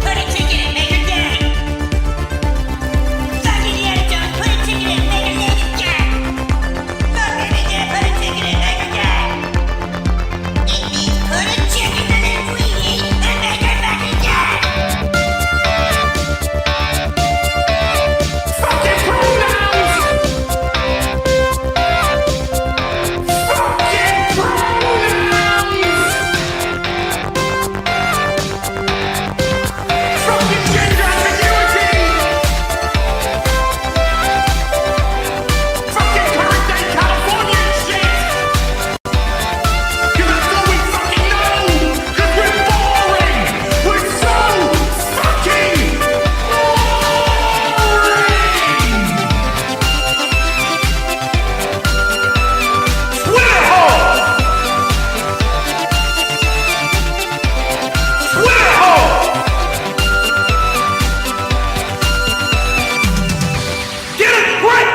Put a ticket in, make her gay. Fuck Indiana Jones, put a ticket in, make her Lady Jack. Fuck Indiana, put a ticket in, make her gay. It means put a chicken in a queenie and make her fucking gay. Fucking pronouns! Fucking pronouns! Fucking gender ambiguity! Fucking current day Californian shit! Cause that's all we fucking know! Cause we're boring! We're so fucking boring! Twitter hole! Twitter hole! Get it right!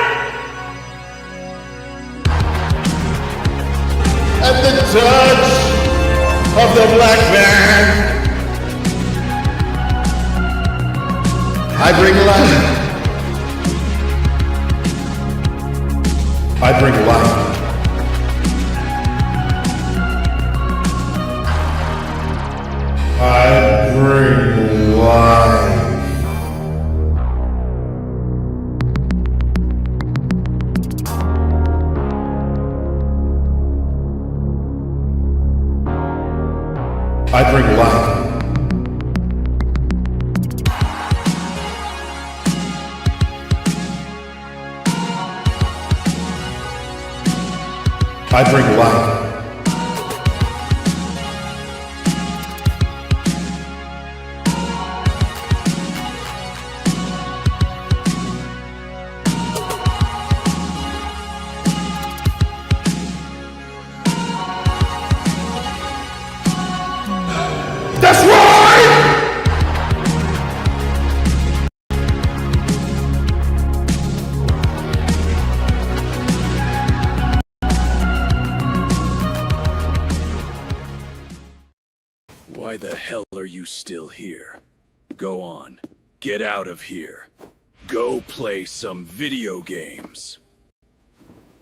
At the touch of the black man, I bring life I bring life. I bring life. I bring life. I bring life. That's right! Why the hell are you still here? Go on. Get out of here. Go play some video games.